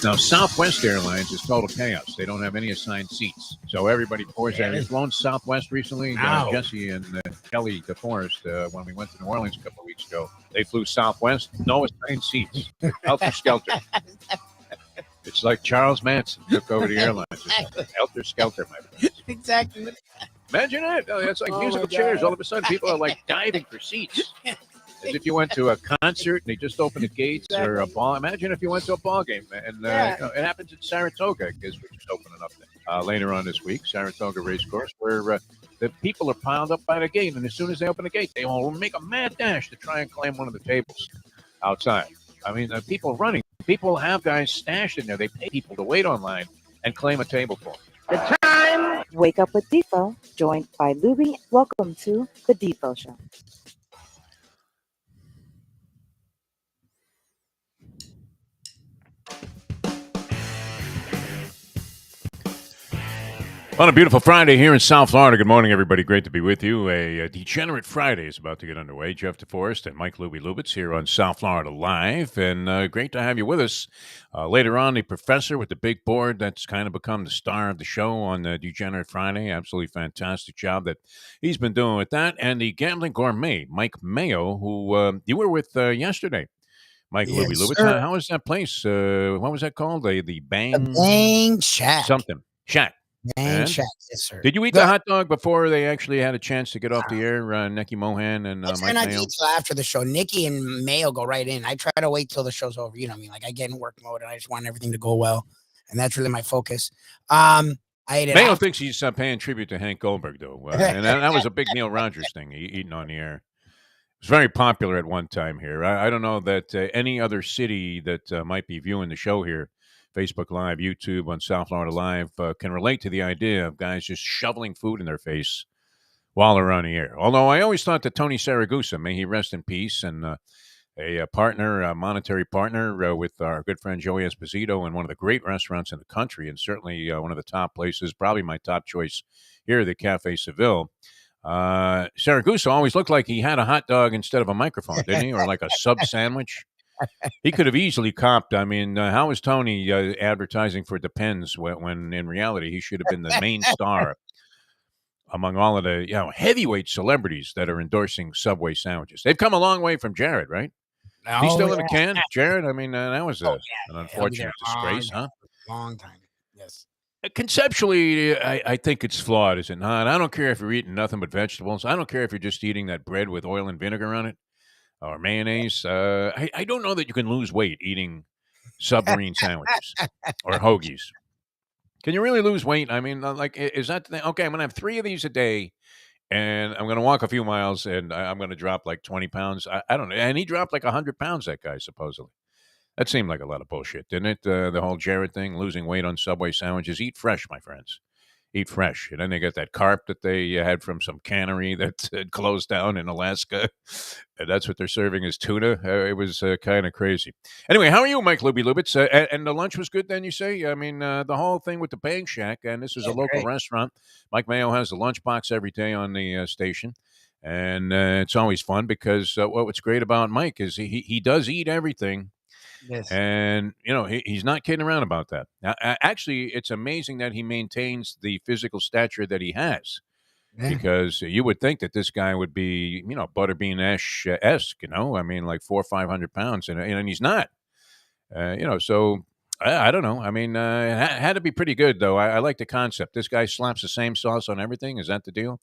Now, Southwest Airlines is total chaos. They don't have any assigned seats. So everybody pours out. Have you flown Southwest recently? No. Jesse and Kelly DeForest, when we went to New Orleans a couple of weeks ago, they flew Southwest. No assigned seats. Helter Skelter. It's like Charles Manson took over the airlines. Exactly. Helter Skelter, my friend. Exactly. Imagine it. It's like musical chairs. All of a sudden, people are like diving for seats. As if you went to a concert and they just opened the gates or a ball. Imagine if you went to a ball game. And it happens in Saratoga, because we're just opening up there. Later on this week, Saratoga Race Course, where the people are piled up by the gate. And as soon as they open the gate, they all make a mad dash to try and claim one of the tables outside. I mean, people running. People have guys stashed in there. They pay people to wait online and claim a table for them. The time. Wake up with Defo, joined by Lubie. Welcome to the Defo Show. On a beautiful Friday here in South Florida. Good morning, everybody. Great to be with you. A Degenerate Friday is about to get underway. Jeff DeForest and Mike Lubie Lubitz here on South Florida Live. And great to have you with us. Later on, the professor with the big board that's kind of become the star of the show on Degenerate Friday. Absolutely fantastic job that he's been doing with that. And the Gambling Gourmet Mike Mayo, who you were with yesterday. Mike Lubie Lubitz. How was that place? What was that called? The Bang Shack. Something. Shack. Shack, yes, sir. Did you eat the hot dog before they actually had a chance to get off the air? Nikki Mohan and Mike Mayo? I try not to eat till after the show. Nikki and Mayo go right in. I try to wait till the show's over. You know what I mean? Like, I get in work mode and I just want everything to go well, and that's really my focus. I ate it. Mayo thinks he's paying tribute to Hank Goldberg, though, and that was a big Neil Rogers thing, eating on the air. It was very popular at one time here. I don't know that any other city that might be viewing the show here, Facebook Live, YouTube, on South Florida Live, can relate to the idea of guys just shoveling food in their face while they're on the air. Although I always thought that Tony Saragusa, may he rest in peace, and a partner, a monetary partner with our good friend Joey Esposito in one of the great restaurants in the country, and certainly one of the top places, probably my top choice here, the Cafe Seville. Saragusa always looked like he had a hot dog instead of a microphone, didn't he? Or like a sub sandwich. He could have easily copped. I mean, how is Tony advertising for Depends when in reality he should have been the main star among all of the heavyweight celebrities that are endorsing Subway sandwiches? They've come a long way from Jared, right? He's still in the can, Jared. I mean, that was an unfortunate disgrace, huh? Long time, yes. Conceptually, I think it's flawed, is it not? I don't care if you're eating nothing but vegetables. I don't care if you're just eating that bread with oil and vinegar on it. Or mayonnaise. I don't know that you can lose weight eating submarine sandwiches or hoagies. Can you really lose weight? I mean, like, is that the thing? Okay, I'm going to have 3 of these a day, and I'm going to walk a few miles, and I'm going to drop like 20 pounds. I don't know. And he dropped like 100 pounds, that guy, supposedly. That seemed like a lot of bullshit, didn't it? The whole Jared thing, losing weight on Subway sandwiches. Eat fresh, my friends. Eat fresh. And then they got that carp that they had from some cannery that had closed down in Alaska. And that's what they're serving as tuna. It was kind of crazy. Anyway, how are you, Mike Lubie Lubitz? And the lunch was good then, you say? I mean, the whole thing with the Bang Shack, and this is a local restaurant. Mike Mayo has the lunchbox every day on the station. And it's always fun because what's great about Mike is he does eat everything. Yes. And, he's not kidding around about that. Now, actually, it's amazing that he maintains the physical stature that he has. Yeah. Because you would think that this guy would be, Butterbean-esque, I mean, like 400 or 500 pounds. And he's not. So I don't know. I mean, it had to be pretty good, though. I like the concept. This guy slaps the same sauce on everything. Is that the deal?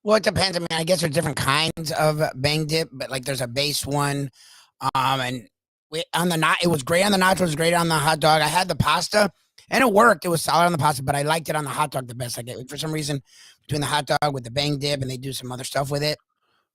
Well, it depends. I mean, I guess there's different kinds of bang dip, but like there's a base one. And on the it was great on the nachos, it was great on the hot dog. I had the pasta and it worked. It was solid on the pasta, but I liked it on the hot dog the best. Like, for some reason, between the hot dog with the bang dip and they do some other stuff with it.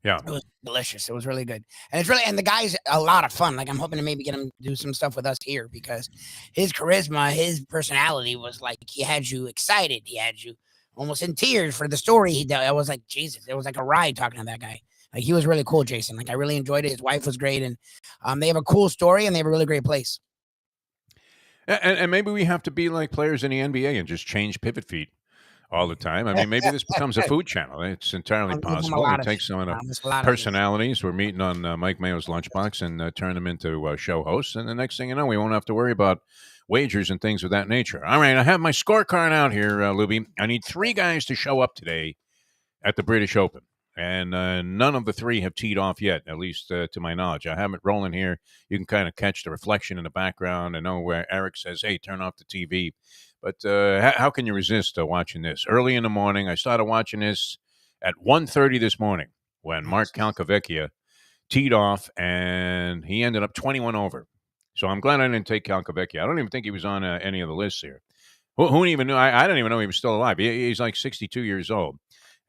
Yeah, it was delicious. It was really good, and the guy's a lot of fun. Like, I'm hoping to maybe get him to do some stuff with us here because his charisma, his personality was like he had you excited. He had you almost in tears for the story. I was like, Jesus, it was like a ride talking to that guy. Like, he was really cool, Jason. Like, I really enjoyed it. His wife was great, and they have a cool story, and they have a really great place. And maybe we have to be like players in the NBA and just change pivot feet all the time. I mean, maybe this becomes a food channel. It's entirely possible. We take some of the personalities we're meeting on Mike Mayo's Lunchbox and turn them into show hosts. And the next thing you know, we won't have to worry about wagers and things of that nature. All right, I have my scorecard out here, Lubie. I need 3 guys to show up today at the British Open. And none of the 3 have teed off yet, at least to my knowledge. I have it rolling here. You can kind of catch the reflection in the background. I know where Eric says, hey, turn off the TV. But how can you resist watching this? Early in the morning, I started watching this at 1:30 this morning when Mark Calcavecchia teed off, and he ended up 21 over. So I'm glad I didn't take Calcavecchia. I don't even think he was on any of the lists here. Who even knew? I didn't even know he was still alive. He's like 62 years old.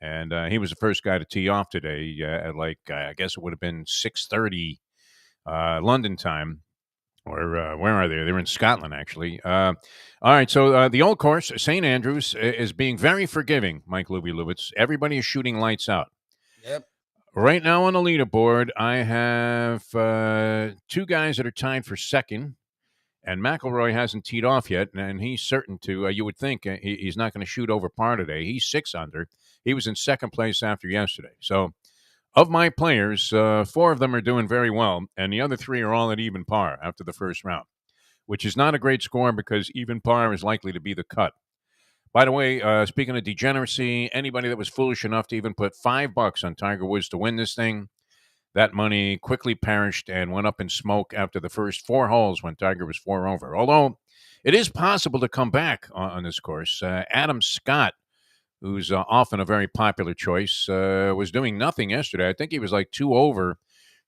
And he was the first guy to tee off today at I guess it would have been 6:30 London time. Or where are they? They're in Scotland, actually. All right, so the old course, St. Andrews, is being very forgiving, Mike Lubie Lubitz. Everybody is shooting lights out. Yep. Right now on the leaderboard, I have 2 guys that are tied for second. And McIlroy hasn't teed off yet, and he's certain to. You would think he's not going to shoot over par today. He's 6 under. He was in second place after yesterday. So, of my players, 4 of them are doing very well, and the other 3 are all at even par after the first round, which is not a great score because even par is likely to be the cut. By the way, speaking of degeneracy, anybody that was foolish enough to even put $5 on Tiger Woods to win this thing, that money quickly perished and went up in smoke after the first 4 holes when Tiger was 4 over. Although it is possible to come back on this course. Adam Scott, who's often a very popular choice, was doing nothing yesterday. I think he was like 2 over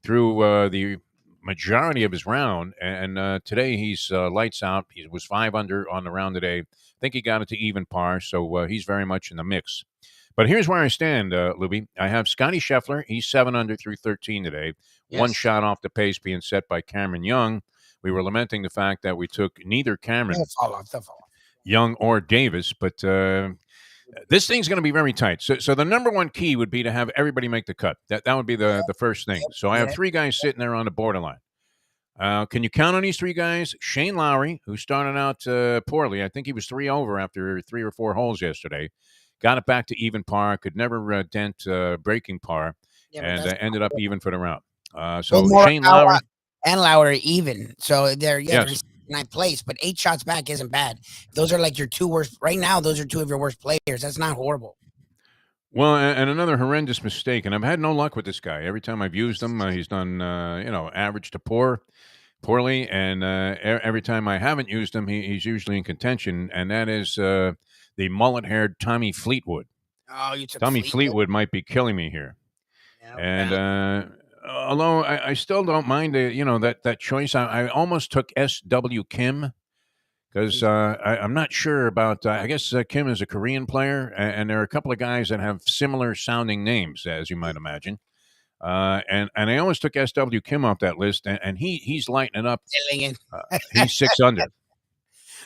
through the majority of his round. And today he's lights out. He was 5 under on the round today. I think he got it to even par, so he's very much in the mix. But here's where I stand, Lubie. I have Scotty Scheffler. He's 7 under through 13 today. Yes. 1 shot off the pace being set by Cameron Young. We were lamenting the fact that we took neither Cameron, They'll fall off. Young, or Davis. But this thing's going to be very tight. So the number one key would be to have everybody make the cut. That would be the first thing. So I have 3 guys sitting there on the borderline. Can you count on these 3 guys? Shane Lowry, who started out poorly. I think he was 3 over after 3 or 4 holes yesterday. Got it back to even par. Could never dent breaking par, and ended up even for the round. So Shane Lowry and Lowry even. So they're yes. in 9th place, but 8 shots back isn't bad. Those are like your 2 worst right now. Those are 2 of your worst players. That's not horrible. Well, and another horrendous mistake, and I've had no luck with this guy. Every time I've used him, he's done average to poorly, and every time I haven't used him, he's usually in contention, and that is the mullet-haired Tommy Fleetwood. Oh, you took Tommy Fleetwood might be killing me here. Yeah, And although I still don't mind that choice, I almost took S.W. Kim because I'm not sure about. I guess Kim is a Korean player, and there are a couple of guys that have similar sounding names, as you might imagine. And I almost took S.W. Kim off that list, and he's lighting it up. He's 6 under.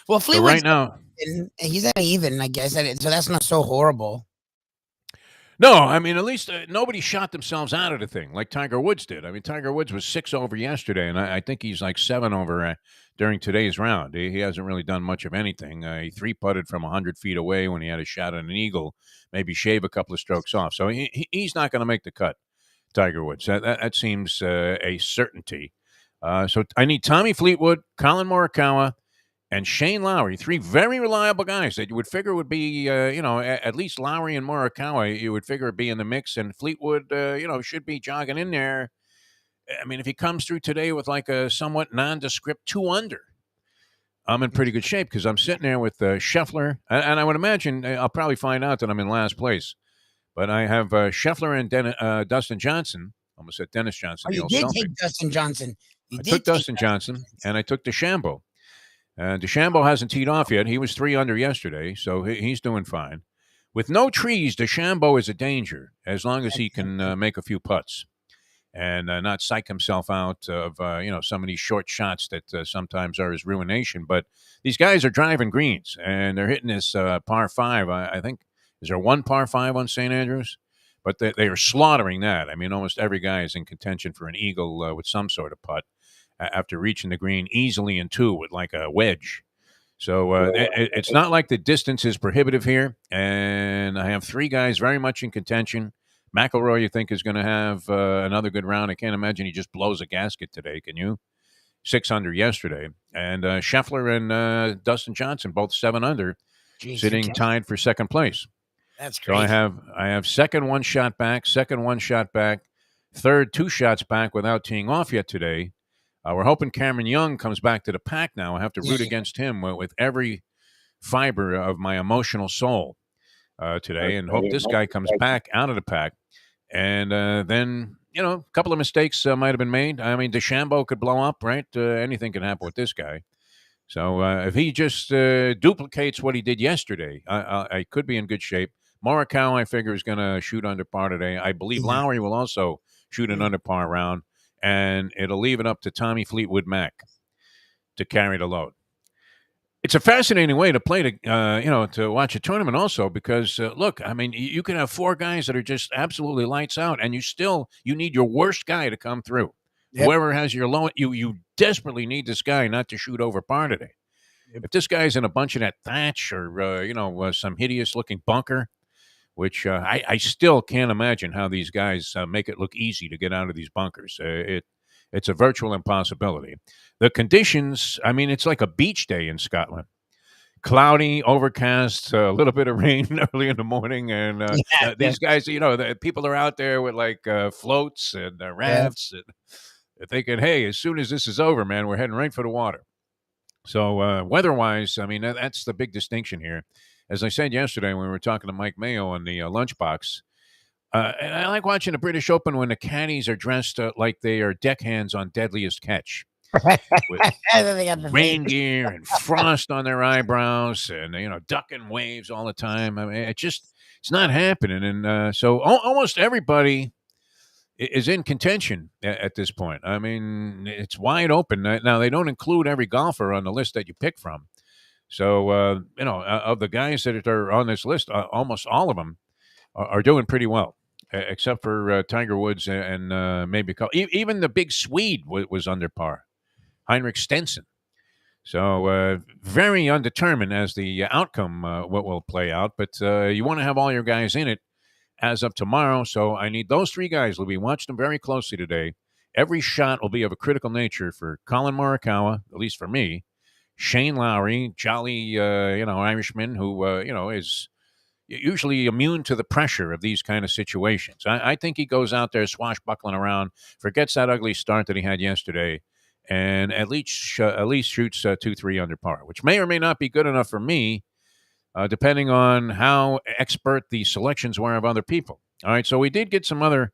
Well, Fleetwood's right now he's at even, I guess. So that's not so horrible. No, I mean, at least nobody shot themselves out of the thing like Tiger Woods did. I mean, Tiger Woods was 6 over yesterday, and I think he's like 7 over during today's round. He hasn't really done much of anything. He 3-putted from 100 feet away when he had a shot at an eagle, maybe shave a couple of strokes off. So he's not going to make the cut, Tiger Woods. That seems a certainty. So I need Tommy Fleetwood, Colin Morikawa, and Shane Lowry, 3 very reliable guys that you would figure would be, at least Lowry and Morikawa, you would figure would be in the mix, and Fleetwood, should be jogging in there. I mean, if he comes through today with like a somewhat nondescript 2 under, I'm in pretty good shape because I'm sitting there with Scheffler, and I would imagine I'll probably find out that I'm in last place. But I have Scheffler and Dustin Johnson. I almost said Dennis Johnson. Oh, you did take Dustin Johnson. I took Dustin Johnson, and I took DeChambeau. DeChambeau hasn't teed off yet. He was 3 under yesterday, so he's doing fine. With no trees, DeChambeau is a danger as long as he can make a few putts and not psych himself out of some of these short shots that sometimes are his ruination. But these guys are driving greens, and they're hitting this par 5. I think, is there 1 par 5 on St. Andrews? But they are slaughtering that. I mean, almost every guy is in contention for an eagle with some sort of putt after reaching the green easily in 2 with like a wedge. So it's not like the distance is prohibitive here. And I have 3 guys very much in contention. McIlroy, you think, is going to have another good round. I can't imagine he just blows a gasket today, can you? 6 under yesterday. And Scheffler and Dustin Johnson, both 7 under, Jeez, sitting tied for second place. That's So great. I have second 1 shot back, second 1 shot back, third 2 shots back without teeing off yet today. We're hoping Cameron Young comes back to the pack now. I have to root against him with every fiber of my emotional soul today, and hope this guy comes back out of the pack. And then, a couple of mistakes might have been made. I mean, DeChambeau could blow up, right? Anything can happen with this guy. So if he just duplicates what he did yesterday, I could be in good shape. Morikawa, I figure, is going to shoot under par today. I believe Lowry will also shoot an under par round, and it'll leave it up to Tommy Fleetwood Mac to carry the load. It's a fascinating way to play to watch a tournament also because, look, I mean, you can have 4 guys that are just absolutely lights out, and you need your worst guy to come through. Yep. Whoever has your low, you desperately need this guy not to shoot over par today. Yep. If this guy's in a bunch of that thatch or, some hideous-looking bunker, which I still can't imagine how these guys make it look easy to get out of these bunkers. It's a virtual impossibility. The conditions, I mean, it's like a beach day in Scotland. Cloudy, overcast, a little bit of rain early in the morning. And these guys, the people are out there with like floats and rafts. And they're thinking, hey, as soon as this is over, man, we're heading right for the water. So weather-wise, I mean, that's the big distinction here. As I said yesterday when we were talking to Mike Mayo on the lunchbox, and I like watching the British Open when the caddies are dressed like they are deckhands on Deadliest Catch. With rain gear and frost on their eyebrows and, ducking waves all the time. I mean, it's not happening. And so almost everybody is in contention at this point. I mean, it's wide open. Now, they don't include every golfer on the list that you pick from. So, of the guys that are on this list, almost all of them are doing pretty well, except for Tiger Woods and maybe even the big Swede was under par, Heinrich Stenson. So, very undetermined as the outcome what will play out. But you want to have all your guys in it as of tomorrow. So I need those 3 guys. We'll be watching them very closely today. Every shot will be of a critical nature for Colin Morikawa, at least for me. Shane Lowry, jolly, Irishman who, is usually immune to the pressure of these kind of situations. I think he goes out there swashbuckling around, forgets that ugly start that he had yesterday, and at least shoots 2-3 under par, which may or may not be good enough for me, depending on how expert the selections were of other people. All right, so we did get some other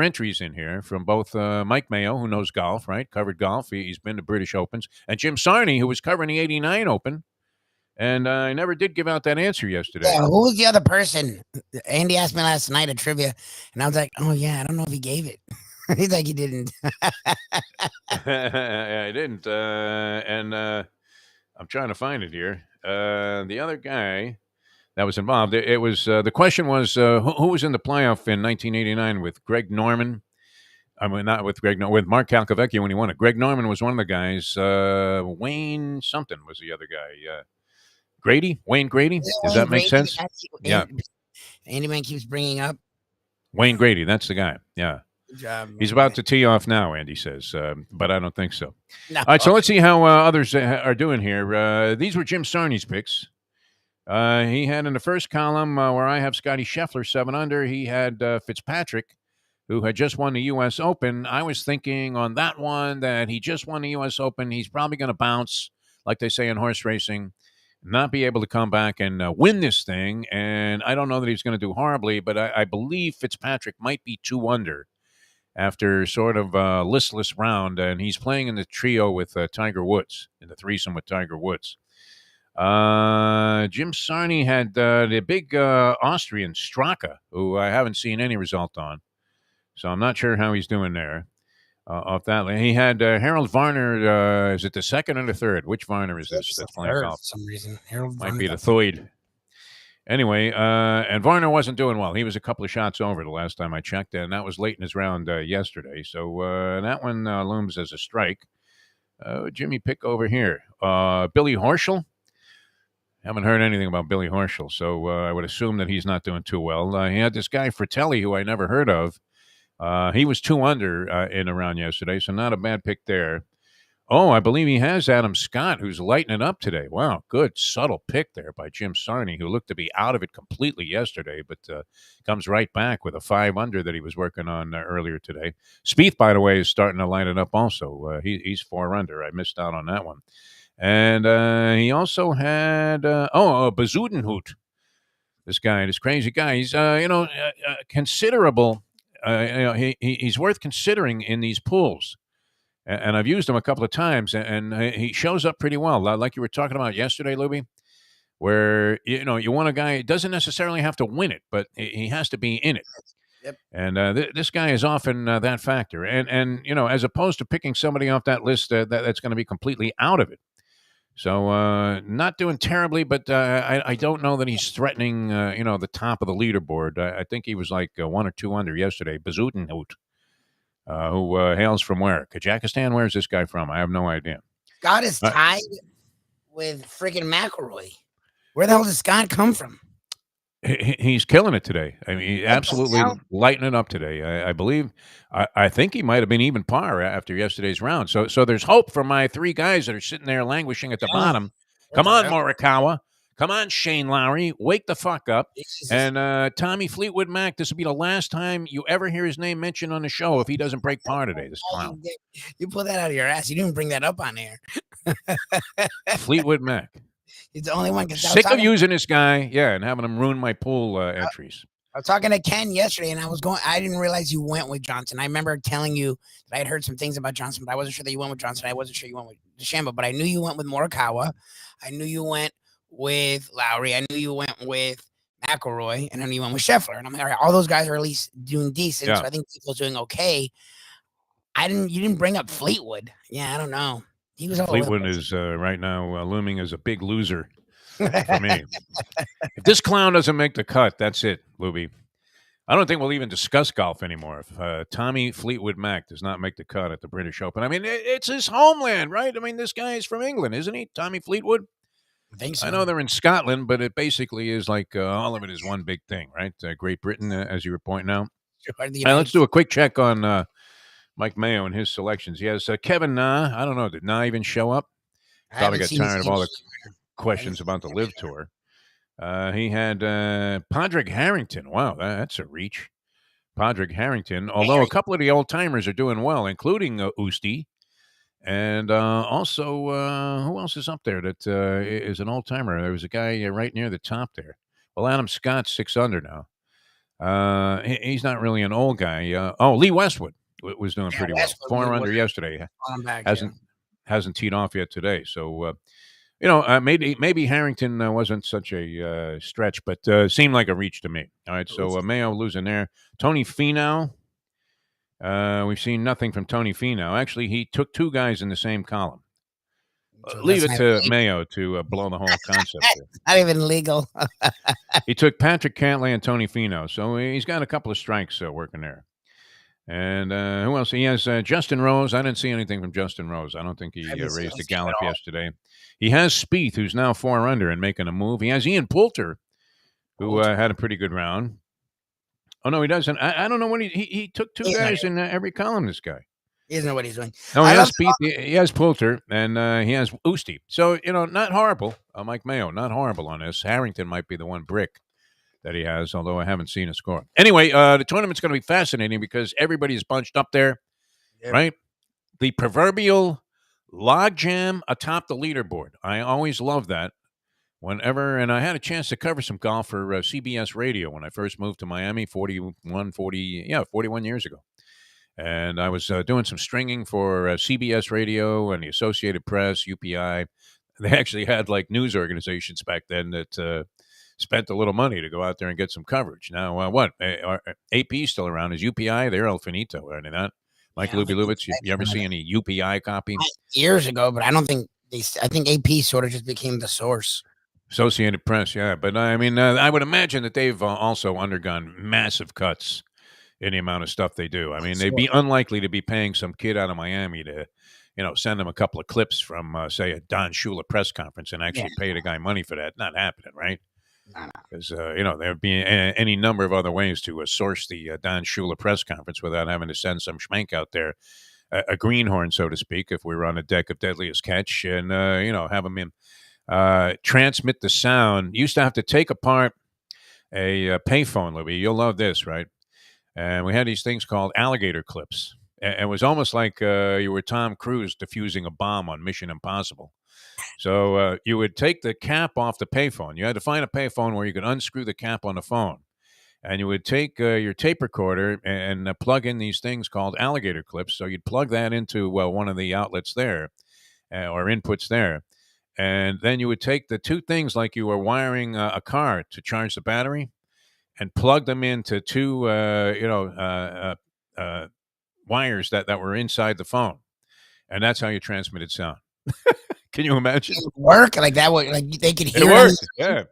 entries in here from both Mike Mayo, who knows golf, right? Covered golf. He's been to British Opens. And Jim Sarney, who was covering the 89 Open. And I never did give out that answer yesterday. Yeah, who was the other person? Andy asked me last night at trivia, and I was like, oh, yeah, I don't know if he gave it. He's like, he didn't. Yeah, I didn't. And I'm trying to find it here. The other guy that was involved. It was the question was who was in the playoff in 1989 with Greg Norman. I mean, not with Greg, with Mark Calcavecchio when he won it. Greg Norman was one of the guys. Wayne something was the other guy. Grady, Wayne Grady. Does that make sense? Yeah. Andy Man keeps bringing up Wayne Grady. That's the guy. Yeah. Good job, He's about to tee off now, Andy says, but I don't think so. No. All right, so let's see how others are doing here. These were Jim Sarney's picks. He had in the first column where I have Scotty Scheffler 7 under. He had Fitzpatrick, who had just won the U.S. Open. I was thinking on that one that he just won the U.S. Open. He's probably going to bounce, like they say in horse racing, not be able to come back and win this thing. And I don't know that he's going to do horribly, but I believe Fitzpatrick might be 2 under after sort of a listless round. And he's playing in the trio with Tiger Woods, in the threesome with Tiger Woods. Jim Sarney had the big Austrian Straka, who I haven't seen any result on. So I'm not sure how he's doing there. Off that, he had Harold Varner. Is it the second or the third? Which Varner is this that's playing golf? For some reason, Harold might be the third. Anyway, and Varner wasn't doing well. He was a couple of shots over the last time I checked, and that was late in his round yesterday. So that one looms as a strike. Jimmy pick over here. Billy Horschel. Haven't heard anything about Billy Horschel, so I would assume that he's not doing too well. He had this guy Fratelli, who I never heard of. He was 2 under in a round yesterday, so not a bad pick there. Oh, I believe he has Adam Scott, who's lighting it up today. Wow, good subtle pick there by Jim Sarney, who looked to be out of it completely yesterday, but comes right back with a 5 under that he was working on earlier today. Spieth, by the way, is starting to light it up also. He's 4 under. I missed out on that one. And he also had, Bezudenhout. This guy, this crazy guy. He's, considerable. He's worth considering in these pools. And I've used him a couple of times, and he shows up pretty well. Like you were talking about yesterday, Lubie, where you want a guy. It doesn't necessarily have to win it, but he has to be in it. Yep. And this guy is often that factor. And as opposed to picking somebody off that list that's going to be completely out of it. So not doing terribly, but I don't know that he's threatening the top of the leaderboard. I think he was like 1 or 2 under yesterday. Bezudenhout. Who hails from where? Kazakhstan? Where's this guy from? I have no idea. Scott is tied with freaking McElroy. Where the hell does Scott come from? He's killing it today. I mean, absolutely lighting it up today. I believe. I think he might have been even par after yesterday's round. So there's hope for my 3 guys that are sitting there languishing at the bottom. Come on, Morikawa. Come on, Shane Lowry. Wake the fuck up. Jesus. And Tommy Fleetwood Mac, this will be the last time you ever hear his name mentioned on the show if he doesn't break par today, this clown. You pull that out of your ass. You didn't bring that up on air. Fleetwood Mac. He's the only one. Sick of using this guy, and having him ruin my pool entries. I was talking to Ken yesterday, and I didn't realize you went with Johnson. I remember telling you that I had heard some things about Johnson, but I wasn't sure that you went with Johnson. I wasn't sure you went with DeChambeau, but I knew you went with Morikawa. I knew you went with Lowry. I knew you went with McElroy, and I knew you went with Scheffler. And I'm like, all right, all those guys are at least doing decent. Yeah. So I think people's doing okay. You didn't bring up Fleetwood. Yeah, I don't know. He was Fleetwood is right now looming as a big loser for me. If this clown doesn't make the cut, that's it, Lubie. I don't think we'll even discuss golf anymore if Tommy Fleetwood Mac does not make the cut at the British Open. I mean, it's his homeland, right? I mean, this guy is from England, isn't he? Tommy Fleetwood? I think so. I know they're in Scotland, but it basically is like all of it is one big thing, right? Great Britain, as you were pointing out. Let's do a quick check on Mike Mayo and his selections. He has Kevin Na. I don't know. Did Na even show up? Probably got tired of all the questions about the Live Tour. He had Padraig Harrington. Wow, that's a reach. Padraig Harrington. Although a couple of the old-timers are doing well, including Usti. And also, who else is up there that is an old-timer? There was a guy right near the top there. Well, Adam Scott's 6 under now. He's not really an old guy. Lee Westwood was doing pretty well. 4 under yesterday. Hasn't teed off yet today. So, maybe Harrington wasn't such a stretch, but seemed like a reach to me. All right, so Mayo losing there. Tony Finau. We've seen nothing from Tony Finau. Actually, he took 2 guys in the same column. Leave it to Mayo to blow the whole concept. Not even legal. He took Patrick Cantlay and Tony Finau, so he's got a couple of strikes working there. And who else? He has Justin Rose. I didn't see anything from Justin Rose. I don't think he raised a gallop yesterday. He has Spieth, who's now 4 under and making a move. He has Ian Poulter, who had a pretty good round. Oh, no, he doesn't. I don't know what he took 2 guys in every column, this guy. He doesn't know what he's doing. No, he has Spieth, he has Poulter, and he has Usti. So, not horrible. Mike Mayo, not horrible on this. Harrington might be the one brick that he has, although I haven't seen a score. Anyway, the tournament's going to be fascinating because everybody's bunched up there, right? The proverbial logjam atop the leaderboard. I always love that. And I had a chance to cover some golf for CBS Radio when I first moved to Miami 41 years ago. And I was doing some stringing for CBS Radio and the Associated Press, UPI. They actually had like news organizations back then that spent a little money to go out there and get some coverage. Now, what? AP still around? Is UPI? They're El Finito, aren't they not? Mike Lubie Lubitz, you ever see any UPI copy? Years ago, but I don't think I think AP sort of just became the source. Associated Press, yeah. But I mean, I would imagine that they've also undergone massive cuts in the amount of stuff they do. I mean, they'd be unlikely to be paying some kid out of Miami to, send them a couple of clips from, say, a Don Shula press conference and actually pay the guy money for that. Not happening, right? Because, there'd be any number of other ways to source the Don Shula press conference without having to send some schmank out there a greenhorn, so to speak, if we were on a deck of Deadliest Catch, and have them in transmit the sound. You used to have to take apart a payphone, Lubie. You'll love this, right? And we had these things called alligator clips. And it was almost like you were Tom Cruise defusing a bomb on Mission Impossible. So you would take the cap off the payphone. You had to find a payphone where you could unscrew the cap on the phone. And you would take your tape recorder and plug in these things called alligator clips. So you'd plug that into one of the outlets there or inputs there. And then you would take the two things like you were wiring a car to charge the battery and plug them into two, wires that were inside the phone. And that's how you transmitted sound. Can you imagine? It would work like that. Like they could hear it worked. Yeah,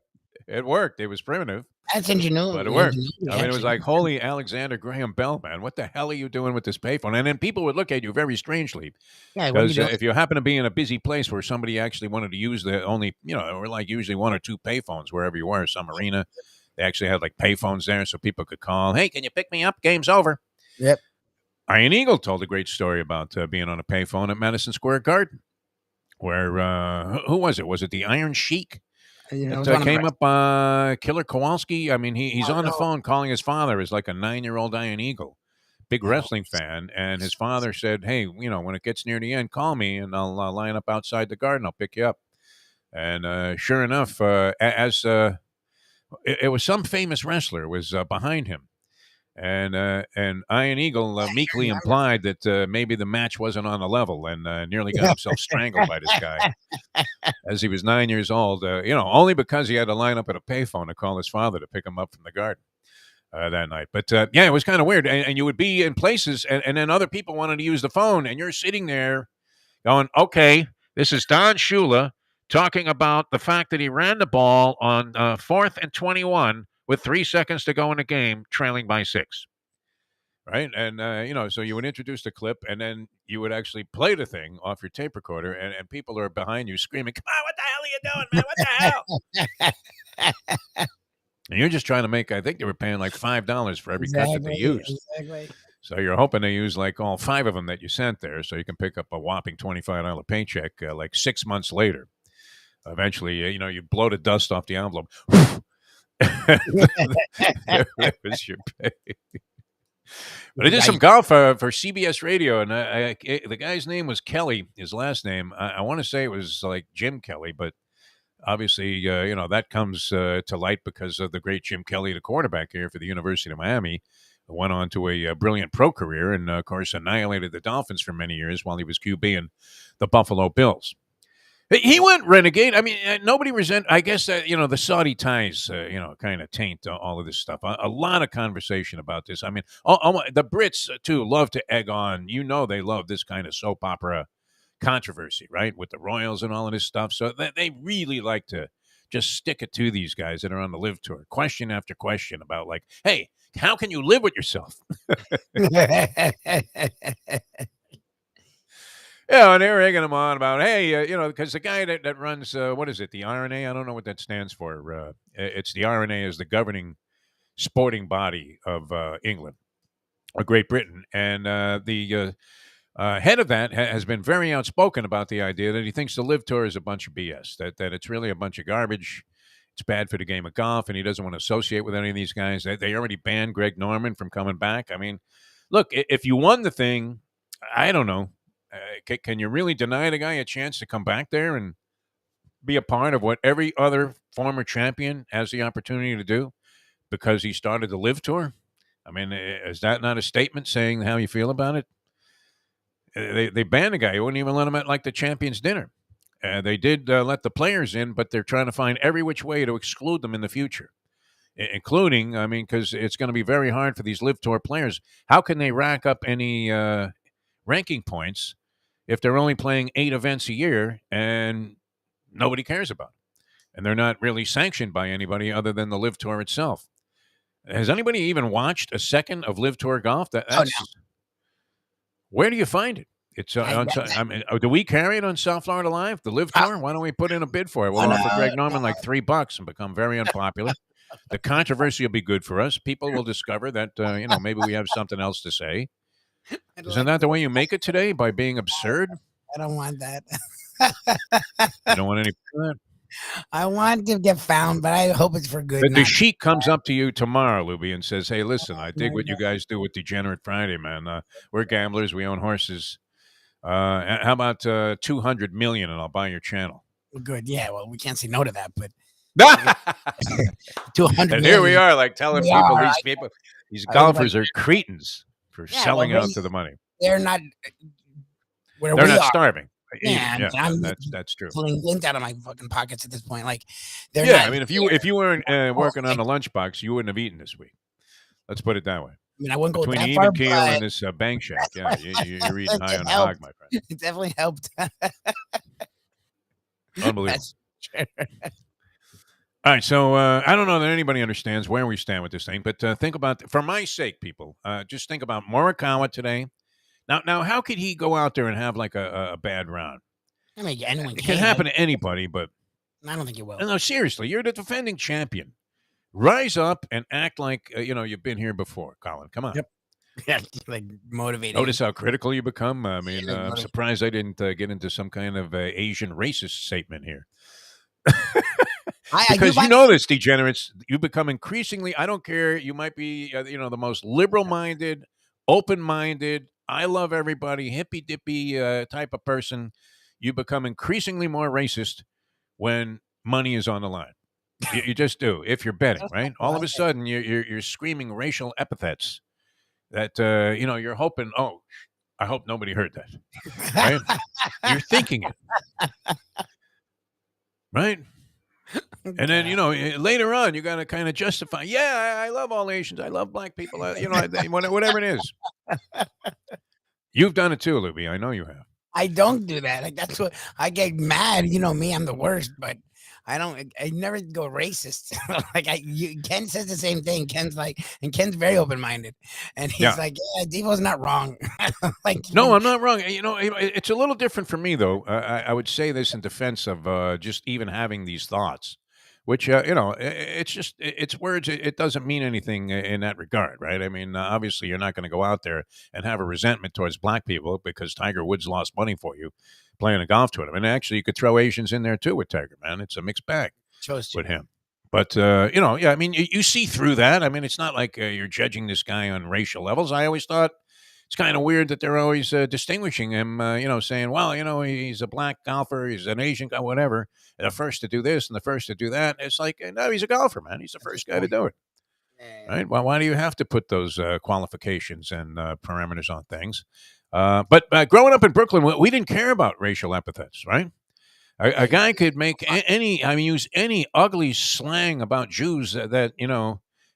it worked. It was primitive. That's ingenuity. But it worked. I mean, it was like, holy Alexander Graham Bell, man. What the hell are you doing with this payphone? And then people would look at you very strangely. Yeah, because if you happen to be in a busy place where somebody actually wanted to use the only, or like usually one or two payphones wherever you were, some arena, they actually had like payphones there so people could call. Hey, can you pick me up? Game's over. Yep. Iron Eagle told a great story about being on a payphone at Madison Square Garden, where who was it? Was it the Iron Sheik? That came up, Killer Kowalski. I mean, he's on the phone calling his father as like a 9-year-old Iron Eagle, big wrestling fan. And his father said, hey, when it gets near the end, call me and I'll line up outside the garden. I'll pick you up. And sure enough, it was some famous wrestler was behind him. And Iron Eagle meekly implied that maybe the match wasn't on the level and nearly got himself strangled by this guy as he was 9 years old, only because he had to line up at a payphone to call his father to pick him up from the garden that night. But, it was kind of weird. And you would be in places and then other people wanted to use the phone and you're sitting there going, okay, this is Don Shula talking about the fact that he ran the ball on 4th and 21 with 3 seconds to go in the game, trailing by 6. Right? And, so you would introduce the clip and then you would actually play the thing off your tape recorder and people are behind you screaming, come on, what the hell are you doing, man? What the hell? And you're just trying to make, I think they were paying like $5 for every cut that they used. Exactly. So you're hoping they use like all 5 of them that you sent there so you can pick up a whopping $25 paycheck like 6 months later. Eventually, you blow the dust off the envelope. There was your pay. But I did some golf for CBS Radio, and the guy's name was Kelly. His last name, I want to say it was like Jim Kelly, but obviously, that comes to light because of the great Jim Kelly, the quarterback here for the University of Miami, who went on to a brilliant pro career and, of course, annihilated the Dolphins for many years while he was QB in the Buffalo Bills. He went renegade. I mean, nobody resent. I guess that the Saudi ties, kind of taint all of this stuff. A lot of conversation about this. I mean, the Brits too love to egg on. They love this kind of soap opera controversy, right, with the royals and all of this stuff. So they really like to just stick it to these guys that are on the Live Tour, question after question about like, hey, how can you live with yourself? Yeah, and they were egging him on about, hey, because the guy that runs, what is it, the RNA? I don't know what that stands for. It's the RNA is the governing sporting body of England, or Great Britain. And the head of that has been very outspoken about the idea that he thinks the Live Tour is a bunch of BS, that it's really a bunch of garbage. It's bad for the game of golf, and he doesn't want to associate with any of these guys. They already banned Greg Norman from coming back. I mean, look, if you won the thing, I don't know. Can you really deny the guy a chance to come back there and be a part of what every other former champion has the opportunity to do because he started the Live Tour? I mean, is that not a statement saying how you feel about it? They banned the guy. You wouldn't even let him at like the champions dinner. They did let the players in, but they're trying to find every which way to exclude them in the future, including, I mean, because it's going to be very hard for these Live Tour players. How can they rack up any ranking points if they're only playing 8 events a year and nobody cares about it? And they're not really sanctioned by anybody other than the Live Tour itself. Has anybody even watched a second of Live Tour golf? No. Where do you find it? It's do we carry it on South Florida Live, the Live Tour? Why don't we put in a bid for it? We'll offer Greg Norman like $3 and become very unpopular. The controversy will be good for us. People will discover that maybe we have something else to say. Isn't that the way you make it today, by being absurd? I don't want that. You don't want any part of that? I want to get found, but I hope it's for good. The sheik comes up to you tomorrow, Lubie, and says, "Hey, listen, I dig my what you guys do with Degenerate Friday, man. We're gamblers. We own horses. How about 200 million, and I'll buy your channel." Good. Yeah. Well, we can't say no to that, but And 200 here we million. are, like telling We people are. these I was golfers are cretins for Yeah, selling well, out to the money. They're not where They're we not are. starving. Yeah, Yeah, I'm that's true. pulling lint out of my fucking pockets at this point. Like they're Yeah, not. I mean, if you weren't working on the lunchbox, you wouldn't have eaten this week. Let's put it that way. I mean, I wouldn't go Between the that far, Even keel but and this bank shack, yeah, you're eating high on the hog, my friend. it definitely helped. Unbelievable. That's true. All right, so I don't know that anybody understands where we stand with this thing, but think about, for my sake, people, just think about Morikawa today. Now, how could he go out there and have like a bad round? I mean, anyone It can happen to anybody, but I don't think it will. no, seriously, you're the defending champion. Rise up and act like you've been here before, Colin. Come on. Yep. Yeah, like motivating. Notice how critical you become. I mean, I'm surprised I didn't get into some kind of Asian racist statement here. Because you know this, degenerates, you become increasingly, I don't care, you might be, the most liberal-minded, open-minded, I love everybody, hippy-dippy type of person. You become increasingly more racist when money is on the line. You just do, if you're betting, right? All of a sudden, you're screaming racial epithets that, you're hoping, oh, I hope nobody heard that, right? You're thinking it, right? And then, later on, you got to kind of justify, yeah, I love all Asians. I love black people. Whatever it is. You've done it too, Lubie. I know you have. I don't do that. Like, that's what I get mad. You know me, I'm the worst, but I never go racist. Ken says the same thing. Ken's very open-minded. And he's like, yeah, Devo's not wrong. No, I'm not wrong. It's a little different for me, though. I would say this in defense of just even having these thoughts, which, it's words. It doesn't mean anything in that regard, right? I mean, obviously, you're not going to go out there and have a resentment towards black people because Tiger Woods lost money for you playing a golf tournament. And actually, you could throw Asians in there, too, with Tiger, man. It's a mixed bag with him. But, I mean, you see through that. I mean, it's not like you're judging this guy on racial levels. I always thought it's kind of weird that they're always distinguishing him, saying, well, he's a black golfer, he's an Asian guy, whatever. The first to do this and the first to do that. It's like, no, he's a golfer, man. He's the first guy to do it. Right? Well, why do you have to put those qualifications and parameters on things? But growing up in Brooklyn, we didn't care about racial epithets, right? A guy could make use any ugly slang about Jews that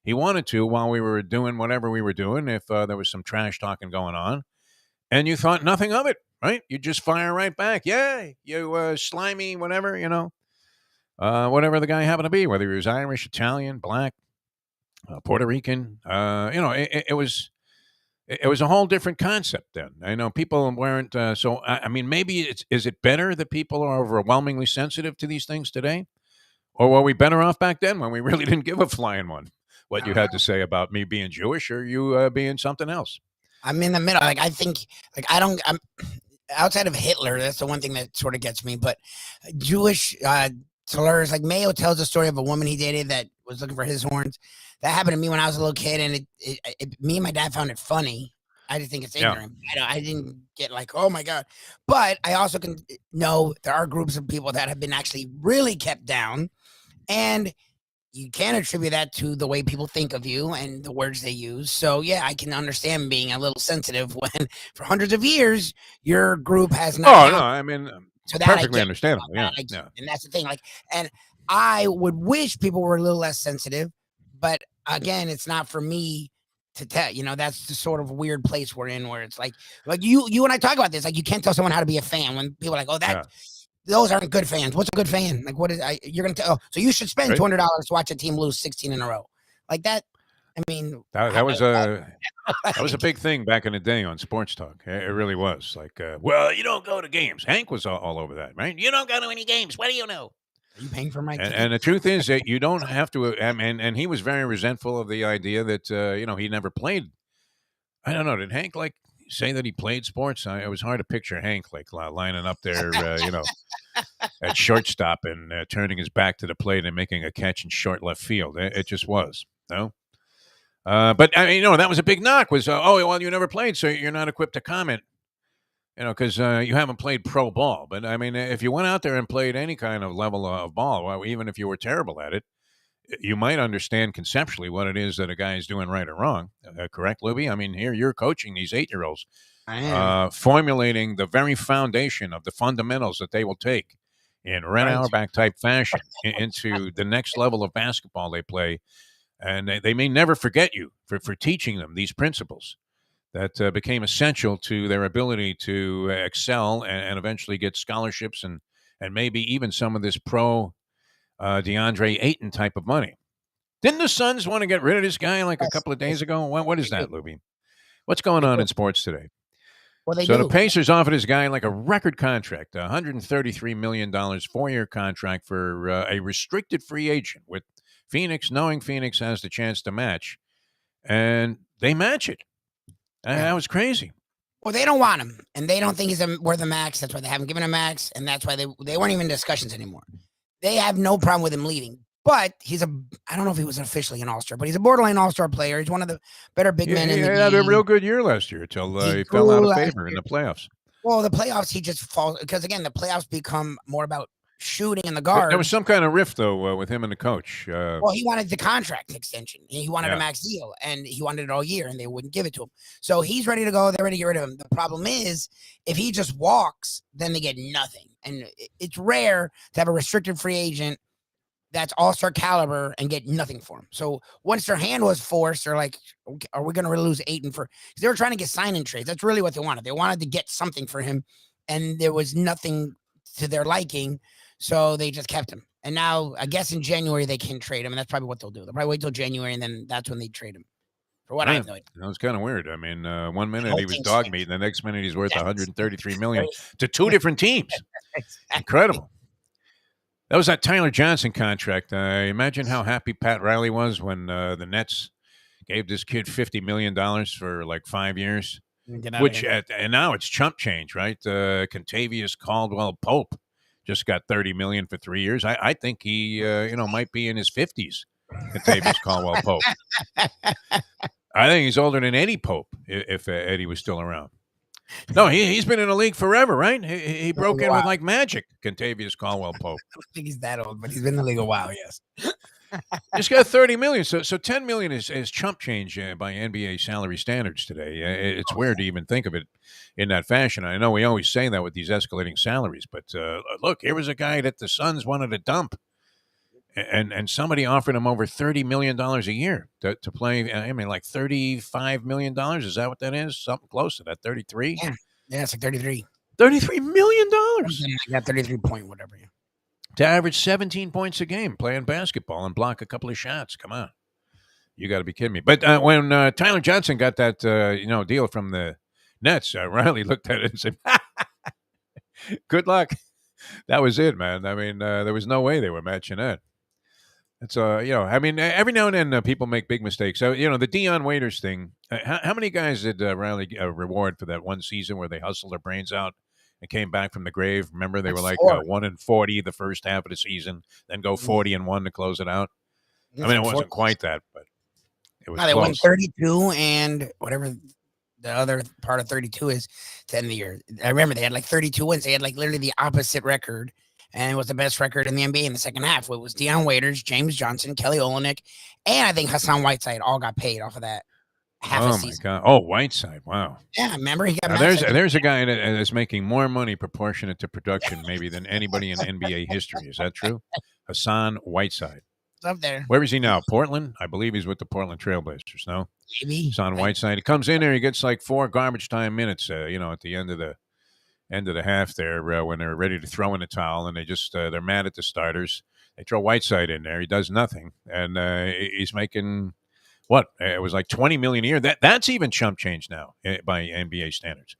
he wanted to while we were doing whatever we were doing, if there was some trash talking going on, and you thought nothing of it, right? You just fire right back. Yeah, you slimy, whatever, whatever the guy happened to be, whether he was Irish, Italian, black, Puerto Rican, it was a whole different concept then. I know people weren't, so, I mean, maybe is it better that people are overwhelmingly sensitive to these things today? Or were we better off back then when we really didn't give a flying one what you had to say about me being Jewish or you being something else? I'm in the middle. I think, I'm outside of Hitler. That's the one thing that sort of gets me. But Jewish slurs, like Mayo tells the story of a woman he dated that was looking for his horns. That happened to me when I was a little kid, and me and my dad found it funny. I just think it's ignorant. I didn't get like, oh my God. But I also can know there are groups of people that have been actually really kept down, and you can attribute that to the way people think of you and the words they use. So yeah, I can understand being a little sensitive when for hundreds of years your group has not. Oh no, I mean, so perfectly understandable. Yeah, and that's the thing. And I would wish people were a little less sensitive, but again, it's not for me to tell. That's the sort of weird place we're in, where it's like you and I talk about this. Like, you can't tell someone how to be a fan when people are like, oh, that. Yeah. Those aren't good fans. What's a good fan? Like, what is you're going to tell? So you should spend $200 to watch a team lose 16 in a row, like that. I mean, that was a big thing back in the day on sports talk. It really was. Like, well, you don't go to games. Hank was all over that, right? You don't go to any games. What do you know? Are you paying for my ticket? And the truth is that you don't have to. And he was very resentful of the idea that he never played. I don't know. Did Hank say that he played sports? It was hard to picture Hank like lining up there, at shortstop and turning his back to the plate and making a catch in short left field. It just was, no. But I mean, that was a big knock. Was oh well, you never played, so you're not equipped to comment. Because you haven't played pro ball. But I mean, if you went out there and played any kind of level of ball, well, even if you were terrible at it, you might understand conceptually what it is that a guy is doing right or wrong. Correct, Lubie? I mean, here you're coaching these 8-year-olds, I am. formulating the very foundation of the fundamentals that they will take in Red Right. Auerbach type fashion into the next level of basketball they play. And they may never forget you for teaching them these principles that became essential to their ability to excel and eventually get scholarships and maybe even some of this pro DeAndre Ayton type of money. Didn't the Suns want to get rid of this guy like a couple of days ago? What is that, Lubie? What's going on in sports today? Well, they So do. the Pacers offered this guy like a record contract, $133 million, 4-year contract for a restricted free agent with Phoenix, knowing Phoenix has the chance to match. And they match it. That was crazy. Well, they don't want him, and they don't think he's worth a max. That's why they haven't given him max, and that's why they weren't even in discussions anymore. They have no problem with him leaving, but I don't know if he was officially an all-star, but he's a borderline all-star player. He's one of the better big men in the game. He had a real good year last year until he fell out of favor in the playoffs. Well, the playoffs, he just falls because, again, the playoffs become more about shooting in the guard. There was some kind of rift, though, with him and the coach. Well, he wanted the contract extension. He wanted a max deal, and he wanted it all year, and they wouldn't give it to him. So he's ready to go. They're ready to get rid of him. The problem is, if he just walks, then they get nothing. And it's rare to have a restricted free agent that's all-star caliber and get nothing for him. So once their hand was forced, they're like, okay, are we going to lose Ayton for? Because they were trying to get sign-in trades. That's really what they wanted. They wanted to get something for him, and there was nothing to their liking. So they just kept him. And now, I guess in January, they can trade him. And that's probably what they'll do. They'll probably wait till January, and then that's when they trade him. For what I know. That was kind of weird. I mean, one minute he was dog meat, and the next minute he's worth $133 million to two different teams. Exactly. Incredible. That was that Tyler Johnson contract. Imagine how happy Pat Riley was when the Nets gave this kid $50 million for like 5 years. And now it's chump change, right? Contavious Caldwell Pope just got $30 million for 3 years. I think he, might be in his 50s. Contavious Caldwell Pope. I think he's older than Eddie Pope if Eddie was still around. No, he's been in the league forever, right? He broke in with like magic. Contavious Caldwell Pope. I don't think he's that old, but he's been in the league a while. Yes. Just got $30 million. So $10 million is chump change by NBA salary standards today. It's weird to even think of it in that fashion. I know we always say that with these escalating salaries, but look, here was a guy that the Suns wanted to dump, and somebody offered him over $30 million a year to play. I mean, like $35 million. Is that what that is? Something close to that. 33. Yeah, it's like 33. $33 million. Yeah, 33 point whatever. Yeah. To average 17 points a game playing basketball and block a couple of shots. Come on. You got to be kidding me. But when Tyler Johnson got that deal from the Nets, Riley looked at it and said, good luck. That was it, man. I mean, there was no way they were matching that. It's, I mean, every now and then people make big mistakes. So, the Dion Waiters thing, how many guys did Riley reward for that one season where they hustled their brains out and came back from the grave? Remember, they were like 1-40 the first half of the season, then go 40-1 to close it out. I mean, it wasn't quite that, but it was close. They won 32 and whatever the other part of 32 is to end the year. I remember they had like 32 wins. They had like literally the opposite record, and it was the best record in the NBA in the second half. It was Dion Waiters, James Johnson, Kelly Olynyk, and I think Hassan Whiteside all got paid off of that. Oh my God! Oh, Whiteside! Wow. Yeah, remember he got. There's a guy that's making more money proportionate to production maybe than anybody in NBA history. Is that true? Hassan Whiteside. It's up there. Where is he now? Portland? I believe he's with the Portland Trailblazers. No, maybe. Hassan Whiteside. He comes in there. He gets like 4 garbage time minutes. At the end of the half there when they're ready to throw in the towel and they're mad at the starters. They throw Whiteside in there. He does nothing, and he's making. What? It was like $20 million a year. That's even chump change now by NBA standards.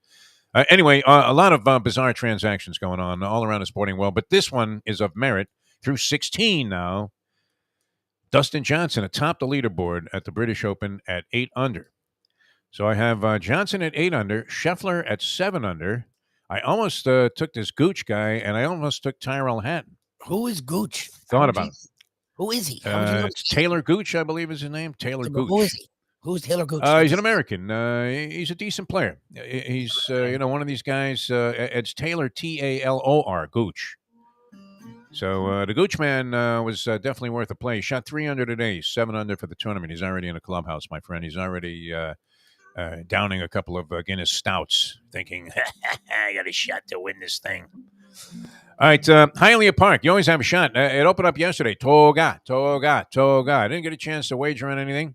Anyway, a lot of bizarre transactions going on all around the sporting world, but this one is of merit. Through 16 now, Dustin Johnson atop the leaderboard at the British Open at 8 under. So I have Johnson at 8 under, Scheffler at 7 under. I almost took this Gooch guy, and I almost took Tyrell Hatton. Who is Gooch? Thought about it. Who is he? How would you know? It's Taylor Gooch, I believe is his name. Taylor Gooch. Who is he? Who's Taylor Gooch? He's an American. He's a decent player. He's one of these guys. It's Taylor Talor Gooch. So the Gooch man was definitely worth a play. He shot 3 under today, 7 under for the tournament. He's already in the clubhouse, my friend. He's already downing a couple of Guinness stouts, thinking, I got a shot to win this thing. All right, Hialeah Park. You always have a shot. It opened up yesterday. Toga. I didn't get a chance to wager on anything.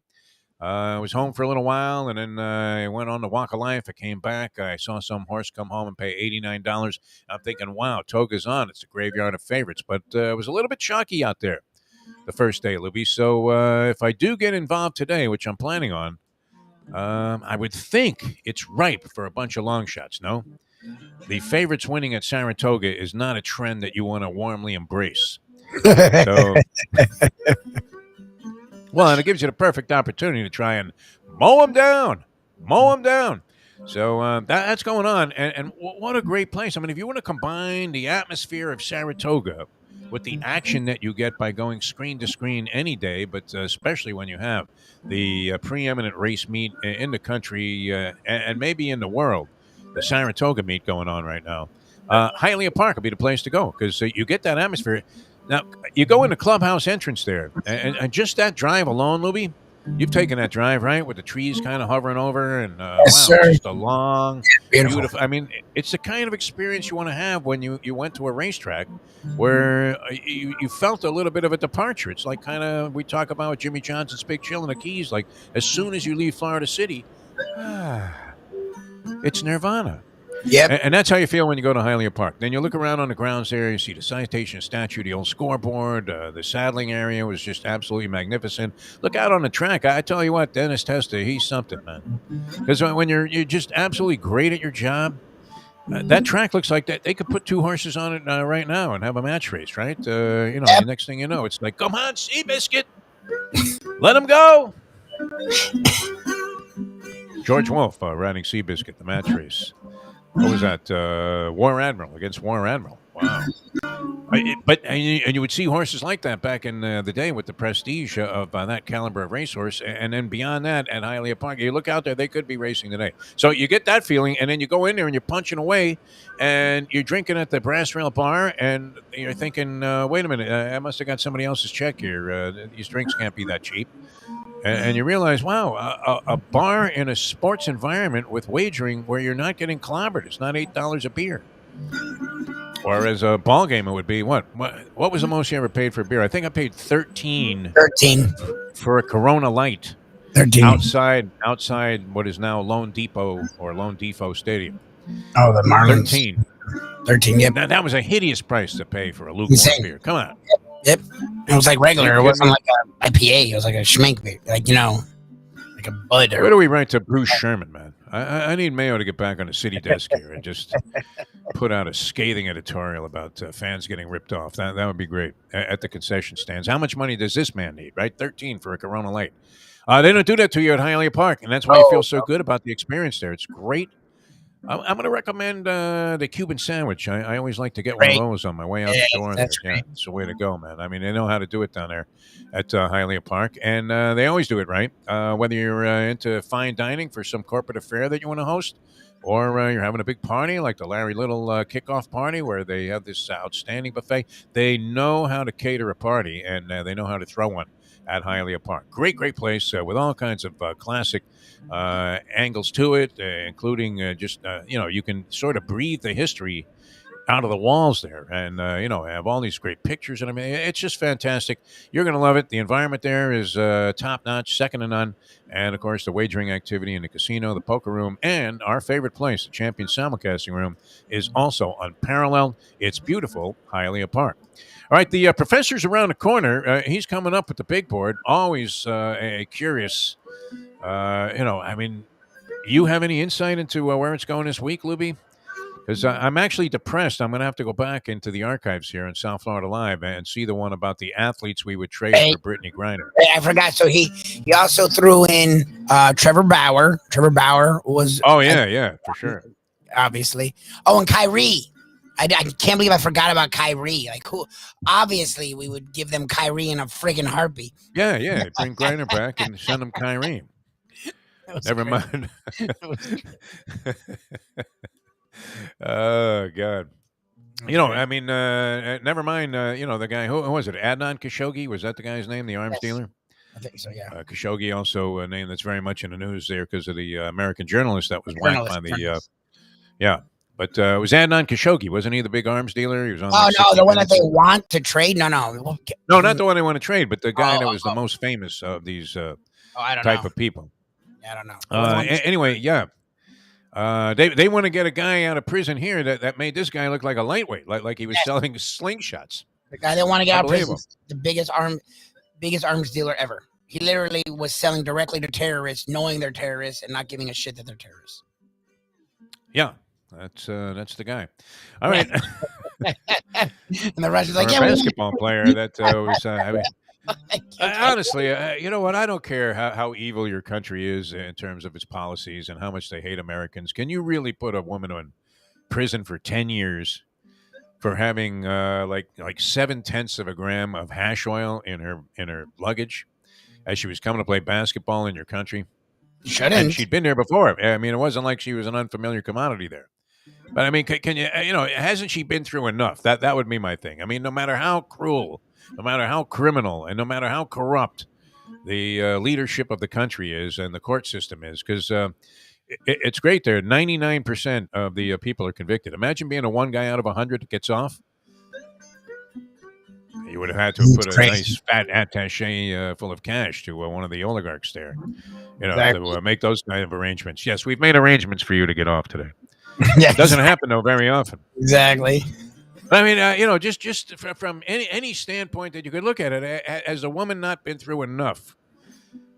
I was home for a little while, and then I went on the Walk of Life. I came back. I saw some horse come home and pay $89. I'm thinking, wow, Toga's on. It's a graveyard of favorites. But it was a little bit chalky out there the first day, Lubie. So if I do get involved today, which I'm planning on, I would think it's ripe for a bunch of long shots, no? The favorites winning at Saratoga is not a trend that you want to warmly embrace. So, well, and it gives you the perfect opportunity to try and mow them down. So that's going on. And what a great place. I mean, if you want to combine the atmosphere of Saratoga with the action that you get by going screen to screen any day, but especially when you have the preeminent race meet in the country and maybe in the world, the Saratoga meet going on right now, Hialeah Park will be the place to go because you get that atmosphere. Now, you go in the clubhouse entrance there, and just that drive alone, Lubie, you've taken that drive, right, with the trees kind of hovering over, and wow, just a long, beautiful. I mean, it's the kind of experience you want to have when you went to a racetrack where you felt a little bit of a departure. It's like kind of, we talk about Jimmy Johnson's Big Chill in the Keys, like as soon as you leave Florida City, it's nirvana. Yep. And that's how you feel when you go to Hialeah Park. Then you look around on the grounds there, you see the citation statue, the old scoreboard, the saddling area was just absolutely magnificent. Look out on the track. I tell you what, Dennis Testa, he's something, man. Because when you're just absolutely great at your job, that track looks like that. They could put 2 horses on it right now and have a match race, right? The next thing you know, it's like, come on, Seabiscuit. Let him go. George Wolf riding Seabiscuit, the match race. What was that? War Admiral against War Admiral. Wow. And you would see horses like that back in the day with the prestige of that caliber of racehorse. And then beyond that, at Hialeah Park, you look out there, they could be racing today. So you get that feeling, and then you go in there and you're punching away, and you're drinking at the Brass Rail Bar, and you're thinking, wait a minute, I must have got somebody else's check here. These drinks can't be that cheap. And you realize, wow, a bar in a sports environment with wagering where you're not getting clobbered. It's not $8 a beer. Whereas a ball game, it would be what was the most you ever paid for a beer? I think I paid $13 for a Corona Light. 13 outside what is now Lone Depot or Lone Defo Stadium. Oh, the Marlins. 13. Yep. That was a hideous price to pay for a lukewarm beer. Come on. Yep. It was like regular. It wasn't like an IPA. It was like a schmink beer. Like, like a Bud. Where do we write to Bruce Sherman, man? I need Mayo to get back on the city desk here and just put out a scathing editorial about fans getting ripped off. That would be great at the concession stands. How much money does this man need, right? 13 for a Corona Light. They don't do that to you at Hialeah Park, and that's why you feel so good about the experience there. It's great. I'm going to recommend the Cuban sandwich. I always like to get one of those on my way out the door. That's yeah, it's the way to go, man. I mean, they know how to do it down there at Hialeah Park, and they always do it right. Whether you're into fine dining for some corporate affair that you want to host, or you're having a big party like the Larry Little kickoff party where they have this outstanding buffet, they know how to cater a party, and they know how to throw one at Hialeah Park. Great place with all kinds of classic angles to it, including you can sort of breathe the history out of the walls there, and have all these great pictures. And I mean, it's just fantastic. You're going to love it. The environment there is top notch, second to none. And of course, the wagering activity in the casino, the poker room, and our favorite place, the Champion Simulcasting Room, is also unparalleled. It's beautiful, Hialeah Park. All right, the professor's around the corner. He's coming up with the big board. Always curious. I mean, you have any insight into where it's going this week, Lubie? Because I'm actually depressed. I'm going to have to go back into the archives here in South Florida Live and see the one about the athletes we would trade for Brittany Griner. I forgot. So he also threw in Trevor Bauer. Trevor Bauer was. Oh yeah, for sure. Obviously. Oh, and Kyrie. I can't believe I forgot about Kyrie. Like, who? Obviously, we would give them Kyrie in a friggin' heartbeat. Yeah. Bring Griner back and send him Kyrie. Never crazy. mind. Oh God. I mean, never mind. The guy who was it? Adnan Khashoggi, was that the guy's name? The arms dealer. I think so. Yeah. Khashoggi, also a name that's very much in the news there because of the American journalist that was whacked by the. Yeah, but it was Adnan Khashoggi, wasn't he? The big arms dealer. He was on. Oh like no, 60 the one that Minutes. they want to trade. No, No, not the one they want to trade, but the guy that was the most famous of these I don't type know. of people. I don't know. Anyway, yeah. They want to get a guy out of prison here that made this guy look like a lightweight, like he was selling slingshots. The guy they want to get out of prison, Unbelievable. the biggest arms dealer ever. He literally was selling directly to terrorists, knowing they're terrorists and not giving a shit that they're terrorists. Yeah, that's the guy. All right. And the Russians like, a yeah, basketball player that was. Honestly, you know what? I don't care how evil your country is in terms of its policies and how much they hate Americans. Can you really put a woman in prison for 10 years for having like 0.7 of a gram of hash oil in her luggage as she was coming to play basketball in your country? Shouldn't. And she'd been there before. I mean, it wasn't like she was an unfamiliar commodity there. But I mean, can you hasn't she been through enough? That would be my thing. I mean, no matter how cruel, no matter how criminal, and no matter how corrupt the leadership of the country is and the court system is, because it's great there. 99% of the people are convicted. Imagine being a one guy out of 100 that gets off. You would have had to have put a nice fat attaché full of cash to one of the oligarchs there, exactly. To make those kind of arrangements. Yes, we've made arrangements for you to get off today. Yes. It doesn't happen, though, very often. Exactly. I mean, just from any standpoint that you could look at it, has a woman not been through enough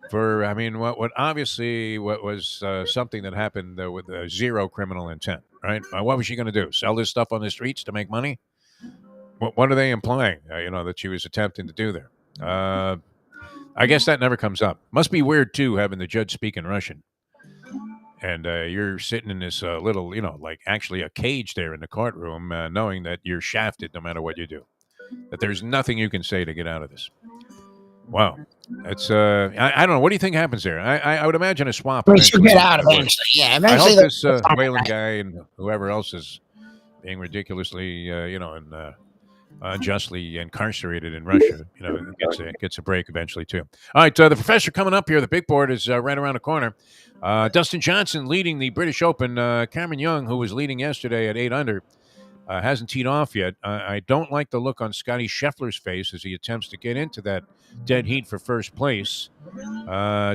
for, I mean, what obviously what was something that happened with zero criminal intent, right? What was she going to do? Sell this stuff on the streets to make money? What are they implying, that she was attempting to do there? I guess that never comes up. Must be weird, too, having the judge speak in Russian. And you're sitting in this little, like actually a cage there in the courtroom, knowing that you're shafted no matter what you do. That there's nothing you can say to get out of this. Wow. That's, I don't know. What do you think happens there? I would imagine a swap. We should get out eventually. Yeah, eventually. I hope this Whalen guy and whoever else is being ridiculously, and unjustly incarcerated in Russia, gets a break eventually too. All right, the professor coming up here. The big board is right around the corner. Dustin Johnson leading the British Open. Cameron Young, who was leading yesterday at 8 under, hasn't teed off yet. I don't like the look on Scotty Scheffler's face as he attempts to get into that dead heat for first place.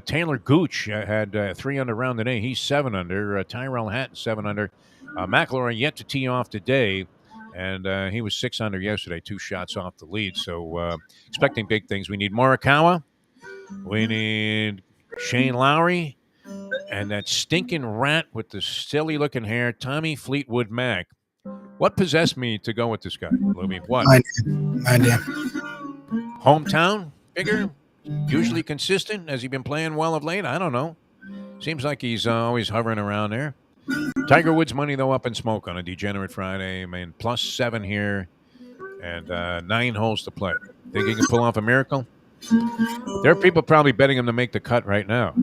Taylor Gooch had 3 under round today. He's 7 under. Tyrell Hatton 7 under. McIlroy yet to tee off today. And he was 6 under yesterday, 2 shots off the lead. So expecting big things. We need Morikawa. We need Shane Lowry. And that stinking rat with the silly-looking hair, Tommy Fleetwood Mac. What possessed me to go with this guy, Lubie? What? Idea. Hometown? Bigger? Usually consistent? Has he been playing well of late? I don't know. Seems like he's always hovering around there. Tiger Woods money, though, up in smoke on a Degenerate Friday. I mean, +7 here and 9 holes to play. Think he can pull off a miracle? There are people probably betting him to make the cut right now.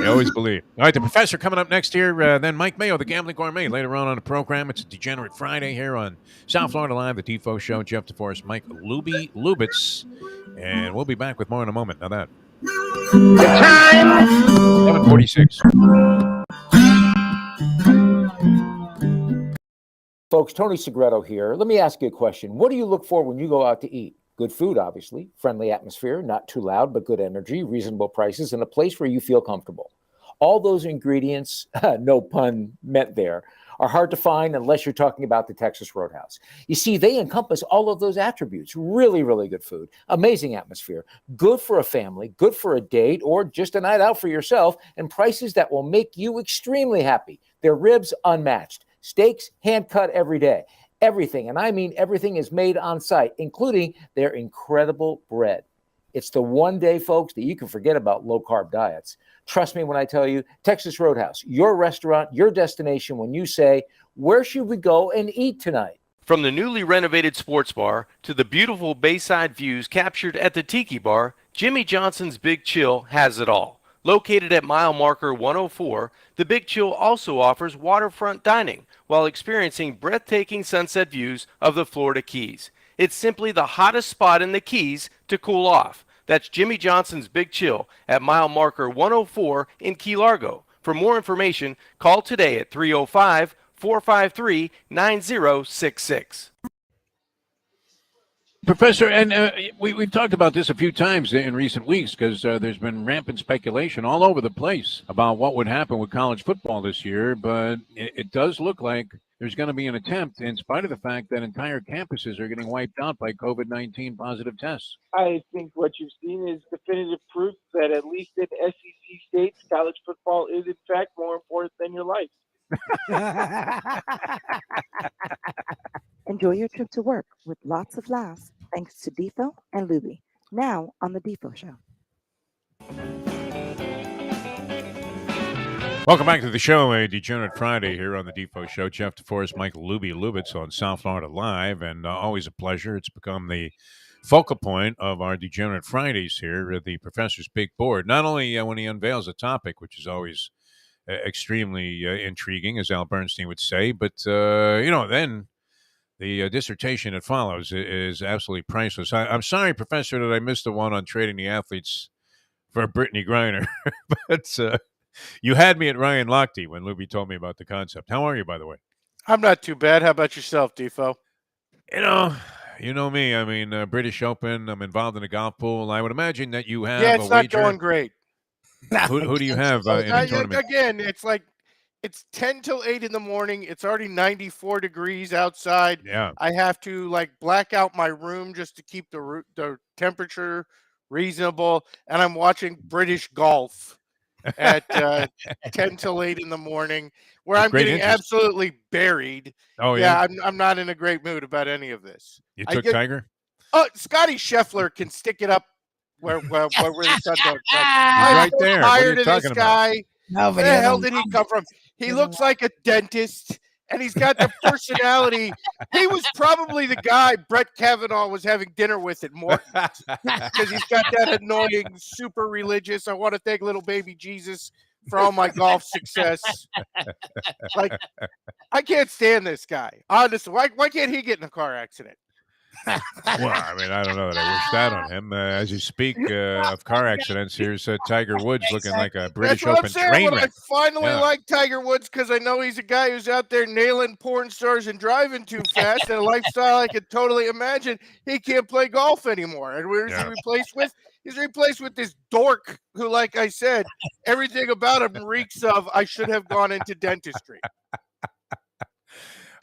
I always believe. All right, the professor coming up next here. Then Mike Mayo, the Gambling Gourmet, later on the program. It's a Degenerate Friday here on South Florida Live, the Defo Show. Jeff DeForest, Mike Lubitz. And we'll be back with more in a moment. Now that. The time 7:46. Folks, Tony Segreto here. Let me ask you a question. What do you look for when you go out to eat? Good food, obviously, friendly atmosphere, not too loud, but good energy, reasonable prices, and a place where you feel comfortable. All those ingredients, no pun meant there, are hard to find unless you're talking about the Texas Roadhouse. You see, they encompass all of those attributes. Really, really good food, amazing atmosphere, good for a family, good for a date, or just a night out for yourself, and prices that will make you extremely happy. Their ribs unmatched, steaks hand-cut every day. Everything, and I mean everything, is made on site, including their incredible bread. It's the one day, folks, that you can forget about low-carb diets. Trust me when I tell you, Texas Roadhouse, your restaurant, your destination when you say, where should we go and eat tonight? From the newly renovated sports bar to the beautiful bayside views captured at the Tiki Bar, Jimmy Johnson's Big Chill has it all. Located at mile marker 104, the Big Chill also offers waterfront dining while experiencing breathtaking sunset views of the Florida Keys. It's simply the hottest spot in the Keys to cool off. That's Jimmy Johnson's Big Chill at mile marker 104 in Key Largo. For more information, call today at 305-453-9066. Professor, and we've talked about this a few times in recent weeks because there's been rampant speculation all over the place about what would happen with college football this year, but it does look like there's going to be an attempt in spite of the fact that entire campuses are getting wiped out by COVID-19 positive tests. I think what you've seen is definitive proof that at least in SEC states, college football is in fact more important than your life. Enjoy your trip to work with lots of laughs thanks to Defo and Lubie. Now on the Defo Show. Welcome back to the show, a Degenerate Friday here on the Defo Show. Jeff DeForest, Mike Lubie, Lubitz on South Florida Live, and always a pleasure. It's become the focal point of our Degenerate Fridays here at the Professor's Big Board. Not only when he unveils a topic, which is always extremely intriguing, as Al Bernstein would say, but, then the dissertation that follows is absolutely priceless. I'm sorry, Professor, that I missed the one on trading the athletes for Brittany Griner, but you had me at Ryan Lochte when Lubie told me about the concept. How are you, by the way? I'm not too bad. How about yourself, Defo? You know me. I mean, British Open. I'm involved in a golf pool. I would imagine that you have Yeah, it's a not wager. going great. Who do you have in the tournament? Again, it's 10 till 8 in the morning. It's already 94 degrees outside. Yeah. I have to black out my room just to keep the temperature reasonable. And I'm watching British golf at 10 till 8 in the morning, where I'm getting absolutely buried. Oh, yeah? I'm not in a great mood about any of this. You took Tiger? Oh, Scotty Scheffler can stick it up where the sun don't touch. He's right there. What are Tired you of this talking guy. about? Where the hell did he come from? He looks like a dentist, and he's got the personality. He was probably the guy Brett Kavanaugh was having dinner with at Morton's because he's got that annoying, super religious, I want to thank little baby Jesus for all my golf success. I can't stand this guy. Honestly, why can't he get in a car accident? Well, I mean, I don't know that I wish that on him. As you speak of car accidents, here's Tiger Woods looking like a British Open train wreck. I finally like Tiger Woods because I know he's a guy who's out there nailing porn stars and driving too fast, and a lifestyle I could totally imagine. He can't play golf anymore. And where's he replaced with? He's replaced with this dork who, like I said, everything about him reeks of I should have gone into dentistry.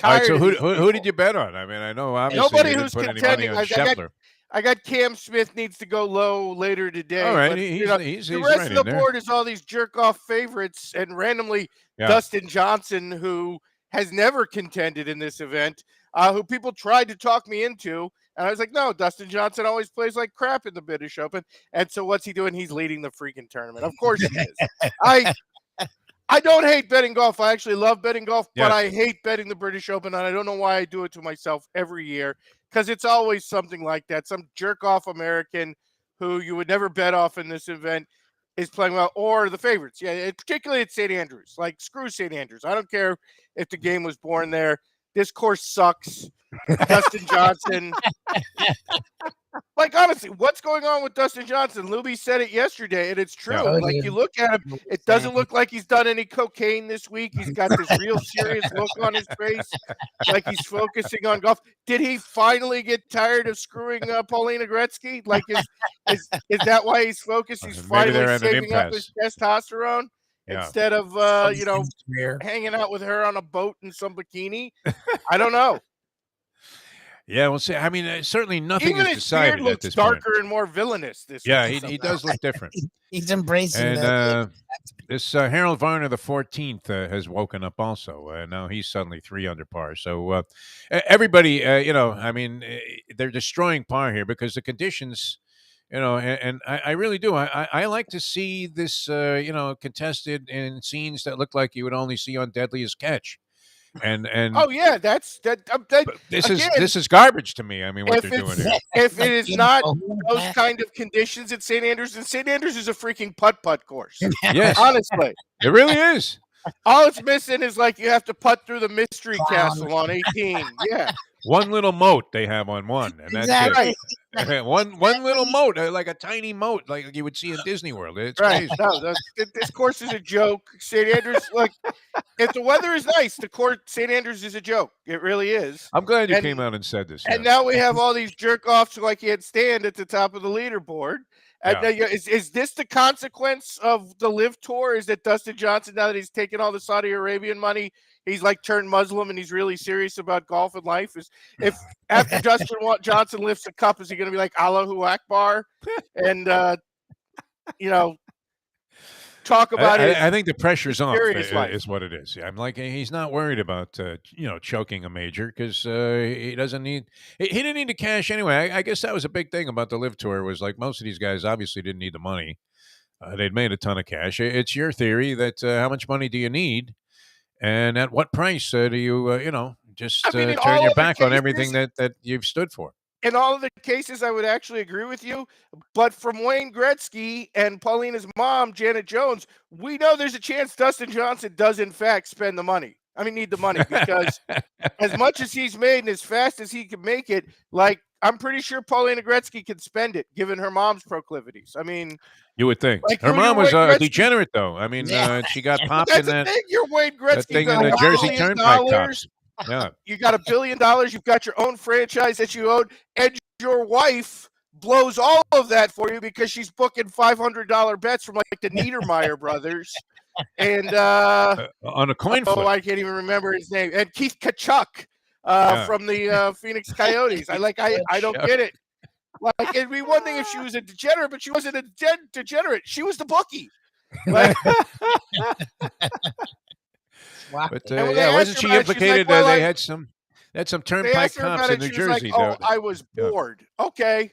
All right, so who did you bet on? I mean, I know obviously nobody you who's didn't put contending. any money on Scheffler. I got Cam Smith needs to go low later today. All right, but, he's the rest right of the in board is all these jerk off favorites, and randomly Dustin Johnson, who has never contended in this event, who people tried to talk me into, and I was like, no, Dustin Johnson always plays like crap in the British Open, and so what's he doing? He's leading the freaking tournament. Of course he is. I don't hate betting golf. I actually love betting golf, but I hate betting the British Open, and I don't know why I do it to myself every year, because it's always something like that. Some jerk-off American who you would never bet off in this event is playing well, or the favorites. Yeah, particularly at St. Andrews. Screw St. Andrews. I don't care if the game was born there. This course sucks. Dustin Johnson. Honestly, what's going on with Dustin Johnson? Lubie said it yesterday, and it's true. You look at him, it doesn't look like he's done any cocaine this week. He's got this real serious look on his face, like he's focusing on golf. Did he finally get tired of screwing Paulina Gretzky? Is that why he's focused? He's finally saving up his testosterone instead of hanging out with her on a boat in some bikini. I don't know. Yeah, we'll see. I mean, certainly nothing is decided beard looks at this darker point. and more villainous this week. He does look different. He's embracing this Harold Varner the 14th has woken up also. Now he's suddenly 3 under par. So everybody, they're destroying par here because the conditions And I really do. I like to see this, contested in scenes that look like you would only see on Deadliest Catch. And Oh yeah, that but this again. is garbage to me. I mean, what If they're doing it's here. if it is not those that. kind of conditions at St. Andrews, and St. Andrews is a freaking putt course. Yes, Honestly, it really is. all it's missing is like you have to putt through the mystery Clown. castle on 18. Yeah, One little moat they have on one, and that's Exactly. it. one little moat, like a tiny moat, like you would see in Disney World. It's right. crazy. No, this course is a joke. St. Andrews, like, if the weather is nice, the course St. Andrews is a joke. It really is. I'm glad you And- came out and said this. And yeah. now we have all these jerk offs who I can't stand at the top of the leaderboard. And Yeah. is this the consequence of the Live Tour? Is that Dustin Johnson, now that he's taken all the Saudi Arabian money, he's like turned Muslim and he's really serious about golf and life? Is if after Dustin Johnson lifts the cup, is he going to be like Allahu Akbar and talk about it? I think the pressure's off. serious life. Is what it is. I'm like, he's not worried about choking a major because he doesn't need. He didn't need to cash anyway. I guess that was a big thing about the Live Tour was like most of these guys obviously didn't need the money. They'd made a ton of cash. It's your theory that how much money do you need, and at what price do you just I mean, in turn all your other back on cases- everything that you've stood for. In all of the cases, I would actually agree with you. But from Wayne Gretzky and Paulina's mom, Janet Jones, we know there's a chance Dustin Johnson does, in fact, spend the money. I mean, need the money because as much as he's made and as fast as he can make it, like, I'm pretty sure Paulina Gretzky can spend it, given her mom's proclivities. I mean, You would think Like, her you're mom was Wayne a Gretzky. degenerate, though. I mean, Yeah. she got but popped that's in the that thing. You're Wayne Gretzky. that thing You in got the $1 Jersey billion. Turnpike cops. Yeah. You got $1 billion. You've got your own franchise that you own, and your wife blows all of that for you because she's booking $500 bets from like the Niedermeyer brothers, and On a coin flip. I can't even remember his name, and Keith Kachuk Yeah. from the Phoenix Coyotes. I don't Kachuk. get it. Like, it'd be one thing if she was a degenerate, but she wasn't a degenerate. She was the bookie. Like, Wow. But And when they wasn't asked she her about it, she's implicated? like, well, They I- had some they turnpike asked her cops about in it. New She was like, Jersey. "Oh, I was bored." Okay.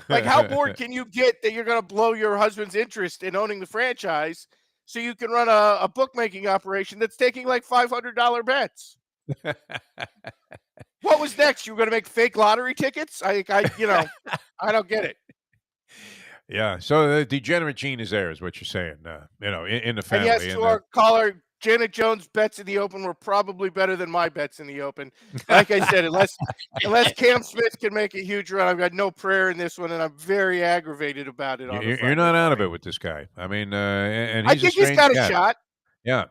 Like, how bored can you get that you're going to blow your husband's interest in owning the franchise so you can run a bookmaking operation that's taking like $500 bets? What was next? You were going to make fake lottery tickets? I don't get it. Yeah. So the degenerate gene is there, is what you're saying. In the And family. yes, and to our caller, Janet Jones' bets in the Open were probably better than my bets in the Open. Like I said, unless Cam Smith can make a huge run, I've got no prayer in this one, and I'm very aggravated about it. On you're not out of it with this guy. I mean, and I he's think a strange he's got a cat. shot. Yeah.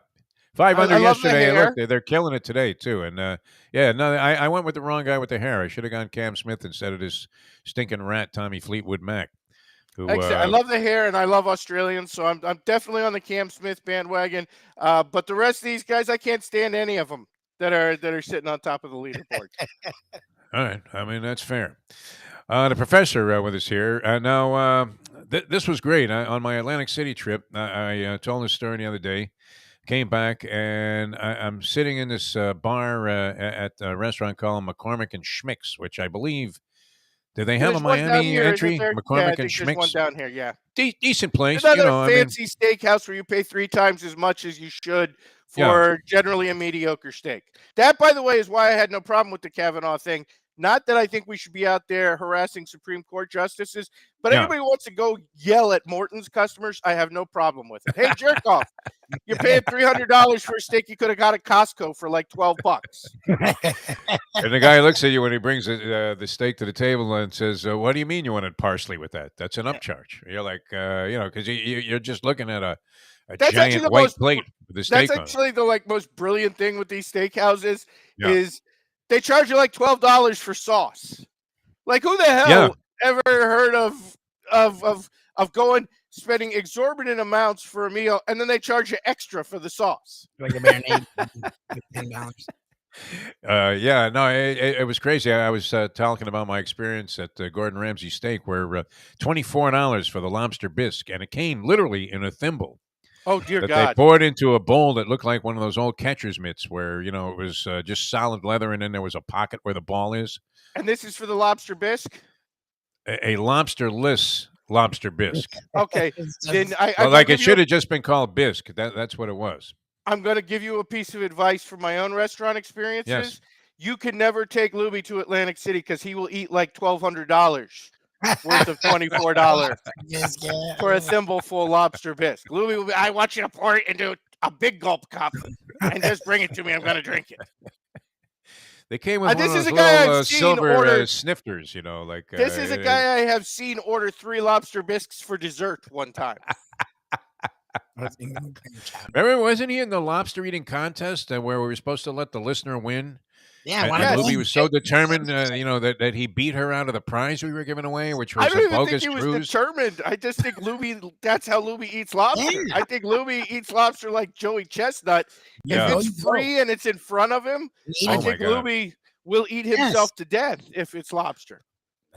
500 I love the yesterday. hair. Look, they're killing it today too. And I went with the wrong guy with the hair. I should have gone Cam Smith instead of this stinking rat Tommy Fleetwood Mac. Who, Like I said, I love the hair and I love Australians, so I'm definitely on the Cam Smith bandwagon. But the rest of these guys, I can't stand any of them that are sitting on top of the leaderboard. All right. I mean, that's fair. The professor with us here. Now, this was great. On my Atlantic City trip, I told this story the other day. Came back, and I'm sitting in this bar at a restaurant called McCormick and Schmick's, which I believe, do they have There's a one down Miami here, isn't entry? there? McCormick Yeah, I and think there's one Schmick's. down here. Yeah, Decent place. another I mean, fancy steakhouse where you pay 3 times as much as you should for generally a mediocre steak. That, by the way, is why I had no problem with the Kavanaugh thing. Not that I think we should be out there harassing Supreme Court justices, but Yeah. anybody who wants to go yell at Morton's customers, I have no problem with it. Hey, jerk off. You're paying $300 for a steak you could have got at Costco for like $12. and the guy looks at you when he brings the steak to the table and says, "What do you mean you wanted parsley with that? That's an upcharge." You're like, because you're just looking at a That's actually giant the white most- plate with the steak That's on it. actually the most brilliant thing with these steakhouses Yeah. is they charge you like $12 for sauce. Like, who the hell Yeah. ever heard of going spending exorbitant amounts for a meal and then they charge you extra for the sauce? Like a marinade, $10. It was crazy. I was talking about my experience at Gordon Ramsay Steak, where $24 for the lobster bisque, and it came literally in a thimble. Oh dear That they God! poured into a bowl that looked like one of those old catcher's mitts where, it was just solid leather and then there was a pocket where the ball is. And this is for the lobster bisque. A lobsterless lobster bisque. Okay, then Well, like it should have just been called bisque. That's what it was. I'm going to give you a piece of advice from my own restaurant experiences. Yes. You can never take Lubie to Atlantic City because he will eat like $1,200 worth of $24 for a thimbleful lobster bisque. Lubie will be, I want you to pour it into a big gulp cup and just bring it to me. I'm going to drink it. They came with This one of is those a guy little I've seen silver order- snifters, like. This is a guy I have seen order 3 lobster bisques for dessert one time. Remember, wasn't he in the lobster eating contest where we were supposed to let the listener win? Yeah, and Lubie was so determined, that he beat her out of the prize we were giving away, which was I don't a even bogus think he was cruise. determined. I just think Lubie, that's how Lubie eats lobster. Yeah. I think Lubie eats lobster like Joey Chestnut. Yeah. If it's free and it's in front of him, I Oh, think my God. Lubie will eat himself to death if it's lobster.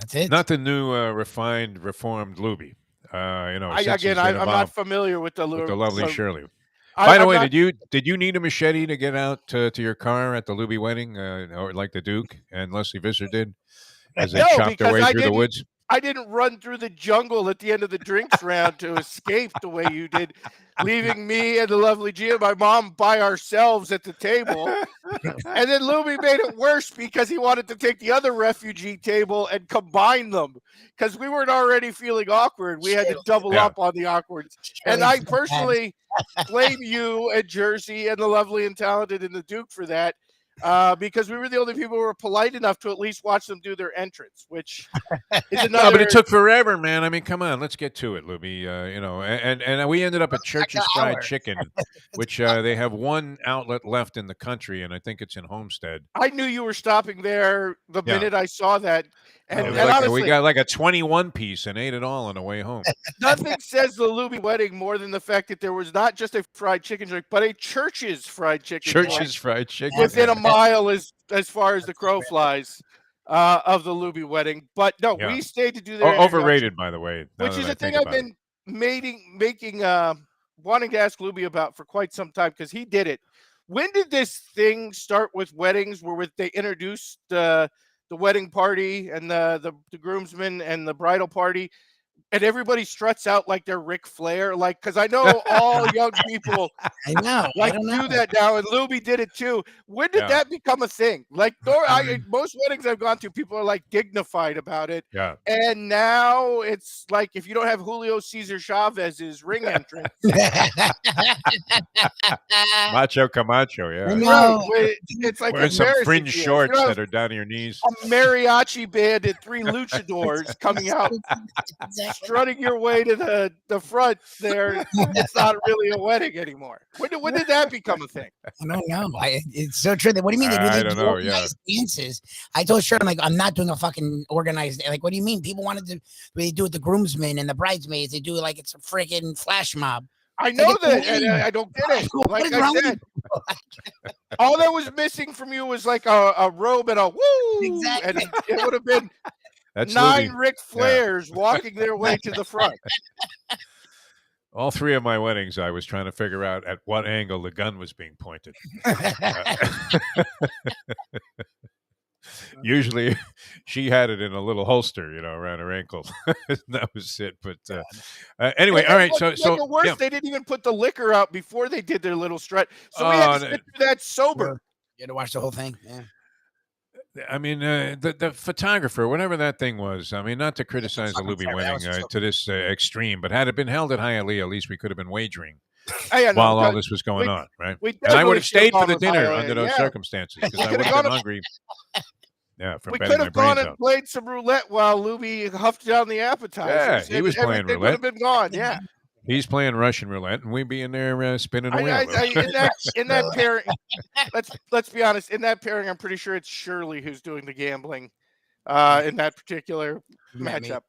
That's it. Not the new refined, reformed Lubie. I'm not familiar with the lovely Shirley. I- By the I'm way, not- did you need a machete to get out to your car at the Lubie wedding, or like the Duke and Leslie Visser did, as they No, chopped their because way I through the didn't- woods? I didn't run through the jungle at the end of the drinks round to escape the way you did, leaving me and the lovely Gia and my mom by ourselves at the table. And then Lubie made it worse because he wanted to take the other refugee table and combine them because we weren't already feeling awkward. We had to double up on the awkward. And I personally blame you and Jersey and the lovely and talented and the Duke for that. Because we were the only people who were polite enough to at least watch them do their entrance, which is another. No, but it took forever, man. I mean, come on, let's get to it, Lubie. And we ended up at Church's Fried Chicken, which they have one outlet left in the country, and I think it's in Homestead. I knew you were stopping there the minute I saw that. And, And and honestly, we got like a 21 piece and ate it all on the way home. nothing says the Lubie wedding more than the fact that there was not just a fried chicken joint, but a Church's Fried Chicken joint Church's Fried Chicken. within a mile as far as the crow flies of the Lubie wedding. But no, we stayed to do their Overrated, by the way. now which that is I a thing think I've about it. been making wanting to ask Lubie about for quite some time because he did it. When did this thing start with weddings where they introduced the wedding party and the groomsmen and the bridal party and everybody struts out like they're Ric Flair? Like, because I know all young people I know. do that now, and Lubie did it too. When did that become a thing? Like, most weddings I've gone to, people are like dignified about it. Yeah. And now it's like if you don't have Julio Cesar Chavez's ring entrance, Macho Camacho, yeah. No. it's like Wearing some embarrassing fringe to you. shorts You know, that are down to your knees. a mariachi band and 3 luchadors coming out, strutting your way to the front there. It's not really a wedding anymore. When did that become a thing? I don't know. It's so true. What do you mean? I They don't do know, organized dances. I told Sharon, like, I'm not doing a fucking organized. Like, what do you mean? People wanted to. They do it the groomsmen and the bridesmaids. They do it like it's a freaking flash mob. I know that, and I don't get it. Like I said, all that was missing from you was like a robe and a woo, Exactly. and it would have been That's 9 Lubie. Ric Flairs walking their way to the front. All 3 of my weddings, I was trying to figure out at what angle the gun was being pointed. Usually, she had it in a little holster, around her ankle. That was it. But anyway, all right. The worst, they didn't even put the liquor out before they did their little strut, so we had to sit through that sober. You had to watch the whole thing. Yeah. I mean, the photographer, whatever that thing was. I mean, not to criticize the Lubie wedding to this extreme, but had it been held at Hialeah, at least we could have been wagering while all this was going on, right? And I would have stayed for the dinner under those circumstances because I would have been hungry. Yeah, we could have gone and played some roulette while Lubie huffed down the appetizers. Yeah, he was playing roulette. Would have been gone. Yeah, he's playing Russian roulette, and we'd be in there spinning a wheel. In that pairing, let's be honest. In that pairing, I'm pretty sure it's Shirley who's doing the gambling in that particular matchup.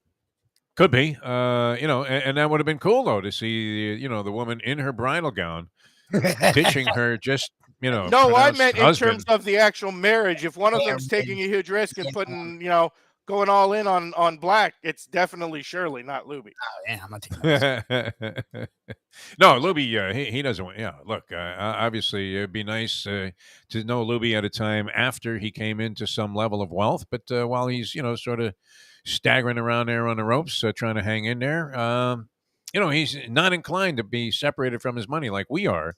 Could be, and that would have been cool though to see, the woman in her bridal gown ditching her just. No, I meant in terms of the actual marriage. If one of them's taking a huge risk and putting, going all in on black, it's definitely Shirley, not Lubie. Oh, yeah, I'm not taking that. No, Lubie, he doesn't want. Yeah, look, obviously, it'd be nice to know Lubie at a time after he came into some level of wealth, but while he's sort of staggering around there on the ropes, trying to hang in there, he's not inclined to be separated from his money like we are.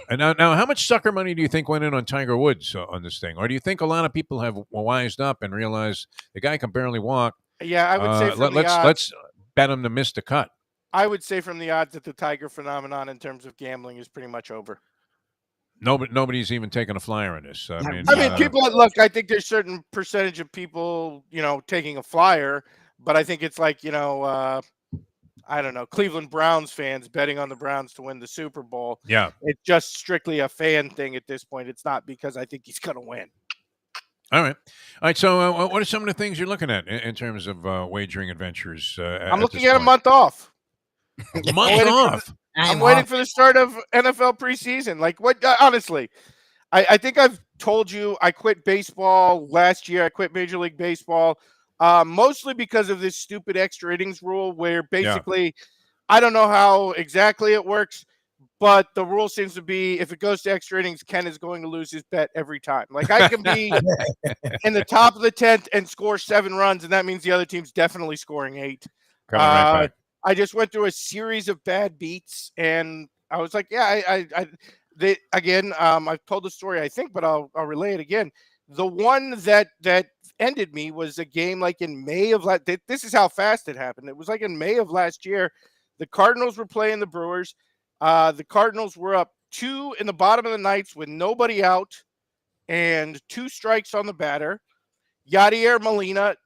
And now, how much sucker money do you think went in on Tiger Woods on this thing, or do you think a lot of people have wised up and realized the guy can barely walk? Yeah, I would say from the odds, let's bet him to miss the cut. I would say from the odds that the Tiger phenomenon in terms of gambling is pretty much over. Nobody's even taking a flyer on this. I mean, people look. I think there's certain percentage of people, taking a flyer, but I think it's like, I don't know, Cleveland Browns fans betting on the Browns to win the Super Bowl. Yeah, it's just strictly a fan thing at this point. It's not because I think he's going to win. All right. So, what are some of the things you're looking at in terms of wagering adventures? I'm looking at a month off. A month off. I'm waiting for the start of NFL preseason. Like what? Honestly, I think I've told you I quit baseball last year. I quit Major League Baseball mostly because of this stupid extra innings rule where basically I don't know how exactly it works, but the rule seems to be if it goes to extra innings, Ken is going to lose his bet every time. Like I can be in the top of the 10th and score 7 runs, and that means the other team's definitely scoring 8. Coming right back. I just went through a series of bad beats, and I was like, I've told the story, I think, but I'll relay it again. The one that ended me was a game like in May of last. This is how fast it happened. It was like in May of last year. The Cardinals were playing the Brewers. The Cardinals were up 2 in the bottom of the ninth with nobody out and 2 strikes on the batter. Yadier Molina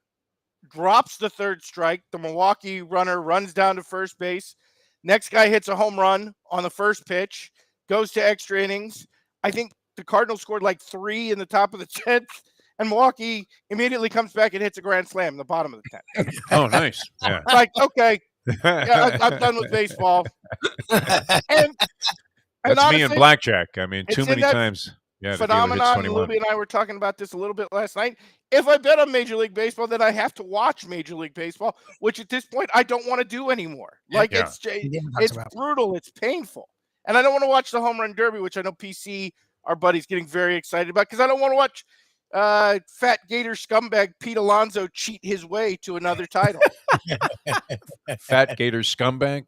drops the 3rd strike. The Milwaukee runner runs down to first base. Next guy hits a home run on the first pitch, goes to extra innings. I think the Cardinals scored like 3 in the top of the 10th, and Milwaukee immediately comes back and hits a grand slam in the bottom of the 10th. Oh, nice. Yeah. Like, okay, I'm done with baseball. And that's honestly, me and blackjack. I mean, too many times. Yeah, phenomenon. Lubie and I were talking about this a little bit last night. If I bet on Major League Baseball, then I have to watch Major League Baseball, which at this point I don't want to do anymore. Like it's brutal, it's painful, and I don't want to watch the Home Run Derby, which I know PC, our buddy's getting very excited about, because I don't want to watch fat Gator scumbag Pete Alonso cheat his way to another title. Fat Gator scumbag.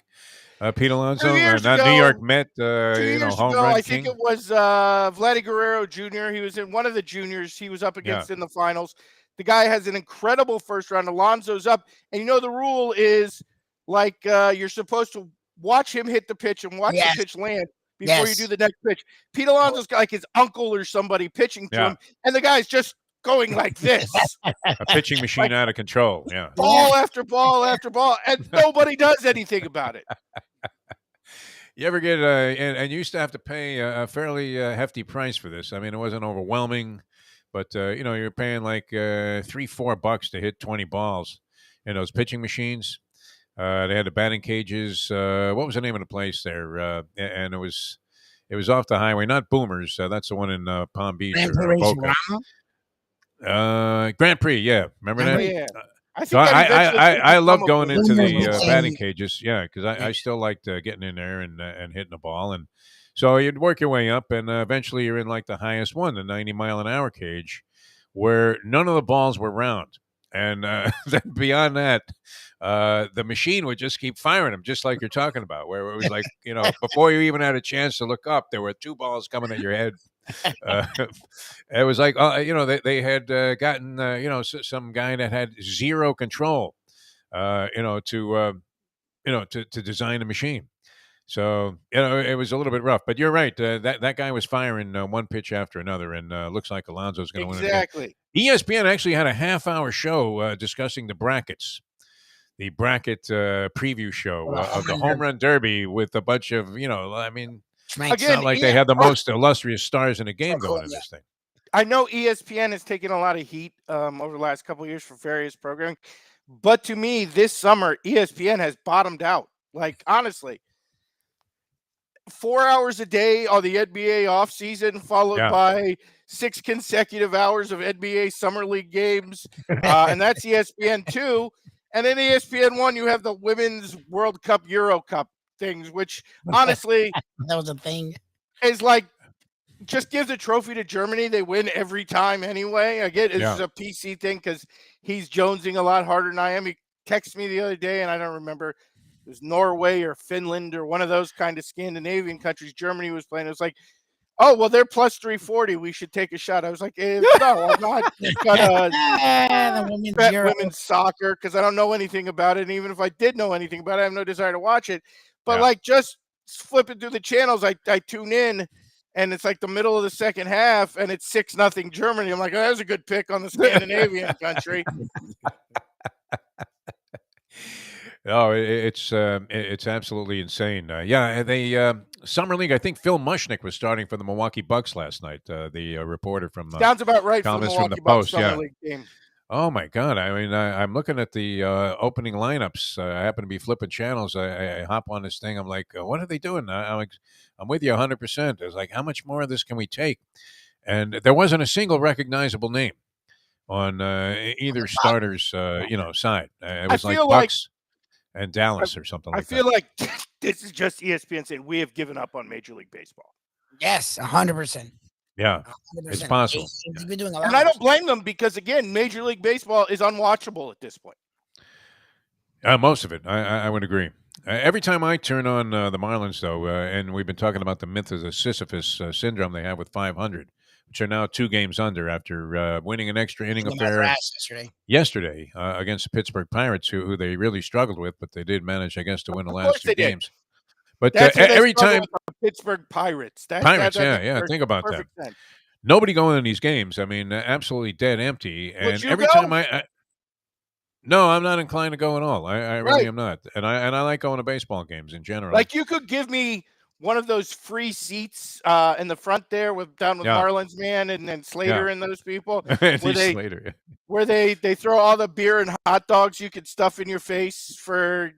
Pete Alonso, not ago, New York Met, home run I king. think it was Vladdy Guerrero Jr. He was in one of the juniors he was up against in the finals. The guy has an incredible first round. Alonso's up. And the rule is like you're supposed to watch him hit the pitch and watch the pitch land before you do the next pitch. Pete Alonso's got like his uncle or somebody pitching to him, and the guy's just going like this. A pitching machine out of control. Yeah. Ball after ball after ball, and nobody does anything about it. You ever get and you used to have to pay a fairly hefty price for this. I mean, it wasn't overwhelming, but you're paying like $3-4 to hit 20 balls in those pitching machines. They had the batting cages. What was the name of the place there? And it was off the highway, not Boomers. That's the one in Palm Beach or Boca. Grand Prix, yeah. Remember that? Yeah. I love going into the batting cages, because I still liked getting in there and hitting the ball, and so you'd work your way up, and eventually you're in like the highest one, the 90-mile-an-hour cage, where none of the balls were round, and then beyond that, the machine would just keep firing them, just like you're talking about, where it was like before you even had a chance to look up, there were 2 balls coming at your head. It was like they had gotten some guy that had zero control to design a machine, so it was a little bit rough, but you're right, that guy was firing one pitch after another, and looks like Alonso's going to win it exactly. ESPN actually had a half-hour show discussing the bracket preview show of the Home Run Derby with a bunch of it's not like they had the most illustrious stars in the game going in this thing. I know ESPN has taken a lot of heat over the last couple of years for various programming, but to me, this summer, ESPN has bottomed out. Like, honestly, 4 hours a day on the NBA offseason, followed by 6 consecutive hours of NBA Summer League games, and that's ESPN2. And then ESPN1, you have the Women's World Cup, Euro Cup things, which honestly that was a thing. Is like, just give the trophy to Germany. They win every time anyway. I get it's a PC thing because he's jonesing a lot harder than I am. He texted me the other day, and I don't remember. It was Norway or Finland or one of those kind of Scandinavian countries. Germany was playing. It was like, oh, well, they're plus 340. We should take a shot. I was like, no, I'm not going to bet women's soccer because I don't know anything about it. And even if I did know anything about it, I have no desire to watch it. But like, just flipping through the channels, I tune in, and it's like the middle of the second half, and it's 6-0 Germany. I'm like, oh, that's a good pick on the Scandinavian country. Oh, it's absolutely insane. They Summer League. I think Phil Mushnick was starting for the Milwaukee Bucks last night. The reporter from sounds about right for the Milwaukee Bucks Summer League game. Oh my God! I mean, I'm looking at the opening lineups. I happen to be flipping channels. I hop on this thing. I'm like, what are they doing? I'm with you 100%. I was like, how much more of this can we take? And there wasn't a single recognizable name on either starter's side. It was like Bucks and Dallas or something like that. I feel like this is just ESPN saying we have given up on Major League Baseball. Yes, 100%. Yeah, 100%. It's possible. Been doing a lot and I don't blame them because, again, Major League Baseball is unwatchable at this point. Most of it, I would agree. Every time I turn on the Marlins, though, and we've been talking about the myth of the Sisyphus syndrome they have with 500, which are now 2 games under after winning an extra inning affair yesterday against the Pittsburgh Pirates, who they really struggled with, but they did manage, I guess, to win the last 2 games. But every time Pittsburgh Pirates, think about that. Sense. Nobody going in these games. I mean, absolutely dead empty. And every time no, I'm not inclined to go at all. I really am not. And I like going to baseball games in general. Like, you could give me one of those free seats in the front there down with Marlins man and then Slater and those people where they throw all the beer and hot dogs you could stuff in your face for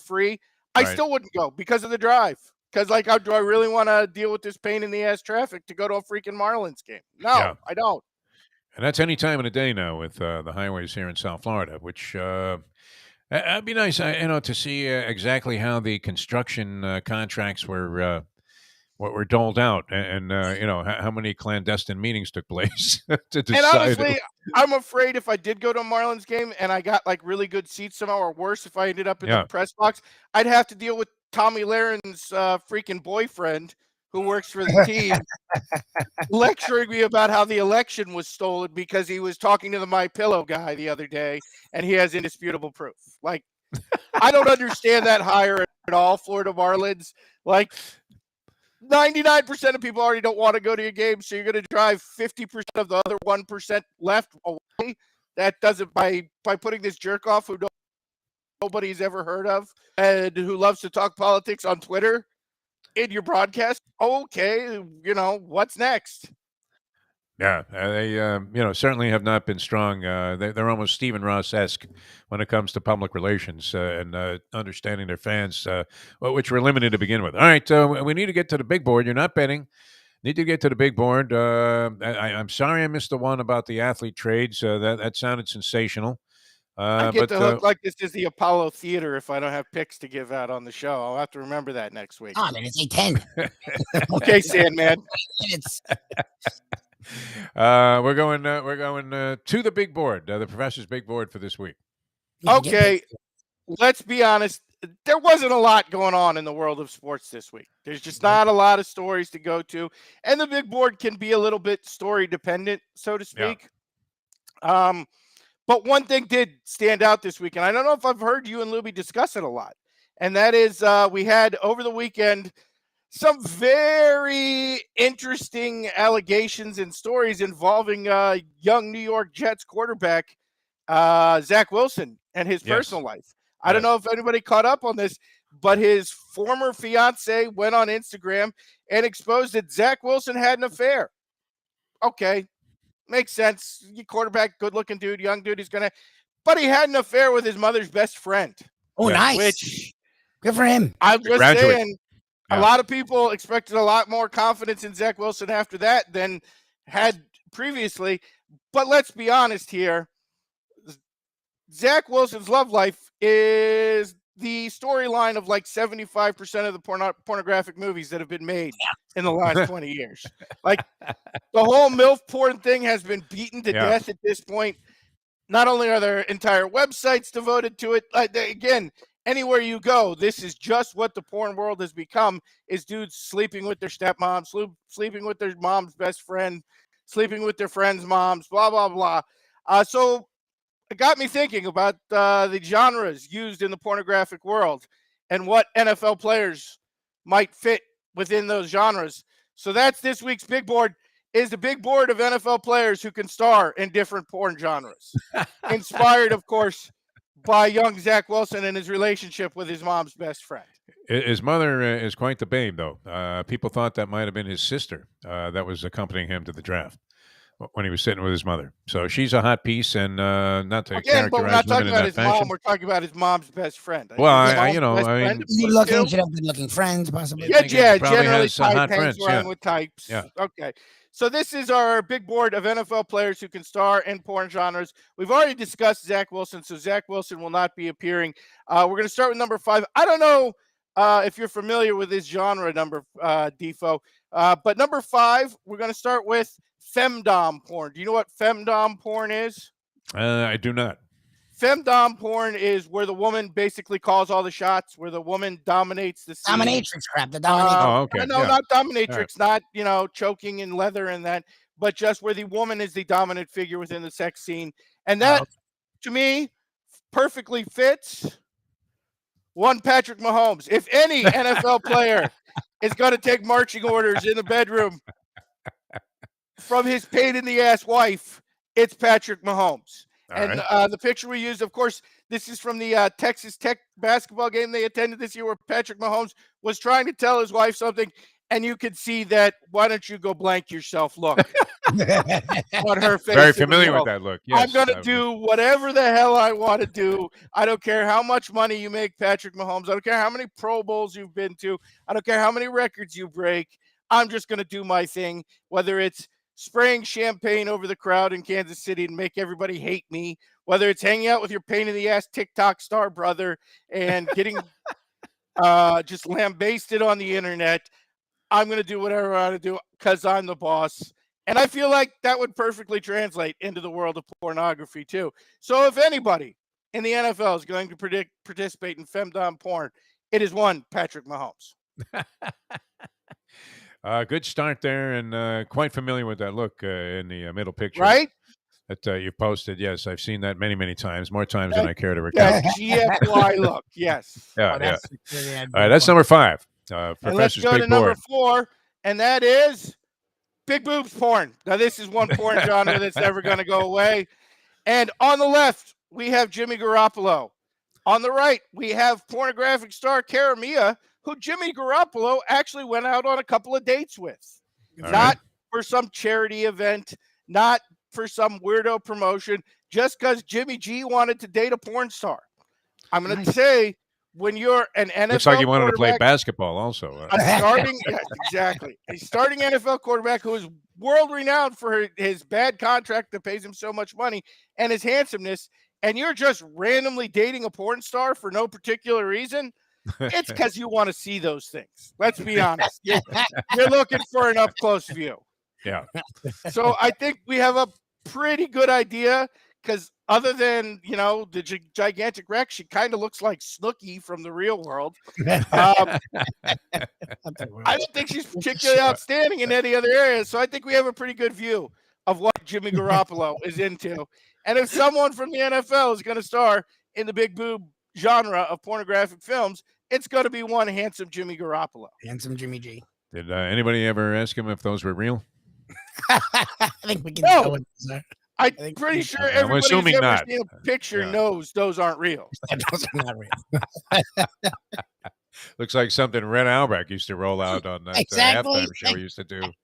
free. I still wouldn't go because of the drive. Because, do I really want to deal with this pain in the ass traffic to go to a freaking Marlins game? No, I don't. And that's any time of the day now with the highways here in South Florida, which it'd be nice, to see exactly how the construction contracts were doled out, and how many clandestine meetings took place to decide. And honestly, I'm afraid if I did go to a Marlins game and I got really good seats somehow, or worse, if I ended up in the press box, I'd have to deal with Tommy Laren's freaking boyfriend, who works for the team, lecturing me about how the election was stolen because he was talking to the MyPillow guy the other day, and he has indisputable proof. I don't understand that hire at all, Florida Marlins. 99% of people already don't want to go to your game, so you're going to drive 50% of the other 1% left away. That doesn't, by putting this jerk off who nobody's ever heard of and who loves to talk politics on Twitter in your broadcast. Okay, what's next? Yeah, they certainly have not been strong. They're almost Stephen Ross-esque when it comes to public relations and understanding their fans, which were limited to begin with. All right, we need to get to the big board. You're not betting. Need to get to the big board. I'm sorry I missed the one about the athlete trades. That sounded sensational. I get to look like this is the Apollo Theater if I don't have picks to give out on the show. I'll have to remember that next week. Oh, man, it's 8:10. Okay, Sandman. We're going to the big board, the professor's big board for this week. Okay, let's be honest. There wasn't a lot going on in the world of sports this week. There's just not a lot of stories to go to, and the big board can be a little bit story dependent, so to speak. Yeah. But one thing did stand out this week, and I don't know if I've heard you and Lubie discuss it a lot, and that is we had over the weekend some very interesting allegations and stories involving young New York Jets quarterback Zach Wilson and his personal life. I don't know if anybody caught up on this, but his former fiance went on Instagram and exposed that Zach Wilson had an affair. Okay. Makes sense. Your quarterback, good-looking dude, young dude. But he had an affair with his mother's best friend. Oh, nice. Which, good for him. I'm just saying, a lot of people expected a lot more confidence in Zach Wilson after that than had previously. But let's be honest here. Zach Wilson's love life is the storyline of like 75% of the pornographic movies that have been made in the last 20 years. Like the whole MILF porn thing has been beaten to death at this point. Not only are there entire websites devoted to it, again, anywhere you go, this is just what the porn world has become, is dudes sleeping with their stepmom, sleeping with their mom's best friend, sleeping with their friends' moms, blah, blah, blah. So it got me thinking about the genres used in the pornographic world and what NFL players might fit within those genres. So that's this week's big board, is the big board of NFL players who can star in different porn genres. Inspired, of course, by young Zach Wilson and his relationship with his mom's best friend. His mother is quite the babe, though. People thought that might have been his sister that was accompanying him to the draft when he was sitting with his mother. So she's a hot piece, and not to Again, but we're not characterize women talking in about that his fashion. mom. We're talking about his mom's best friend. Well, You looking, should have been looking friends, possibly. Yeah, probably generally has hot type hangs friends, around with types. Yeah. Okay. So this is our big board of NFL players who can star in porn genres. We've already discussed Zach Wilson, so Zach Wilson will not be appearing. We're going to start with number 5. I don't know if you're familiar with this genre, Defo, but number 5, we're going to start with femdom porn. Do you know what femdom porn is? I do not. Femdom porn is where the woman basically calls all the shots, where the woman dominates the scene. Dominatrix crap. The dominatrix. Okay. No, not dominatrix, not, choking in leather and that, but just where the woman is the dominant figure within the sex scene. And that, to me, perfectly fits one Patrick Mahomes. If any NFL player is going to take marching orders in the bedroom from his pain-in-the-ass wife, it's Patrick Mahomes. And the picture we used, of course, this is from the Texas Tech basketball game they attended this year, where Patrick Mahomes was trying to tell his wife something, and you could see that "why don't you go blank yourself" look on her face. Very familiar with that look. Yes, I'm going to do whatever the hell I want to do. I don't care how much money you make, Patrick Mahomes. I don't care how many Pro Bowls you've been to. I don't care how many records you break. I'm just going to do my thing, whether it's spraying champagne over the crowd in Kansas City and make everybody hate me, whether it's hanging out with your pain-in-the-ass TikTok star brother and getting just lambasted on the internet. I'm going to do whatever I want to do because I'm the boss. And I feel like that would perfectly translate into the world of pornography too. So if anybody in the NFL is going to participate in femdom porn, it is one Patrick Mahomes. Good start there, and quite familiar with that look in the middle picture. Right? That you posted. Yes, I've seen that many, many times, more times than I care to recount. GFY look, yes. Yeah. All right, that's number 5. And let's Professor's go big to number board. 4, and that is big boobs porn. Now, this is one porn genre that's never going to go away. And on the left, we have Jimmy Garoppolo. On the right, we have pornographic star Cara Mia, who Jimmy Garoppolo actually went out on a couple of dates with. Not for some charity event, not for some weirdo promotion, just because Jimmy G wanted to date a porn star. I'm going to say, when you're an NFL looks like he wanted to play basketball also. Exactly. A starting NFL quarterback who is world-renowned for his bad contract that pays him so much money and his handsomeness, and you're just randomly dating a porn star for no particular reason, it's because you want to see those things. Let's be honest. You're looking for an up-close view. Yeah. So I think we have a pretty good idea, because other than, the gigantic wreck, she kind of looks like Snooki from the real world. I don't think she's particularly outstanding in any other area. So I think we have a pretty good view of what Jimmy Garoppolo is into. And if someone from the NFL is going to star in the big boob genre of pornographic films, it's going to be one handsome Jimmy Garoppolo. Handsome Jimmy G. Did anybody ever ask him if those were real? I think we can tell what those are. I'm pretty sure everybody who's ever not. seen a picture knows those aren't real. Those are not real. Looks like something Red Auerbach used to roll out on that halftime show we used to do with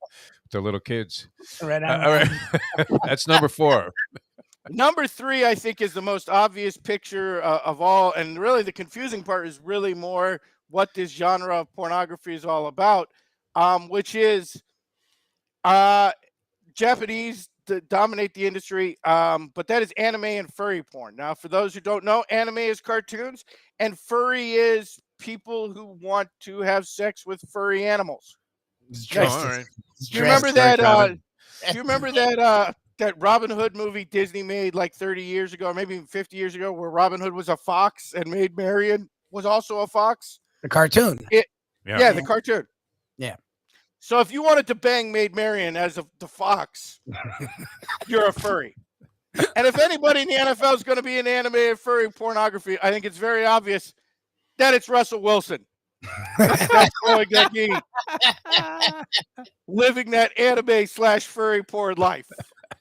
the little kids. That's number 4. Number 3, I think, is the most obvious picture of all. And really the confusing part is really more what this genre of pornography is all about, which is Japanese dominate the industry. But that is anime and furry porn. Now, for those who don't know, anime is cartoons, and furry is people who want to have sex with furry animals. Oh, all right. Do you remember Very that? common. Do you remember that? That Robin Hood movie Disney made like 30 years ago, or maybe even 50 years ago, where Robin Hood was a fox and Maid Marian was also a fox? The cartoon. Yeah, the cartoon. Yeah. So if you wanted to bang Maid Marian as the fox, you're a furry. And if anybody in the NFL is going to be in anime and furry pornography, I think it's very obvious that it's Russell Wilson. That's going to be living that anime/furry porn life.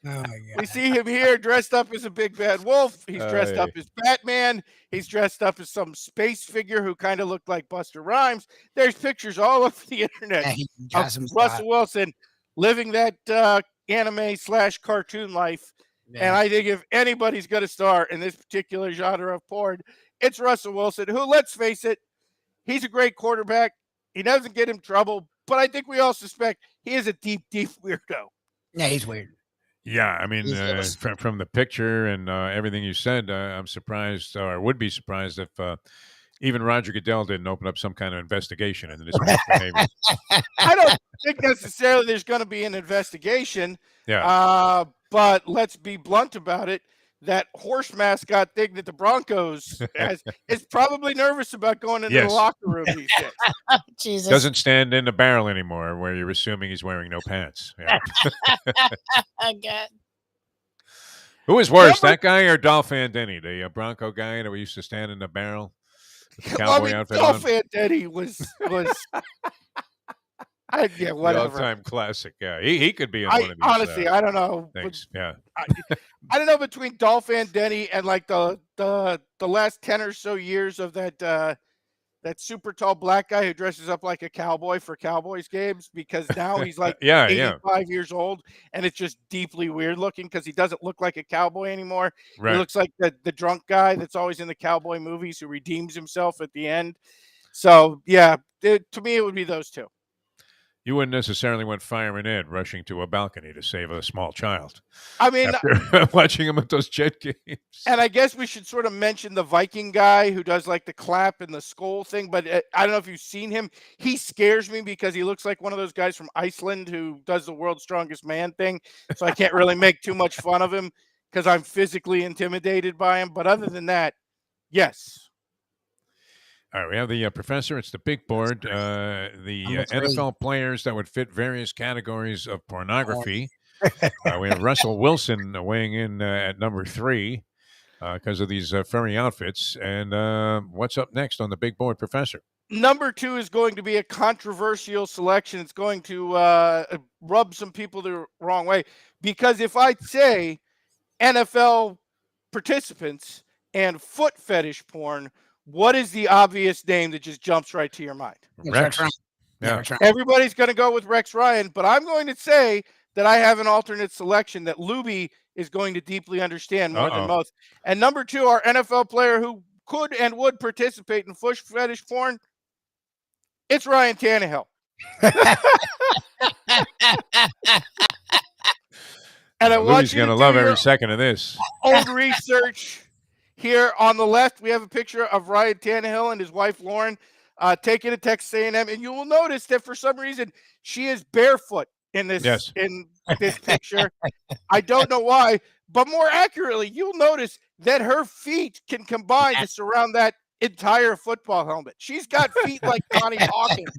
Oh my God. We see him here dressed up as a big bad wolf. He's dressed up as Batman. He's dressed up as some space figure who kind of looked like Busta Rhymes. There's pictures all over the internet of Russell Wilson living that anime/cartoon life. Yeah. And I think if anybody's going to star in this particular genre of porn, it's Russell Wilson, who, let's face it, he's a great quarterback. He doesn't get in trouble, but I think we all suspect he is a deep, deep weirdo. Yeah, he's weird. Yeah, I mean, from the picture and everything you said, I'm surprised, or would be surprised if even Roger Goodell didn't open up some kind of investigation into this man's behavior. I don't think necessarily there's going to be an investigation. Yeah. But let's be blunt about it. That horse mascot thing that the Broncos is probably nervous about going into the locker room these days. Jesus. Doesn't stand in the barrel anymore, where you're assuming he's wearing no pants. Yeah. God. Who is worse, that guy or Dolph Van Denny, the Bronco guy that we used to stand in the barrel with the cowboy outfit Dolph on? Van Denny was yeah, whatever. The all-time classic. Yeah, he could be in one of these. Honestly, I don't know. Things. Yeah. I don't know between Dolph Van Denny and like the last 10 or so years of that super tall black guy who dresses up like a cowboy for Cowboys games, because now he's like 85 years old and it's just deeply weird looking because he doesn't look like a cowboy anymore. Right. He looks like the drunk guy that's always in the cowboy movies who redeems himself at the end. So yeah, to me it would be those two. You wouldn't necessarily want Fireman Ed rushing to a balcony to save a small child. I mean, after watching him at those Jet games. And I guess we should sort of mention the Viking guy who does like the clap and the skull thing. But I don't know if you've seen him. He scares me because he looks like one of those guys from Iceland who does the world's strongest man thing. So I can't really make too much fun of him because I'm physically intimidated by him. But other than that, yes. All right, we have the professor. It's the big board. The NFL players that would fit various categories of pornography. We have Russell Wilson weighing in at number 3 because of these furry outfits. And what's up next on the big board, Professor? Number 2 is going to be a controversial selection. It's going to rub some people the wrong way. Because if I say NFL participants and foot fetish porn, what is the obvious name that just jumps right to your mind? Rex. Yeah. Everybody's going to go with Rex Ryan, but I'm going to say that I have an alternate selection that Lubie is going to deeply understand more than most. And number 2, our NFL player who could and would participate in foot fetish porn, it's Ryan Tannehill. And I want you going to love every second of this. Old research. Here on the left, we have a picture of Ryan Tannehill and his wife, Lauren, taking a Texas A&M. And you will notice that for some reason, she is barefoot in this, in this picture. I don't know why, but more accurately, you'll notice that her feet can combine to surround that entire football helmet. She's got feet like Connie Hawkins.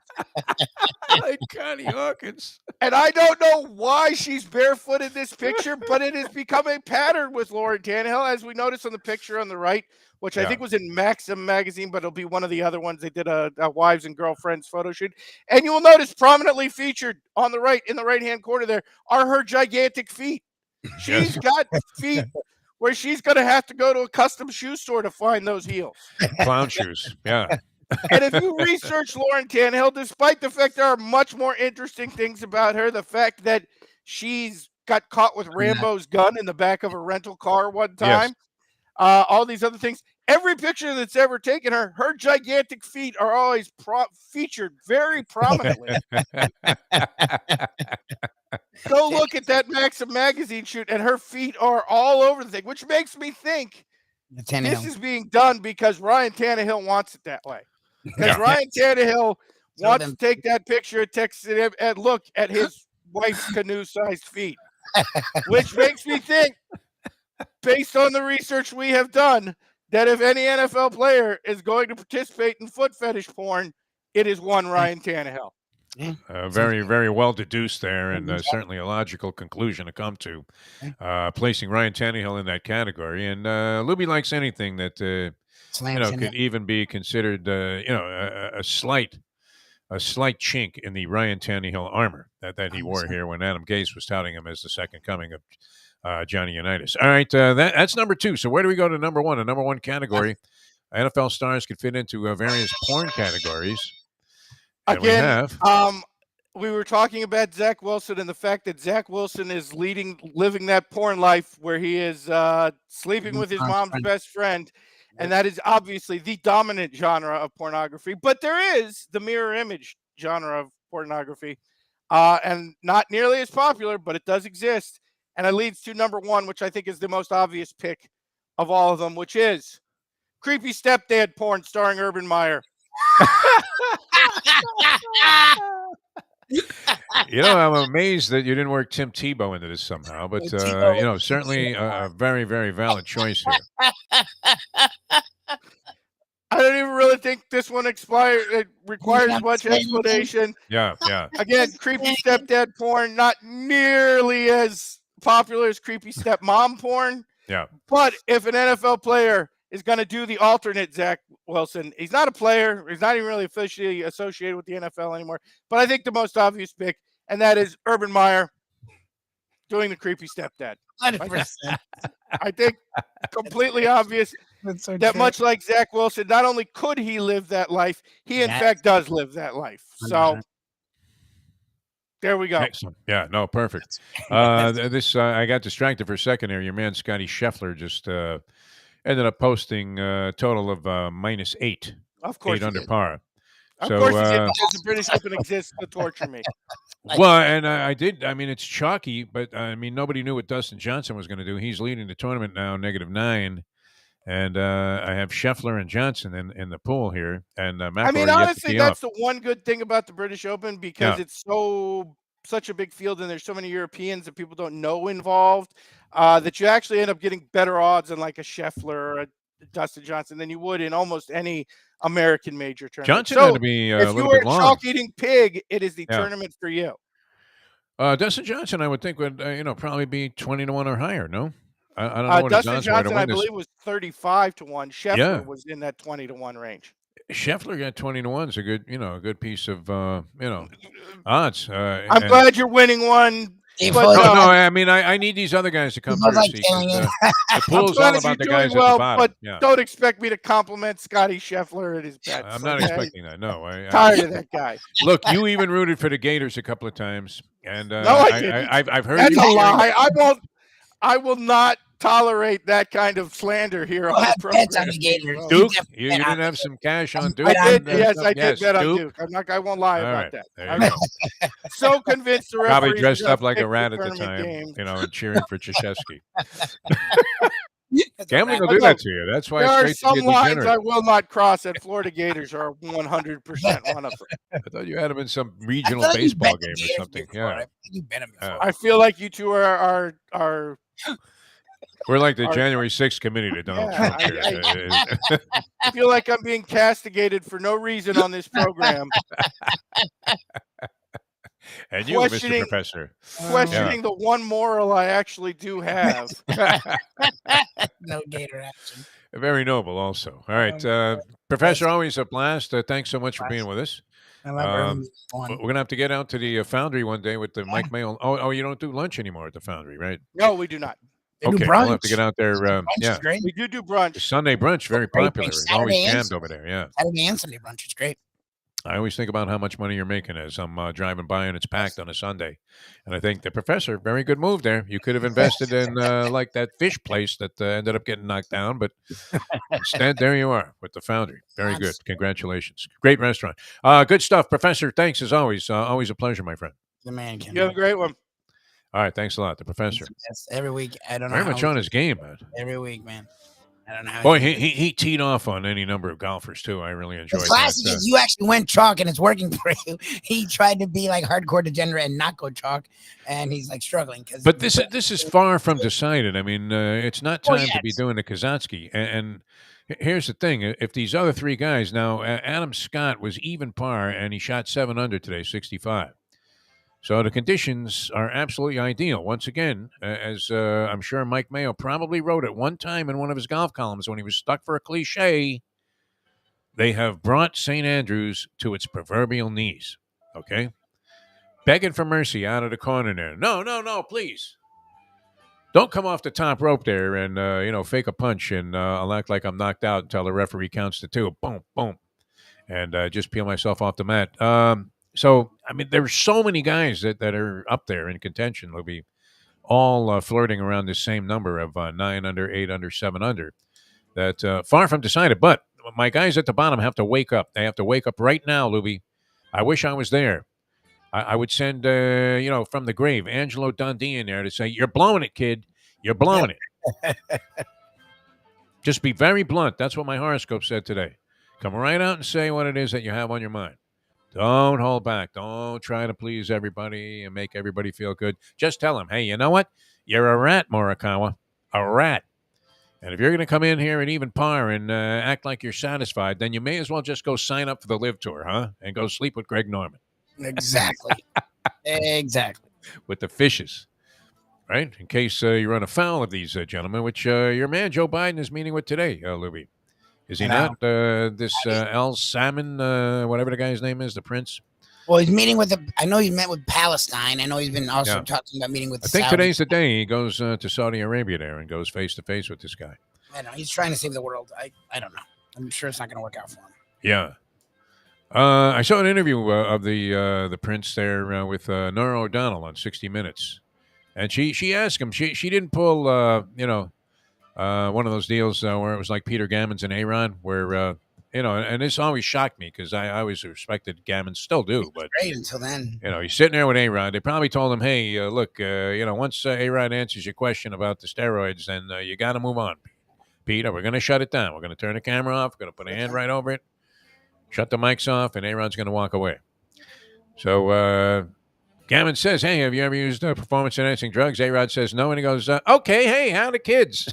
Like Connie Hawkins. And I don't know why she's barefoot in this picture, but it has become a pattern with Lauren Tannehill, as we notice on the picture on the right, which I think was in Maxim magazine, but it'll be one of the other ones. They did a wives and girlfriends photo shoot. And you will notice prominently featured on the right, in the right-hand corner there, are her gigantic feet. She's got feet where she's going to have to go to a custom shoe store to find those heels. Clown shoes, yeah. And if you research Lauren Tannehill, despite the fact there are much more interesting things about her, the fact that she's got caught with Rambo's gun in the back of a rental car one time, all these other things, every picture that's ever taken her gigantic feet are always featured very prominently. Go look at that Maxim magazine shoot, and her feet are all over the thing, which makes me think this is being done because Ryan Tannehill wants it that way. Because Ryan Tannehill wants to take that picture, text it, and look at his wife's canoe-sized feet, which makes me think, based on the research we have done, that if any NFL player is going to participate in foot fetish porn, it is one Ryan Tannehill. Very, very well deduced there, and certainly a logical conclusion to come to, placing Ryan Tannehill in that category. And Lubie likes anything that could even be considered, a slight chink in the Ryan Tannehill armor that he wore here when Adam Gase was touting him as the second coming of Johnny Unitas. All right, that's number 2. So where do we go to number 1? A number 1 category. NFL stars could fit into various porn categories. Again, we were talking about Zach Wilson and the fact that Zach Wilson is living that porn life where he is sleeping with his mom's best friend. And that is obviously the dominant genre of pornography. But there is the mirror image genre of pornography. And not nearly as popular, but it does exist. And it leads to number 1, which I think is the most obvious pick of all of them, which is creepy stepdad porn starring Urban Meyer. I'm amazed that you didn't work Tim Tebow into this somehow, but certainly a very, very valid choice here. I don't even really think this one requires much explanation. Yeah. Again, creepy stepdad porn, not nearly as popular as creepy stepmom porn. Yeah. But if an NFL player is going to do the alternate Zach Wilson, he's not a player. He's not even really officially associated with the NFL anymore. But I think the most obvious pick, and that is Urban Meyer doing the creepy stepdad. 100%. I think completely obvious that much like Zach Wilson, not only could he live that life, he in fact does live that life. So there we go. Excellent. Yeah, no, perfect. I got distracted for a second here. Your man Scotty Scheffler just ended up posting a total of -8. Of course, 8 under par. Of course, he did, because the British Open exists to torture me. Well, and I did. I mean, it's chalky, but nobody knew what Dustin Johnson was going to do. He's leading the tournament now, -9. And I have Scheffler and Johnson in the pool here. And honestly, that's the one good thing about the British Open, because it's such a big field and there's so many Europeans that people don't know involved, that you actually end up getting better odds on like a Scheffler or a Dustin Johnson than you would in almost any American major tournament. Johnson had to be a little bit long. If you are a chalk-eating pig, it is the tournament for you. Dustin Johnson, I would think, would probably be 20-1 or higher. No, I don't know what Dustin Johnson, I believe, was 35-1. Scheffler was in that 20-1 range. Scheffler got 20-1. It's a good piece of odds. I'm glad you're winning one. I need these other guys to come through. The pool's all about the guys at the bottom. But don't expect me to compliment Scotty Scheffler at his bets. I'm not expecting that. No, tired of that guy. Look, you even rooted for the Gators a couple of times, and no, I didn't. I've heard that's you. A lie. I will not tolerate that kind of slander here on the program. Duke, you didn't have some cash on Duke? I did. Yes, I did bet on Duke. I won't lie about that. I'm so convinced the referee probably dressed up like a rat at the time, and cheering for Krzyzewski. Gambling will do that to you. That's why there are some lines I will not cross, and Florida Gators are 100% one of them. I thought you had them in some regional baseball game or something. Yeah, I feel like you two are. We're like the January 6th committee to Donald Trump. I feel like I'm being castigated for no reason on this program. And you, Mr. Professor. Questioning the one moral I actually do have. No Gator action. Very noble also. All right. Professor, always a blast. Thanks so much for being with us. We're going to have to get out to the Foundry one day with the Mike Mayo. Oh, you don't do lunch anymore at the Foundry, right? No, we do not. Okay, we'll have to get out there. We do brunch. Sunday brunch, very popular. It's always jammed over there. Yeah, Saturday and Sunday brunch. It's great. I always think about how much money you're making as I'm driving by and it's packed on a Sunday. And I think the Professor, very good move there. You could have invested in like that fish place that ended up getting knocked down, but instead there you are with the Foundry. Very good. Congratulations. Great restaurant. Good stuff, Professor. Thanks as always. Always a pleasure, my friend. The man can. You have a great one. All right, thanks a lot, the professor. Yes, every week. I don't know. Very much on his game, man. Every week, man. I don't know how. Boy, he teed off on any number of golfers too. I really enjoyed What's that. classic is you actually went chalk and it's working for you. He tried to be like hardcore degenerate and not go chalk, and he's like struggling. But this is far from decided. I mean, it's not time to be doing the Kazatsky. And here's the thing: if these other three guys now, Adam Scott was even par and he shot 7 under today, 65. So the conditions are absolutely ideal. Once again, as I'm sure Mike Mayo probably wrote at one time in one of his golf columns when he was stuck for a cliche, they have brought St. Andrews to its proverbial knees. Okay? Begging for mercy out of the corner there. No, please. Don't come off the top rope there and, fake a punch and I'll act like I'm knocked out until the referee counts to 2. Boom, boom. And just peel myself off the mat. So, I mean, there's so many guys that are up there in contention, Lubie, all flirting around this same number of 9 under, 8 under, 7 under. That far from decided. But my guys at the bottom have to wake up. They have to wake up right now, Lubie. I wish I was there. I would send, from the grave, Angelo Dundee in there to say, you're blowing it, kid. You're blowing it. Just be very blunt. That's what my horoscope said today. Come right out and say what it is that you have on your mind. Don't hold back. Don't try to please everybody and make everybody feel good. Just tell them, hey, you know what? You're a rat, Morikawa. A rat. And if you're going to come in here and even par and act like you're satisfied, then you may as well just go sign up for the Live Tour, huh? And go sleep with Greg Norman. Exactly. Exactly. With the fishes. Right? In case you run afoul of these gentlemen, which your man Joe Biden is meeting with today, Lubie. Is he not this Al Salmon, whatever the guy's name is, the prince? Well, he's meeting with I know he met with Palestine. I know he's been also talking about meeting with I think today's the day he goes to Saudi Arabia there and goes face to face with this guy. I know. He's trying to save the world. I don't know. I'm sure it's not going to work out for him. Yeah. I saw an interview of the prince there with Nora O'Donnell on 60 Minutes. And she asked him, she didn't pull, one of those deals where it was like Peter Gammons and A-Rod, where, and this always shocked me because I always respected Gammons, still do. But great until then. He's sitting there with A-Rod. They probably told him, hey, look, once A-Rod answers your question about the steroids, then you got to move on, Peter. We're going to shut it down. We're going to turn the camera off. We're going to put a hand right over it, shut the mics off, and A-Rod's going to walk away. So Gammon says, hey, have you ever used performance-enhancing drugs? A-Rod says no, and he goes, okay, hey, how the kids?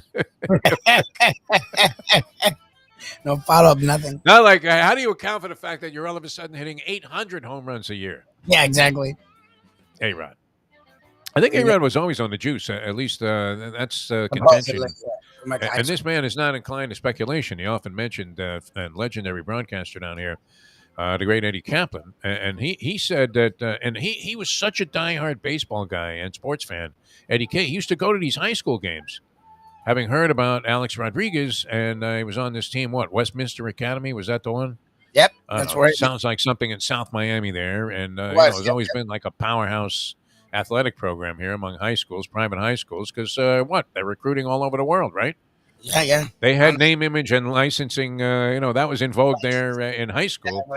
No follow-up, nothing. Not like, how do you account for the fact that you're all of a sudden hitting 800 home runs a year? Yeah, exactly. A-Rod. I think A-Rod was always on the juice. At least that's contention. And this man is not inclined to speculation. He often mentioned a legendary broadcaster down here, the great Eddie Kaplan, and he said that, and he was such a diehard baseball guy and sports fan. Eddie K. He used to go to these high school games, having heard about Alex Rodriguez, and he was on this team. What, Westminster Academy, was that the one? Yep, that's right. Sounds like something in South Miami there, and it's always been like a powerhouse athletic program here among high schools, private high schools, because they're recruiting all over the world, right? Yeah. They had name, image, and licensing. That was in vogue there in high school.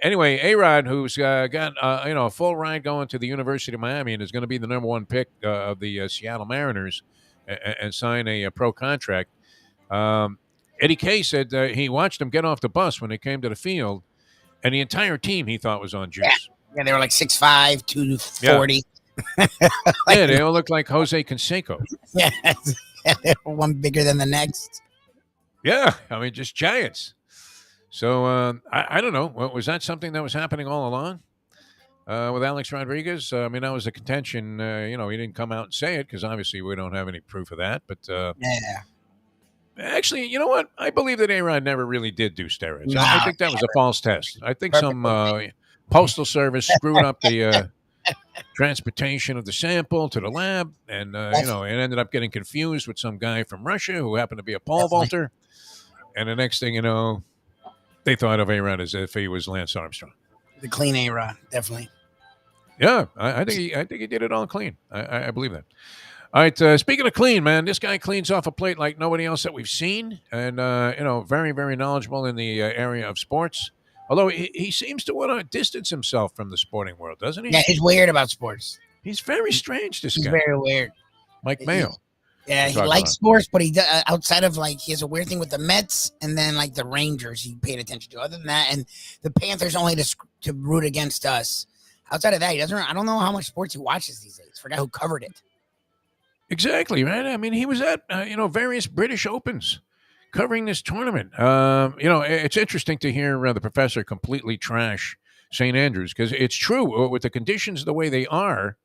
Anyway, A-Rod, who's got a full ride going to the University of Miami and is going to be the number 1 pick of the Seattle Mariners and sign a pro contract. Eddie K said he watched him get off the bus when they came to the field, and the entire team he thought was on juice. Yeah, they were like 6'5", 240. Yeah, they all look like Jose Canseco. Yeah. One bigger than the next. Yeah, I mean, just giants. So I don't know. Was that something that was happening all along with Alex Rodriguez? I mean, that was a contention. He didn't come out and say it because obviously we don't have any proof of that. But actually, you know what? I believe that A-Rod never really did do steroids. I think that was a false test. I think some postal service screwed up the transportation of the sample to the lab, and it ended up getting confused with some guy from Russia who happened to be a pole vaulter. And the next thing you know, they thought of A-Rod as if he was Lance Armstrong. The clean A-Rod, definitely. Yeah, I think he did it all clean. I believe that. All right, speaking of clean, man, this guy cleans off a plate like nobody else that we've seen, and very, very knowledgeable in the area of sports. Although he seems to want to distance himself from the sporting world, doesn't he? Yeah, he's weird about sports. He's very strange, this He's guy. very weird. Mike Mayo. Yeah, he likes sports, but he outside of he has a weird thing with the Mets and then the Rangers he paid attention to. Other than that, and the Panthers only to root against us. Outside of that, he doesn't. I don't know how much sports he watches these days. For a guy who covered it. Exactly, right? I mean, he was at various British Opens covering this tournament. It's interesting to hear the professor completely trash St. Andrews, because it's true with the conditions the way they are.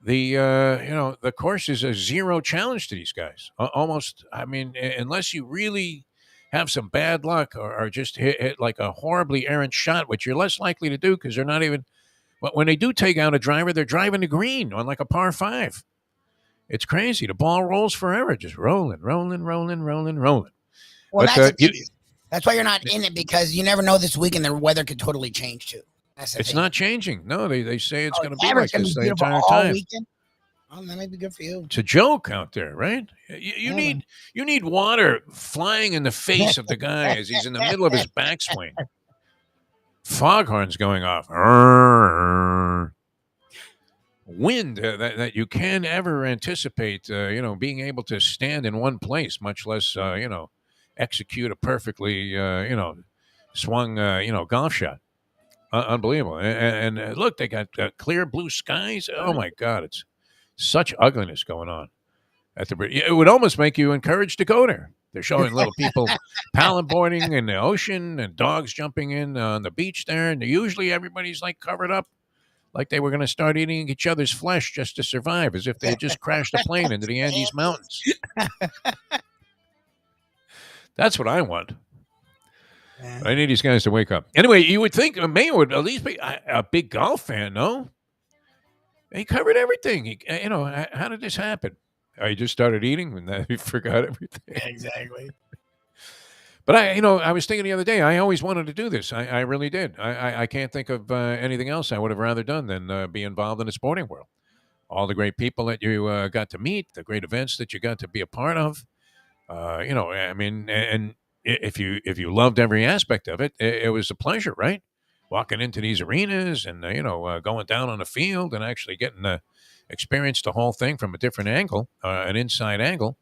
The course is a zero challenge to these guys. Almost, I mean, unless you really have some bad luck or just hit like a horribly errant shot, which you're less likely to do because they're not even. But when they do take out a driver, they're driving the green on like a par 5. It's crazy. The ball rolls forever, just rolling. Well, but, that's why you're not in it, because you never know this weekend the weather could totally change too. It's not changing. No, they say it's going to be like this the entire entire time. Weekend? Oh, that might be good for you. It's a joke out there, right? You need water flying in the face of the guy as he's in the middle of his backswing. Foghorns going off. Wind that you can ever anticipate. Being able to stand in one place, much less execute a perfectly swung golf shot. Unbelievable. And look, they got clear blue skies. Oh, my God. It's such ugliness going on at the bridge. It would almost make you encouraged to go there. They're showing little people paddleboarding in the ocean and dogs jumping in on the beach there. And usually everybody's covered up like they were going to start eating each other's flesh just to survive, as if they had just crashed a plane into the Andes Mountains. That's what I want. I need these guys to wake up. Anyway, you would think Mayo would at least be a big golf fan, no? He covered everything. How did this happen? He just started eating and then he forgot everything. Exactly. But I was thinking the other day, I always wanted to do this. I really did. I can't think of anything else I would have rather done than be involved in the sporting world. All the great people that you got to meet, the great events that you got to be a part of. And if you loved every aspect of it, it was a pleasure, right? Walking into these arenas and going down on the field and actually getting to experience the whole thing from a different angle, an inside angle.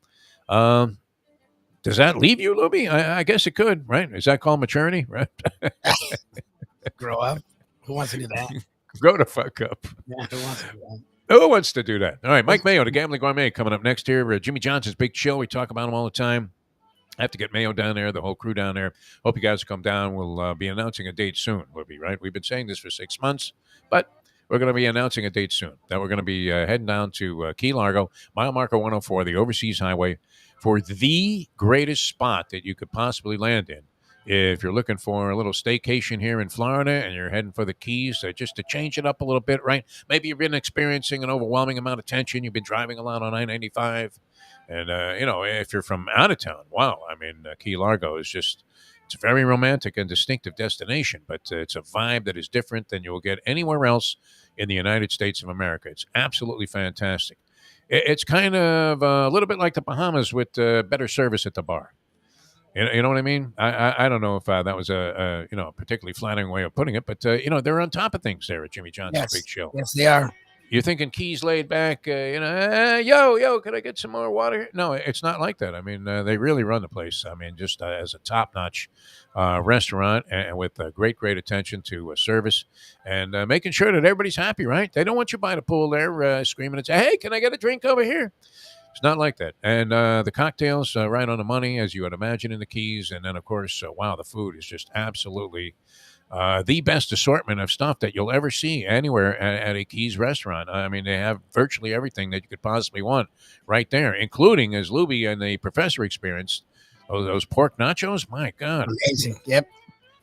Does that leave you, Lubie? I guess it could, right? Is that called maturity, right? Grow up. Who wants to do that? Grow the fuck up. Yeah, who wants to do that? Who wants to do that? All right, Mike Mayo, the Gambling Gourmet, coming up next here. Jimmy Johnson's Big Chill. We talk about him all the time. I have to get Mayo down there, the whole crew down there. Hope you guys come down. We'll be announcing a date soon, Lubie, right? We've been saying this for 6 months, but we're going to be announcing a date soon. That we're going to be heading down to Key Largo, mile marker 104, the overseas highway, for the greatest spot that you could possibly land in. If you're looking for a little staycation here in Florida and you're heading for the Keys, just to change it up a little bit, right? Maybe you've been experiencing an overwhelming amount of tension. You've been driving a lot on I-95. And, if you're from out of town, wow. I mean, Key Largo is it's a very romantic and distinctive destination, but it's a vibe that is different than you'll get anywhere else in the United States of America. It's absolutely fantastic. It's kind of a little bit like the Bahamas with better service at the bar. You know what I mean? I don't know if that was a particularly flattering way of putting it, but they're on top of things there at Jimmy Johnson's Big Chill. Yes, they are. You're thinking Keys laid back, yo, could I get some more water? No, it's not like that. I mean, they really run the place. I mean, just as a top-notch restaurant and with great attention to service and making sure that everybody's happy, right? They don't want you by the pool there screaming and say, hey, can I get a drink over here? It's not like that. And the cocktails right on the money, as you would imagine in the Keys. And then, of course, the food is just absolutely the best assortment of stuff that you'll ever see anywhere at a Keys restaurant. I mean, they have virtually everything that you could possibly want right there, including, as Lubie and the professor experienced, those pork nachos. My God. Amazing. Yep.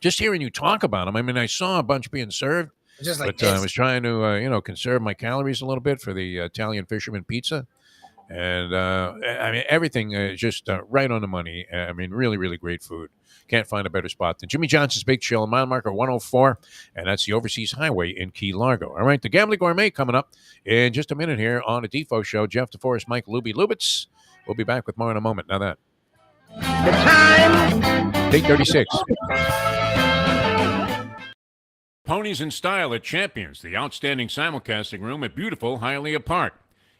Just hearing you talk about them. I mean, I saw a bunch being served, but I was trying to, conserve my calories a little bit for the Italian fisherman pizza. And, I mean, everything is just right on the money. I mean, really, really great food. Can't find a better spot than Jimmy Johnson's Big Chill, mile marker 104, and that's the overseas highway in Key Largo. All right, the Gambling Gourmet coming up in just a minute here on the Defo Show. Jeff DeForest, Mike Lubie Lubitz. We'll be back with more in a moment. Now that. The time. 8:36. Ponies in Style at Champions, the outstanding simulcasting room at beautiful Hialeah Park.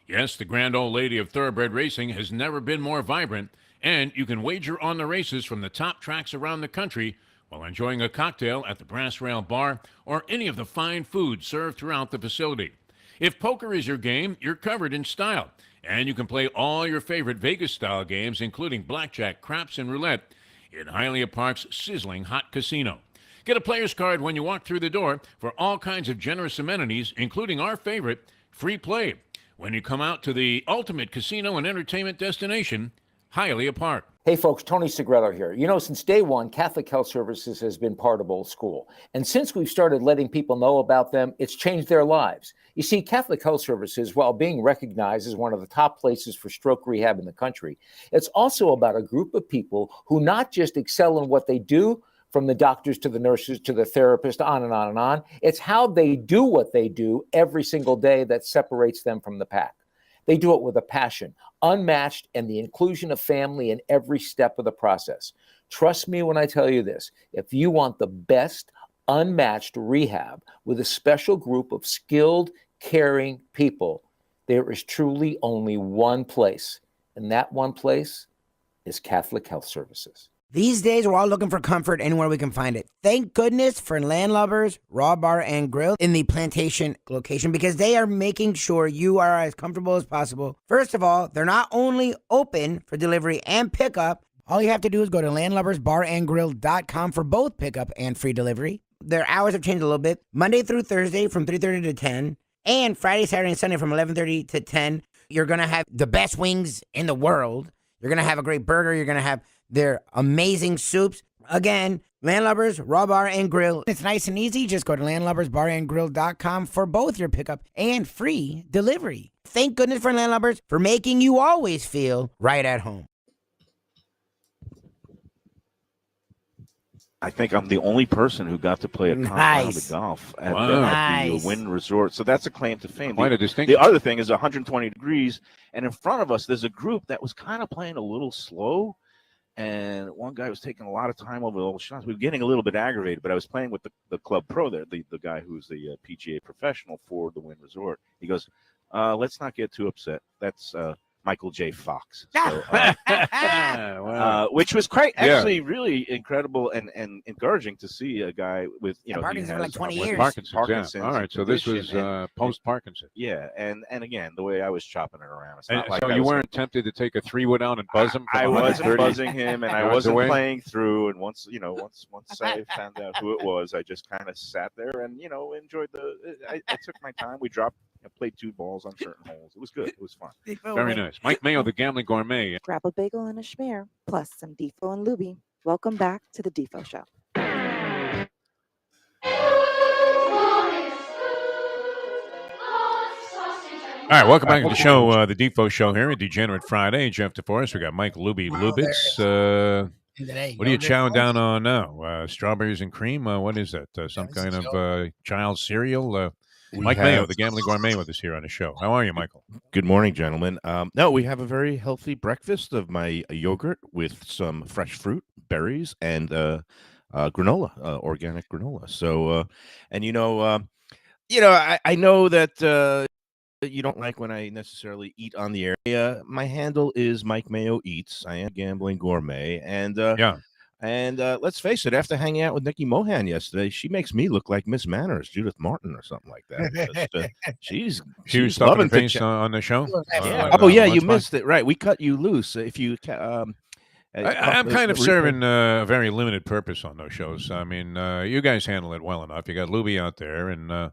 Yes, the grand old lady of thoroughbred racing has never been more vibrant, and you can wager on the races from the top tracks around the country while enjoying a cocktail at the Brass Rail Bar or any of the fine foods served throughout the facility. If poker is your game, you're covered in style, and you can play all your favorite Vegas-style games, including blackjack, craps, and roulette, in Hialeah Park's sizzling hot casino. Get a player's card when you walk through the door for all kinds of generous amenities, including our favorite, free play, when you come out to the ultimate casino and entertainment destination, Hialeah Park. Hey folks, Tony Segreto here. You know, since day one, Catholic Health Services has been part of Old School. And since we've started letting people know about them, it's changed their lives. You see, Catholic Health Services, while being recognized as one of the top places for stroke rehab in the country, it's also about a group of people who not just excel in what they do, from the doctors to the nurses to the therapist, on and on and on. It's how they do what they do every single day that separates them from the pack. They do it with a passion, unmatched, and the inclusion of family in every step of the process. Trust me when I tell you this. If you want the best, unmatched rehab with a special group of skilled, caring people, there is truly only one place, and that one place is Catholic Health Services. These days, we're all looking for comfort anywhere we can find it. Thank goodness for Landlubbers Raw Bar and Grill in the Plantation location, because they are making sure you are as comfortable as possible. First of all, they're not only open for delivery and pickup. All you have to do is go to landlubbersbarandgrill.com for both pickup and free delivery. Their hours have changed a little bit. Monday through Thursday from 3:30 to 10, and Friday, Saturday, and Sunday from 11:30 to 10. You're going to have the best wings in the world. You're going to have a great burger. You're going to have their amazing soups. Again, Landlubbers, Raw Bar and Grill. It's nice and easy. Just go to landlubbersbarandgrill.com for both your pickup and free delivery. Thank goodness for Landlubbers for making you always feel right at home. I think I'm the only person who got to play a round of golf at the Wynn Resort. So that's a claim to fame. Quite a distinction. The other thing is 120 degrees, and in front of us, there's a group that was kind of playing a little slow. And one guy was taking a lot of time over all the shots. We were getting a little bit aggravated, but I was playing with the club pro there, the guy who's the PGA professional for the Wynn Resort. He goes, let's not get too upset. That's Michael J. Fox. So, wow. Which was quite actually really incredible and encouraging to see a guy with, you know, Parkinson's for like 20 years. Parkinson's. All right, so this was post-Parkinson. Yeah, and again, the way I was chopping it around. It's And not like so I you was weren't tempted to take a 3-wood out and buzz him? I wasn't buzzing him, and I wasn't away? playing through. And once I found out who it was, I just kind of sat there and, you know, enjoyed I took my time. We played 2 balls on certain holes. It was good. It was fun. Very nice. Mike Mayo, the Gambling Gourmet. Grab a bagel and a schmear, plus some Defo and Lubie. Welcome back to the Defo Show. All right, welcome back to the show, the Defo Show here at Degenerate Friday. Jeff DeForest, we got Mike Lubie Lubitz. What are you chowing down on now? Strawberries and cream? What is that? Some kind of child cereal? Mike Mayo, the Gambling Gourmet, with us here on the show. How are you, Michael? Good morning, gentlemen. No, we have a very healthy breakfast of my yogurt with some fresh fruit, berries, and granola, organic granola. So, and I know that you don't like when I necessarily eat on the area. My handle is Mike Mayo Eats. I am Gambling Gourmet, and And let's face it, after hanging out with Nikki Mohan yesterday, she makes me look like Miss Manners, Judith Martin, or something like that. Just, she was loving face on the show. Yeah. You missed it. Right, we cut you loose. If you, I'm kind of serving a very limited purpose on those shows. I mean, you guys handle it well enough. You got Lubie out there, and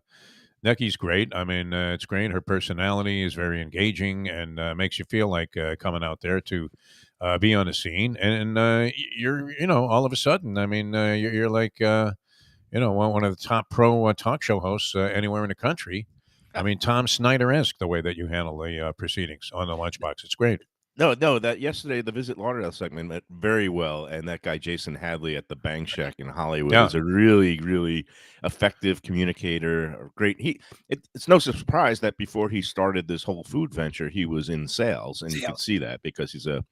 Necky's great. I mean, it's great. Her personality is very engaging and makes you feel like coming out there to be on the scene. And you're, all of a sudden, I mean, you're like, one of the top pro talk show hosts anywhere in the country. I mean, Tom Snyder-esque, the way that you handle the proceedings on the Lunchbox. It's great. No, that yesterday, the Visit Lauderdale segment went very well. And that guy, Jason Hadley at the Bang Shack in Hollywood, is a really, really effective communicator. Great. It's no surprise that before he started this whole food venture, he was in sales. And you can see that because he's a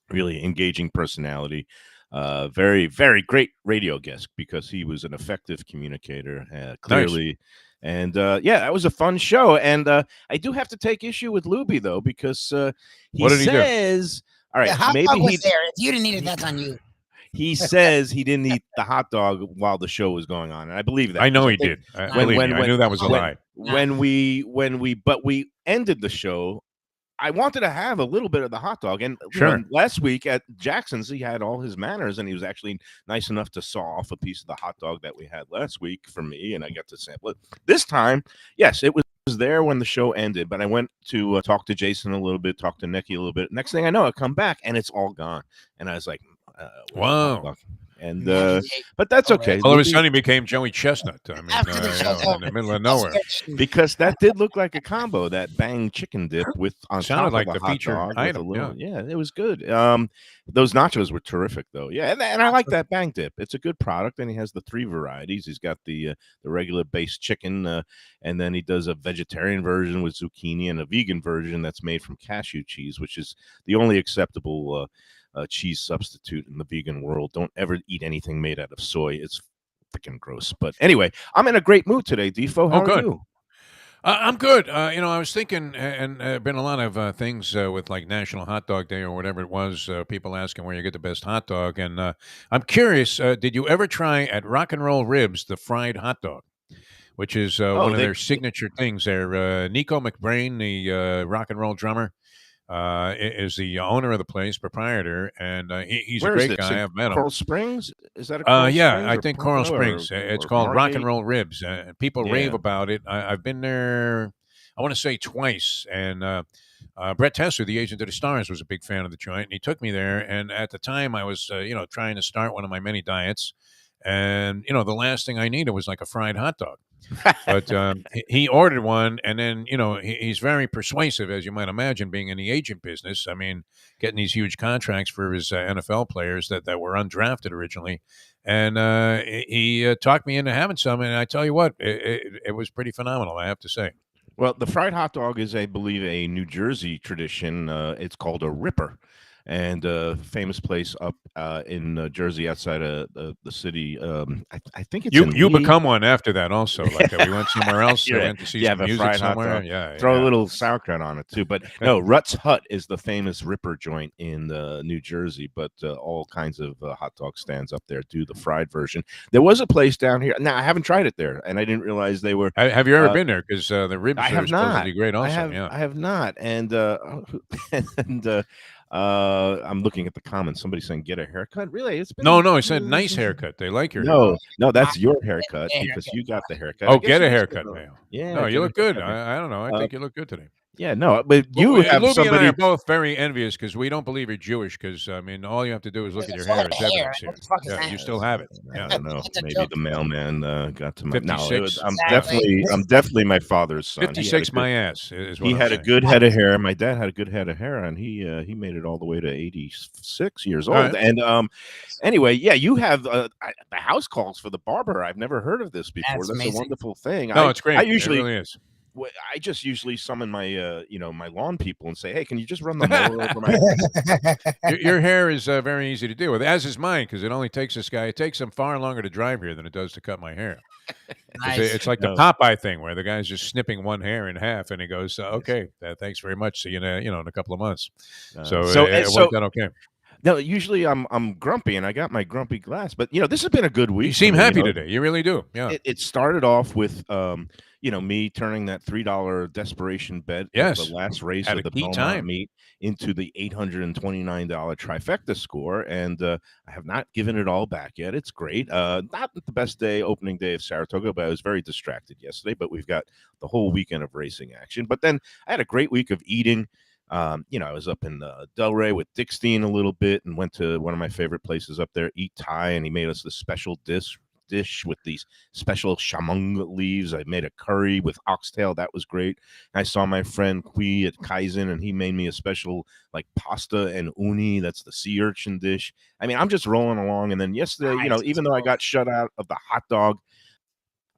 really engaging personality. Very, very great radio guest because he was an effective communicator, clearly. Nice. And that was a fun show. And I do have to take issue with Lubie, though, because he says, all right, the hot maybe dog was there. If you didn't eat it, that's on you. He says he didn't eat the hot dog while the show was going on, and I believe that. I know he did. I knew that was a lie. When we ended the show, I wanted to have a little bit of the hot dog. And last week at Jackson's, he had all his manners, and he was actually nice enough to saw off a piece of the hot dog that we had last week for me, and I got to sample it. This time, yes, it was there when the show ended, but I went to talk to Jason a little bit, talk to Nikki a little bit. Next thing I know, I come back, and it's all gone. And I was like, wow. And but that's okay. All of a sudden, he became Joey Chestnut. I mean, in the middle of nowhere. Because that did look like a combo, that bang chicken dip with on sounded top like of the featured item. Yeah, it was good. Those nachos were terrific, though. Yeah, and I like that bang dip. It's a good product, and he has the 3 varieties. He's got the regular base chicken, and then he does a vegetarian version with zucchini and a vegan version that's made from cashew cheese, which is the only acceptable cheese substitute in the vegan world. Don't ever eat anything made out of soy. It's freaking gross. But anyway, I'm in a great mood today, Defo. How are you? I'm good. I was thinking, and been a lot of things with like National Hot Dog Day or whatever it was, people asking where you get the best hot dog. And I'm curious, did you ever try at Rock and Roll Ribs the fried hot dog? Which is one of their signature things there. Nico McBrain, the rock and roll drummer, is the owner of the place, proprietor, and he's a great guy. I've met him. Coral Springs? Is that a Coral Springs? I think Coral Springs. It's called Rock and Roll Ribs. People rave about it. I've been there, I want to say twice, and Brett Tesser, the agent of the Stars, was a big fan of the joint, and he took me there. And at the time, I was, trying to start one of my many diets, and the last thing I needed was like a fried hot dog. But he ordered one, and then he's very persuasive, as you might imagine, being in the agent business. I mean, getting these huge contracts for his NFL players that were undrafted originally, and he talked me into having some. And I tell you what, it was pretty phenomenal, I have to say. Well, the fried hot dog is, I believe, a New Jersey tradition. It's called a Ripper. And famous place up in Jersey outside of the city. I think it's you become one after that also. Like we went somewhere else. Went to see some music somewhere. Throw a little sauerkraut on it too. But no, Rutt's Hut is the famous Ripper joint in New Jersey. But all kinds of hot dog stands up there do the fried version. There was a place down here. Now I haven't tried it there, and I didn't realize they were. Have you ever been there? Because the ribs are supposed to be great. Also, I have not, and I'm looking at the comments. Somebody saying get a haircut. Really? It's been no. He said nice haircut. They like your haircut. No, that's your haircut because you got the haircut. Oh, get a haircut, Mayo. Yeah. No, you look good. I don't know. I think you look good today. Yeah, no, but you have Lubie somebody. And I are both very envious because we don't believe you're Jewish. Because I mean, all you have to do is look at your hair. It's evidence here. Yeah, you still have it. Yeah. I don't know. Maybe the mailman got to my. 56. No, I'm definitely my father's son. 56, my ass. Is what he I'm had saying. a good head of hair. My dad had a good head of hair, and he made it all the way to 86 years old. Right. And anyway, yeah, you have the house calls for the barber. I've never heard of this before. That's a wonderful thing. No, it's great. I usually it really is. I just usually summon my, my lawn people and say, "Hey, can you just run the mower over my?" Your hair is very easy to deal with, as is mine, because it only takes this guy. It takes him far longer to drive here than it does to cut my hair. Nice. It's like the Popeye thing, where the guy's just snipping one hair in half, and he goes, "Okay, thanks very much. See you in a couple of months." So it worked out okay. No, usually I'm grumpy, and I got my grumpy glass. But this has been a good week. You seem happy today. You really do. Yeah. It started off with me turning that $3 desperation bet at the last race of the Belmont meet into the $829 trifecta score, and I have not given it all back yet. It's great. Not the best opening day of Saratoga, but I was very distracted yesterday. But we've got the whole weekend of racing action. But then I had a great week of eating. I was up in Delray with Dick Steen a little bit and went to one of my favorite places up there, Eat Thai, and he made us this special dish with these special shamung leaves. I made a curry with oxtail. That was great. I saw my friend Kui at Kaizen, and he made me a special like pasta and uni. That's the sea urchin dish. I mean, I'm just rolling along. And then yesterday, even though I got shut out of the hot dog,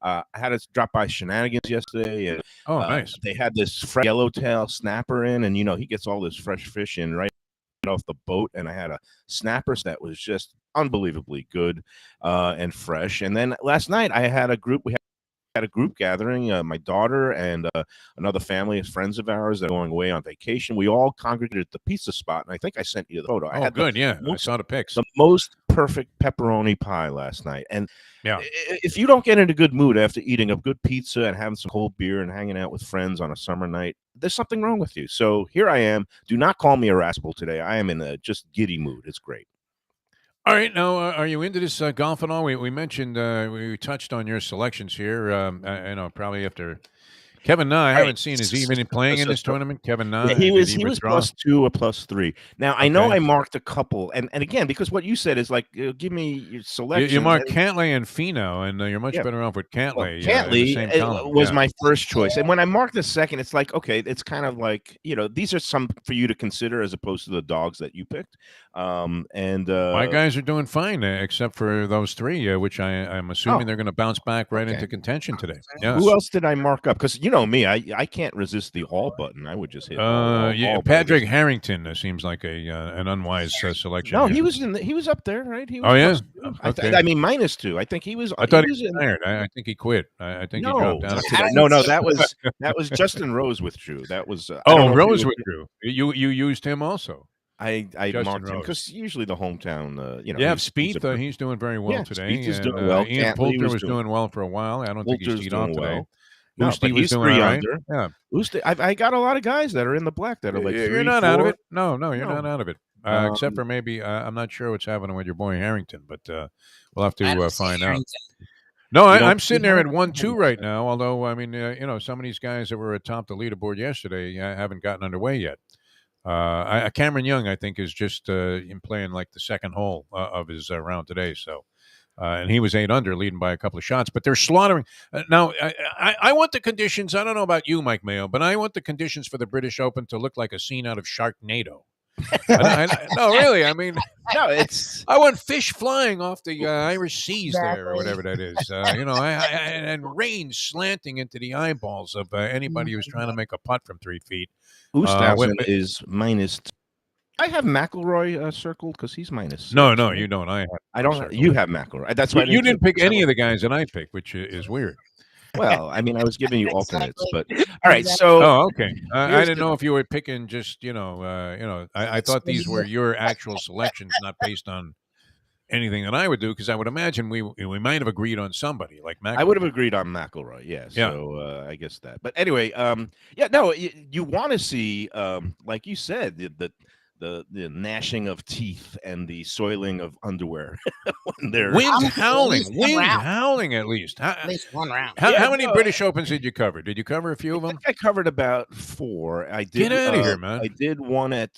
I had to drop by Shenanigans yesterday, and nice. They had this fresh yellowtail snapper in, and he gets all this fresh fish in right off the boat, and I had a snapper that was just unbelievably good and fresh. And then last night I had a group. We had a group gathering. My daughter and another family of friends of ours that are going away on vacation. We all congregated at the pizza spot, and I think I sent you the photo. I had good. I saw the pics. The most perfect pepperoni pie last night. And yeah, if you don't get in a good mood after eating a good pizza and having some cold beer and hanging out with friends on a summer night, there's something wrong with you. So here I am. Do not call me irascible today. I am in a just giddy mood. It's great. All right, now are you into this golf and all? We mentioned we touched on your selections here. I know probably after Kevin Na, I haven't seen. Is he even playing in this tournament? Kevin Na, he was +2 or +3. Now I know I marked a couple, and again because what you said is like give me your selection. You marked Cantlay and Finau, and you're much better off with Cantlay. Well, Cantlay was my first choice, and when I marked the second, it's like okay, it's kind of like these are some for you to consider as opposed to the dogs that you picked. My guys are doing fine, except for those three, which I'm assuming they're going to bounce back right into contention today. Yes. Who else did I mark up? Because you know me, I can't resist the all button. I would just hit. Patrick Harrington seems like an unwise selection. No, he was up there, right? He was Okay. I mean, -2. I think he was. I thought he was retired. I think he quit. I think he dropped down. No, that was Justin Rose withdrew. That was Rose withdrew. You used him also. I marked him because usually the hometown, You have Spieth. He's doing very well today. Spieth is doing well. Ian Poulter was doing well for a while. I don't think he's teed off today. No, Usti was he's doing 3 all under. Yeah, Usti. I got a lot of guys that are in the black that are like. You're not out of it. No, you're not out of it. Except for maybe I'm not sure what's happening with your boy Harrington, but we'll have to find out. No, I'm sitting there at 1-2 right now. Although I mean, some of these guys that were atop the leaderboard yesterday haven't gotten underway yet. Cameron Young, I think, is just playing like the second hole of his round today. So, and he was 8 under, leading by a couple of shots. But they're slaughtering. Now, I want the conditions. I don't know about you, Mike Mayo, but I want the conditions for the British Open to look like a scene out of Sharknado. No, really. I mean, I want fish flying off the Irish seas there, or whatever that is. And rain slanting into the eyeballs of anybody who's trying to make a putt from 3 feet. Oosthuizen is -2. I have McIlroy circled because he's -6. No, you don't. I don't. You have McIlroy. That's why you didn't pick any of the guys that I picked, which is weird. Well, I mean, I was giving you alternates, but all right. So, okay. I didn't know if you were picking just I thought these were your actual selections, not based on anything that I would do, because I would imagine we might have agreed on somebody like McIlroy. I would have agreed on McIlroy, yeah. So I guess that. But anyway, you want to see, like you said, the gnashing of teeth and the soiling of underwear when they're wind howling at least. At least one round. How many British Opens did you cover? Did you cover a few of them? I covered about 4. I did. Get out of here, man! I did one at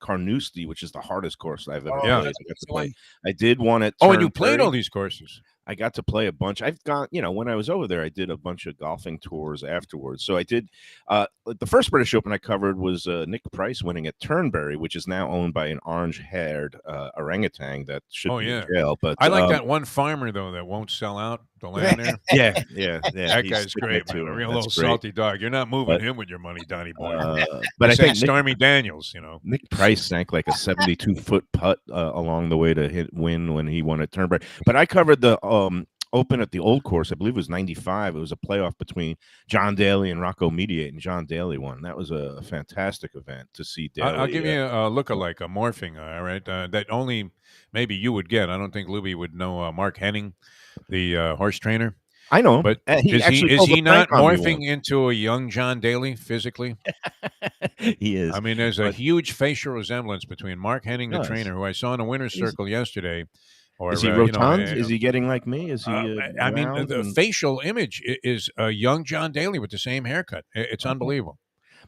Carnoustie, which is the hardest course I've ever played. I did one at. And you played all these courses. I got to play a bunch. I've got, when I was over there, I did a bunch of golfing tours afterwards. So I did, the first British Open I covered was Nick Price winning at Turnberry, which is now owned by an orange-haired orangutan that should be in jail. But I like that one farmer, though, that won't sell out the land there. Yeah. That guy's great, man. A real little salty dog. You're not moving him with your money, Donnie boy. But I think Stormy Daniels, Nick Price sank like a 72-foot putt along the way to win when he won at Turnberry. But I covered the Open at the old course. I believe it was 95. It was a playoff between John Daly and Rocco Mediate, and John Daly won. That was a fantastic event to see Daly. I'll give you a lookalike, a morphing, all right, that only maybe you would get. I don't think Lubie would know Mark Henning, the horse trainer. I know him. But is he not morphing into a young John Daly physically? He is. I mean, there's a huge facial resemblance between Mark Henning, the trainer, who I saw in a winner's circle yesterday. Or, is he rotund? Is he getting like me? Is he? I mean, the facial image is a young John Daly with the same haircut. It's unbelievable.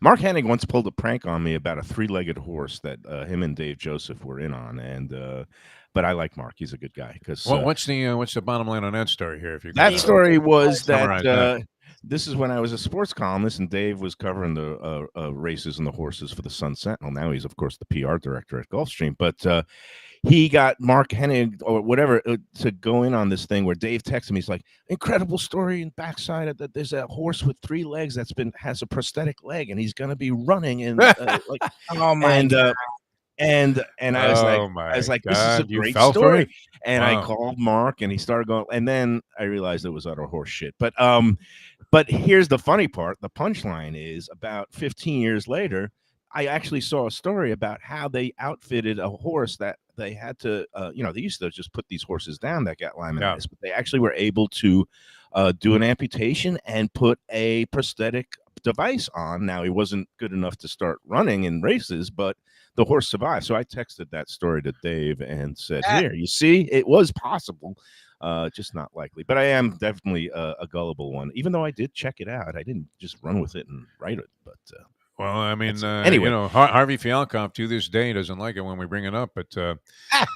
Mark Hennig once pulled a prank on me about a 3-legged horse that him and Dave Joseph were in on, and but I like Mark. He's a good guy. Because what's the bottom line on that story here? If you that story was that this is when I was a sports columnist, and Dave was covering the races and the horses for the Sun Sentinel. Now he's, of course, the PR director at Gulfstream, but. He got Mark Hennig or whatever to go in on this thing where Dave texted me. He's like, incredible story in backside that there's a horse with 3 legs has a prosthetic leg and he's going to be running and And I was Oh like, my this is a God, you great fell for story. it? And I Wow. called Mark, and he started going. And then I realized it was utter horse shit. But here's the funny part. The punchline is about 15 years later, I actually saw a story about how they outfitted a horse that they had to, they used to just put these horses down that got laminitis, but they actually were able to do an amputation and put a prosthetic device on. Now, he wasn't good enough to start running in races, but the horse survived. So I texted that story to Dave and said, here, you see, it was possible. Just not likely, but I am definitely a gullible one. Even though I did check it out, I didn't just run with it and write it. But well, I mean, anyway, Harvey Fialkov to this day doesn't like it when we bring it up, but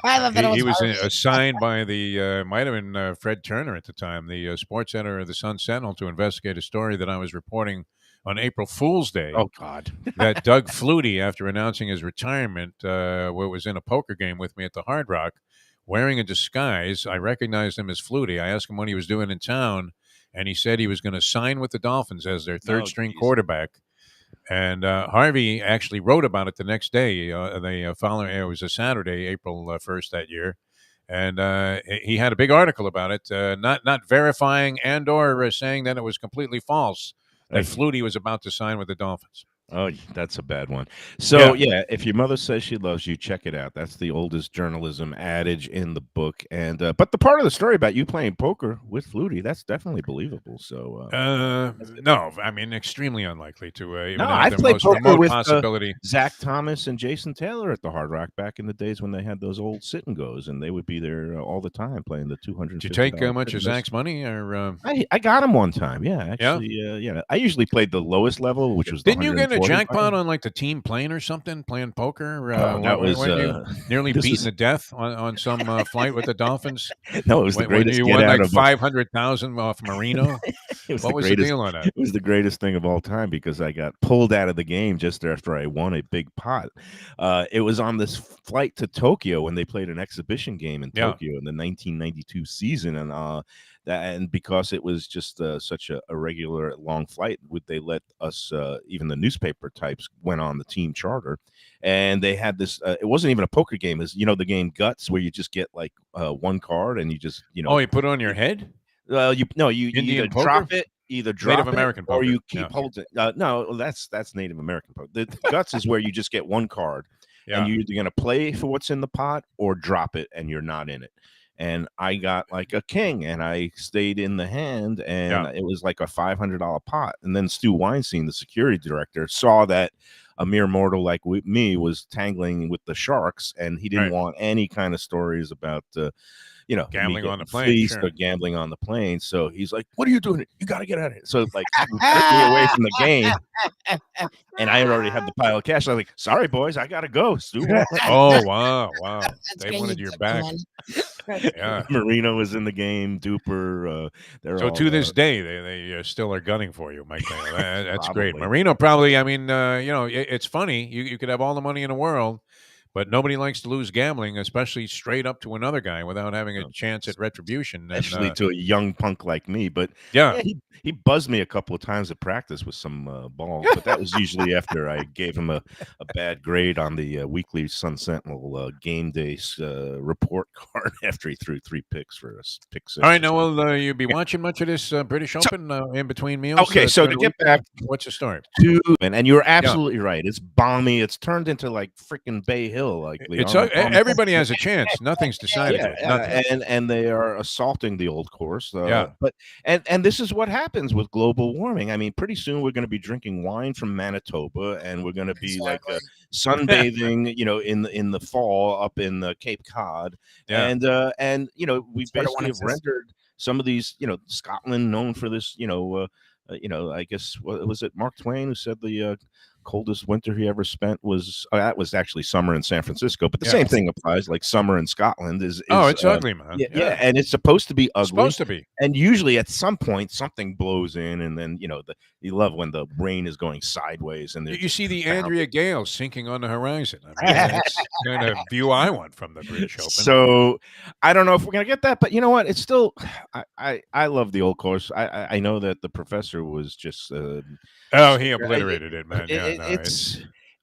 I love that he was Harvey. assigned by the might have been Fred Turner at the time, the sports editor of the Sun Sentinel, to investigate a story that I was reporting on April Fool's Day. Oh God! That Doug Flutie, after announcing his retirement, was in a poker game with me at the Hard Rock, wearing a disguise. I recognized him as Flutie. I asked him what he was doing in town, and he said he was going to sign with the Dolphins as their third-string quarterback. And Harvey actually wrote about it the next day. The following, it was a Saturday, April 1st that year, and he had a big article about it, not verifying and or saying that it was completely false that Flutie was about to sign with the Dolphins. Oh, that's a bad one. So yeah, if your mother says she loves you, check it out. That's the oldest journalism adage in the book. And but the part of the story about you playing poker with Flutie, that's definitely believable. So no, I mean extremely unlikely to. No, I played poker with possibility. Zach Thomas and Jason Taylor at the Hard Rock back in the days when they had those old sit and goes, and they would be there all the time playing the 200. Did you take much of Zach's money, or I got him one time? Yeah, actually, yeah. I usually played the lowest level, which was didn't you get a jackpot on like the team plane or something, playing poker? That was nearly beaten to death on some flight with the Dolphins. No, it was the greatest. You won like 500,000 off Marino. What was the deal on that? It was the greatest thing of all time because I got pulled out of the game just after I won a big pot. It was on this flight to Tokyo when they played an exhibition game in Tokyo in the 1992 season, and because it was just such a regular long flight, they let us, even the newspaper types, went on the team charter, and they had this. It wasn't even a poker game, as you know, the game Guts, where you just get like one card and you just Oh, you put it on your head? You either drop it. Either drop Native American poker. or you keep holding. No, that's Native American poker. The Guts is where you just get one card, and you're either going to play for what's in the pot or drop it, and you're not in it. And I got like a king, and I stayed in the hand, and it was like a $500 pot. And then Stu Weinstein, the security director, saw that a mere mortal like me was tangling with the sharks, and he didn't want any kind of stories about gambling on the plane, or gambling on the plane. So he's like, "What are you doing? You got to get out of here." So like, he took me away from the game, and I already had the pile of cash. I was like, "Sorry, boys, I got to go." Oh wow! They wanted your back. Marino was in the game. Duper. So to this day, they still are gunning for you, Mike Mayo. That's great. Marino probably. I mean, it's funny. You could have all the money in the world, but nobody likes to lose gambling, especially straight up to another guy without having a chance at retribution. Especially to a young punk like me. But he buzzed me a couple of times at practice with some balls, but that was usually after I gave him a bad grade on the weekly Sun Sentinel game day report card after he threw 3 picks for us. All right, now will you be watching much of this British Open in between meals? Okay, so to get back, what's the story? And you're absolutely right. It's balmy. It's turned into like freaking Bay Hill. Like everybody has a chance. Nothing's decided. And they are assaulting the old course. But this is what happens with global warming. I mean, pretty soon we're going to be drinking wine from Manitoba, and we're going to be like sunbathing, in the fall up in the Cape Cod, and we basically have rendered some of these, Scotland known for this, I guess was it Mark Twain who said the coldest winter he ever spent was that was actually summer in San Francisco, but the same thing applies. Like summer in Scotland is it's ugly, man. Yeah, and it's supposed to be ugly. Supposed to be, and usually at some point something blows in, and then you love when the rain is going sideways, and you see the Andrea Gale sinking on the horizon. I mean, that's the kind of view I want from the British Open. So I don't know if we're gonna get that, but you know what? It's still I love the old course. I know that the professor was just he obliterated it, man.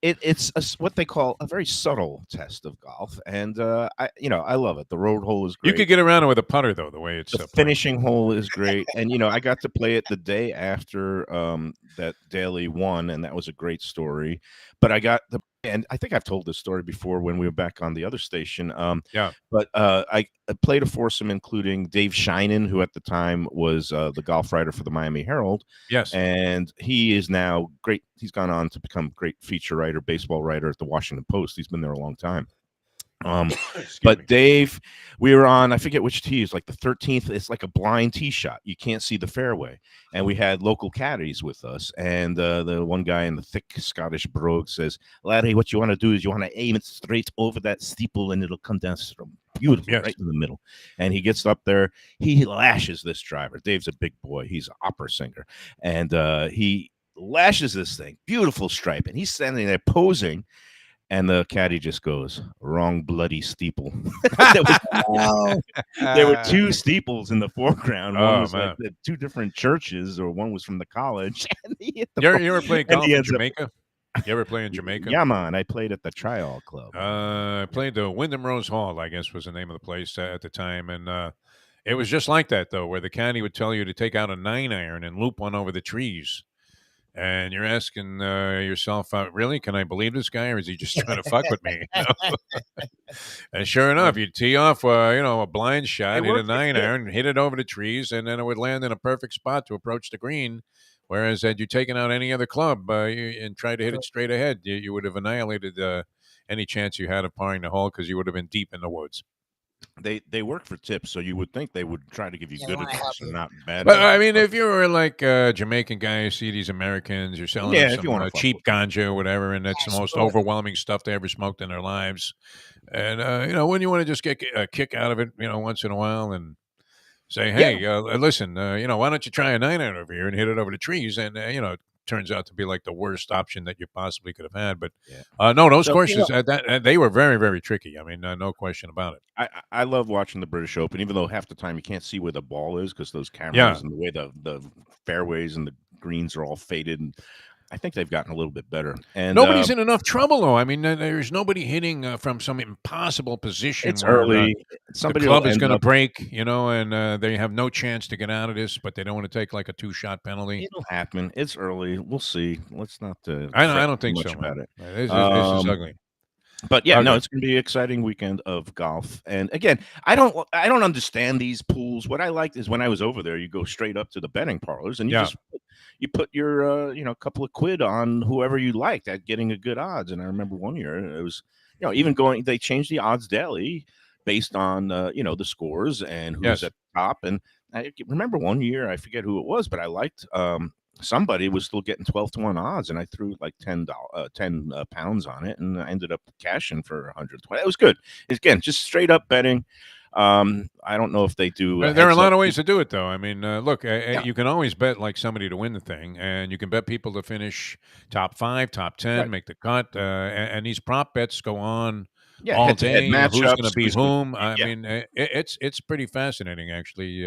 It's what they call a very subtle test of golf, and I love it. The road hole is You great. could get around it with a putter, though. The way it's The played. finishing hole is great, and I got to play it the day after that Daly won, and that was a great story. But and I think I've told this story before when we were back on the other station. Yeah. But I played a foursome, including Dave Sheinin, who at the time was the golf writer for the Miami Herald. Yes. And he is now great. He's gone on to become a great feature writer, baseball writer at the Washington Post. He's been there a long time. But Dave, we were on, I forget which tee, it's like the 13th. It's like a blind tee shot. You can't see the fairway. And we had local caddies with us. And the one guy in the thick Scottish brogue says, Larry, what you want to do is you want to aim it straight over that steeple and it'll come down beautifully right in the middle. And he gets up there. He lashes this driver. Dave's a big boy. He's an opera singer. And he lashes this thing. Beautiful stripe. And he's standing there posing. And the caddy just goes, wrong bloody steeple. There were two steeples in the foreground. One was like the two different churches, or one was from the college. And he hit the you ever play golf in Jamaica? You ever play in Jamaica? Yeah, man. I played at the Trial Club. I played the Wyndham Rose Hall, I guess was the name of the place at the time. And it was just like that, though, where the caddy would tell you to take out a 9-iron and loop one over the trees. And you're asking yourself, really? Can I believe this guy, or is he just trying to fuck with me? And sure enough, you'd tee off, a blind shot, hit a 9-iron, hit it over the trees, and then it would land in a perfect spot to approach the green. Whereas had you taken out any other club and tried to hit it straight ahead, you would have annihilated any chance you had of parring the hole because you would have been deep in the woods. They work for tips, so you would think they would try to give you good advice and not bad. But I mean, if you were like a Jamaican guy, you see these Americans, you're selling them some cheap ganja or whatever, and that's the most overwhelming stuff they ever smoked in their lives. And when you want to just get a kick out of it, once in a while, and say, hey, listen, why don't you try a 9-iron over here and hit it over the trees? And it turns out to be like the worst option that you possibly could have had. But no, those courses, they were very, very tricky. I mean, no question about it. I love watching the British Open, even though half the time you can't see where the ball is because those cameras and the way the fairways and the greens are all faded. And I think they've gotten a little bit better. And nobody's in enough trouble, though. I mean, there's nobody hitting from some impossible position. It's early. Somebody the club is going to break, and they have no chance to get out of this, but they don't want to take like a 2-shot penalty. It'll happen. It's early. We'll see. Let's not. I don't think so. About it. This is ugly. But yeah, no, it's going to be an exciting weekend of golf. And again, I don't understand these pools. What I liked is when I was over there, you go straight up to the betting parlors and you put your couple of quid on whoever you liked at getting a good odds. And I remember one year it was even they changed the odds daily based on the scores and who was at the top. And I remember one year, I forget who it was, but I liked somebody was still getting 12-1 odds, and I threw like 10 pounds on it, and I ended up cashing for 120. It was good. Again, just straight up betting. I don't know if they do. There are a lot of ways to do it, though. I mean, look, you can always bet like somebody to win the thing, and you can bet people to finish top 5, top 10, make the cut, and these prop bets go on all day. Who's going to beat whom? I mean, it's pretty fascinating, actually.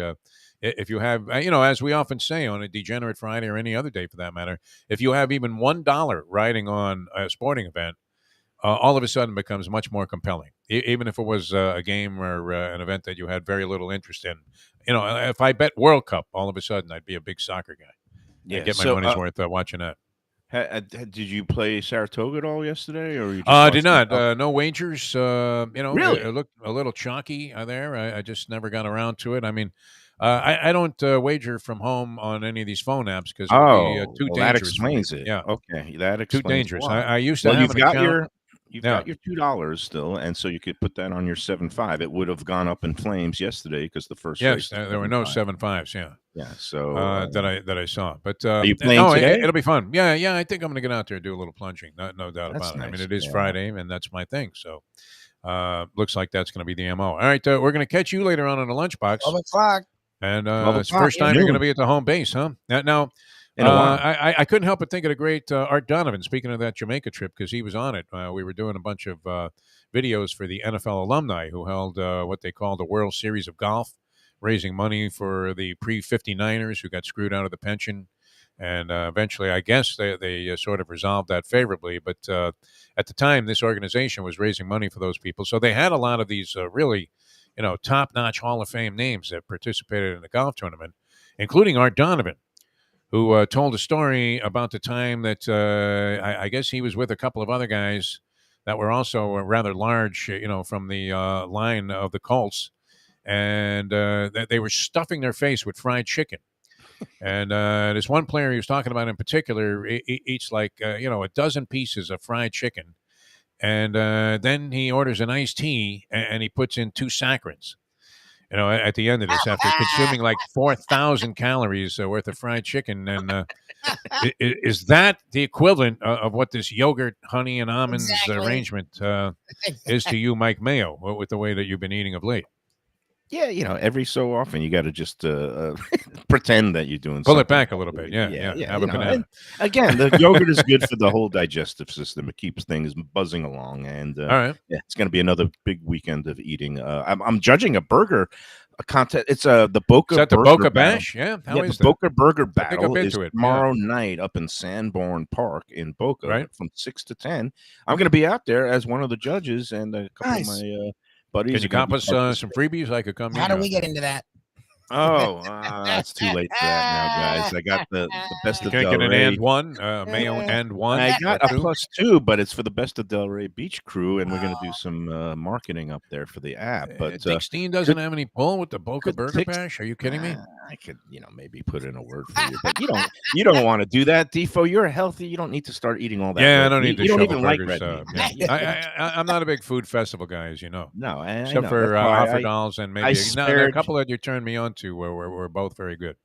If you have, as we often say on a Degenerate Friday or any other day for that matter, if you have even $1 riding on a sporting event, all of a sudden becomes much more compelling, even if it was a game or an event that you had very little interest in. If I bet World Cup, all of a sudden I'd be a big soccer guy. Yeah, get my money's worth watching that. Did you play Saratoga at all yesterday, or you did not? No wagers. Really? It looked a little chalky there. I just never got around to it. I mean, I don't wager from home on any of these phone apps because it would be too dangerous. That explains it. Yeah. Okay. That explains too dangerous. Why. I used to have an account. You've got your $2 still, and so you could put that on your 7.5. It would have gone up in flames yesterday because the first race there were no 7.5s. Yeah. So that I saw, but are you playing today? It'll be fun. Yeah. I think I'm going to get out there and do a little plunging. No doubt about it. I mean, it is Friday, and that's my thing. So looks like that's going to be the MO. All right, we're going to catch you later on the lunchbox. 12 o'clock. And it's the first time you're going to be at the home base, huh? Now. I couldn't help but think of the great Art Donovan, speaking of that Jamaica trip, because he was on it. We were doing a bunch of videos for the NFL alumni who held what they call the World Series of Golf, raising money for the pre-59ers who got screwed out of the pension. And eventually, I guess they sort of resolved that favorably. But at the time, this organization was raising money for those people. So they had a lot of these really, top-notch Hall of Fame names that participated in the golf tournament, including Art Donovan, who told a story about the time that I guess he was with a couple of other guys that were also rather large, from the line of the Colts. And they were stuffing their face with fried chicken. And this one player he was talking about in particular eats like, a dozen pieces of fried chicken. And then he orders an iced tea and he puts in 2 saccharins. At the end of this, after consuming like 4,000 calories worth of fried chicken. And is that the equivalent of what this yogurt, honey, and almonds arrangement is to you, Mike Mayo, with the way that you've been eating of late? Yeah, every so often you got to just pretend that you're doing Pull something. it back a little bit. Yeah. Have a banana. Again, the yogurt is good for the whole digestive system. It keeps things buzzing along. And all right. Yeah, it's going to be another big weekend of eating. I'm judging a burger contest. It's the Boca. Is that the Burger Boca Battle. Bash? Yeah. How is the Boca Burger I think Battle I've been is to it. tomorrow night up in Sanborn Park in Boca, right, from 6 to 10. I'm going to be out there as one of the judges, and a couple of my buddies. Can you comp us some freebies? I could come. How do we get into that? Oh, it's too late for that now, guys. I got the best of Del Rey. Can't get an and one, Mayo and one. I got a +2, but it's for the best of Del Rey Beach crew, and we're going to do some marketing up there for the app. But Dick Steen doesn't have any pull with the Boca Burger Bash. Are you kidding me? I could, maybe put in a word for you, but you don't want to do that, Defo. You're healthy. You don't need to start eating all that. Yeah, I don't need to. You don't even burgers, like red meat. I'm not a big food festival guy, as you know. No, except for Offerdals and maybe a couple that you turned me on to were both very good.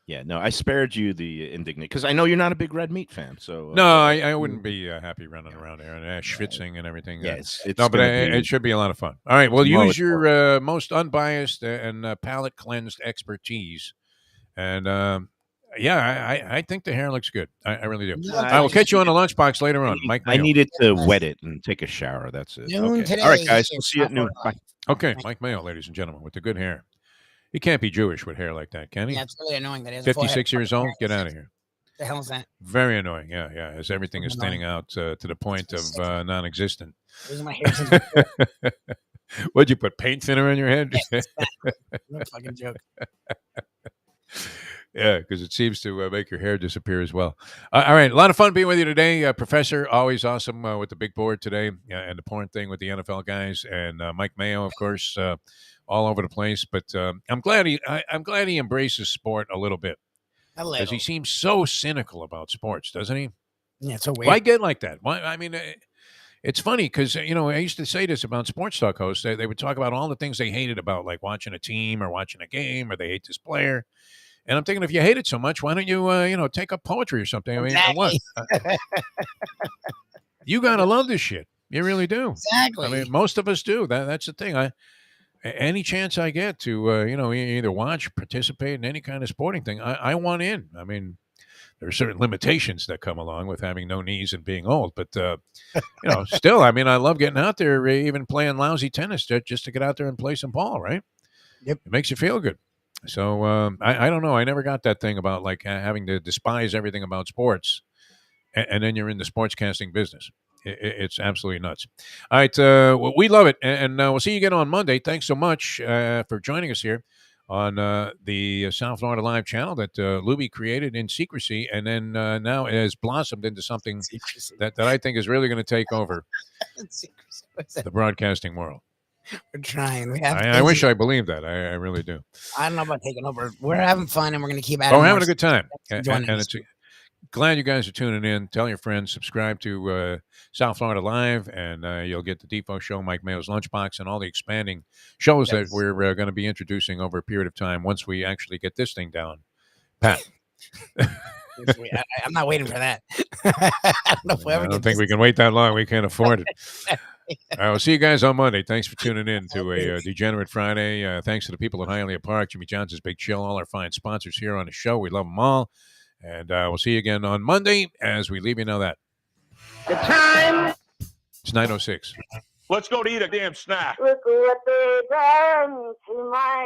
Yeah, no, I spared you the indignant because I know you're not a big red meat fan. So no, I wouldn't be happy running around there and schwitzing and everything. Yeah, it's no, but it should be a lot of fun. All right, well, use your most unbiased and palate cleansed expertise, and I think the hair looks good. I really do. I will catch you on the lunchbox later on, Mike Mayo. I needed to wet it and take a shower. That's it. Okay. All right, guys. We'll see you at noon. Bye. Okay, Mike Mayo, ladies and gentlemen, with the good hair. He can't be Jewish with hair like that, can he? Yeah, it's really annoying. That he has 56 years old. Get out of here. The hell is that? Very annoying. Yeah. As everything is thinning out to the point of non-existent. My hair. What'd you put? Paint thinner on your head? No fucking joke. Yeah, because it seems to make your hair disappear as well. All right, a lot of fun being with you today, Professor. Always awesome with the big board today and the porn thing with the NFL guys and Mike Mayo, of course, all over the place. But I'm glad he embraces sport a little bit because he seems so cynical about sports, doesn't he? Yeah, it's so weird. Why get like that? Why? I mean, it's funny because I used to say this about sports talk hosts. They would talk about all the things they hated about, like watching a team or watching a game, or they hate this player. And I'm thinking, if you hate it so much, why don't you, take up poetry or something? I mean, what? You gotta love this shit. You really do. Exactly. I mean, most of us do. That's the thing. Any chance I get to, either watch, participate in any kind of sporting thing, I want in. I mean, there are certain limitations that come along with having no knees and being old, but still, I mean, I love getting out there, even playing lousy tennis just to get out there and play some ball, right? Yep. It makes you feel good. So I don't know. I never got that thing about like having to despise everything about sports, and then you're in the sportscasting business. It's absolutely nuts. All right, we love it, and we'll see you again on Monday. Thanks so much for joining us here on the South Florida Live channel that Lubie created in secrecy, and then now it has blossomed into something that I think is really going to take over the broadcasting world. We're trying. I wish I believed that. I really do. I don't know about taking over. We're having fun, and we're going to keep at it. We're having a good time. And it's glad you guys are tuning in. Tell your friends. Subscribe to South Florida Live, and you'll get the Defo Show, Mike Mayo's Lunchbox, and all the expanding shows that we're going to be introducing over a period of time once we actually get this thing down pat. I'm not waiting for that. I don't think we can wait that long. We can't afford it. All right, we'll see you guys on Monday. Thanks for tuning in to a Degenerate Friday. Thanks to the people at Hialeah Park, Jimmy Johnson's Big Chill, all our fine sponsors here on the show. We love them all. And we'll see you again on Monday as we leave you know that. The time. It's 9:06. Let's go to eat a damn snack. Look what they done to my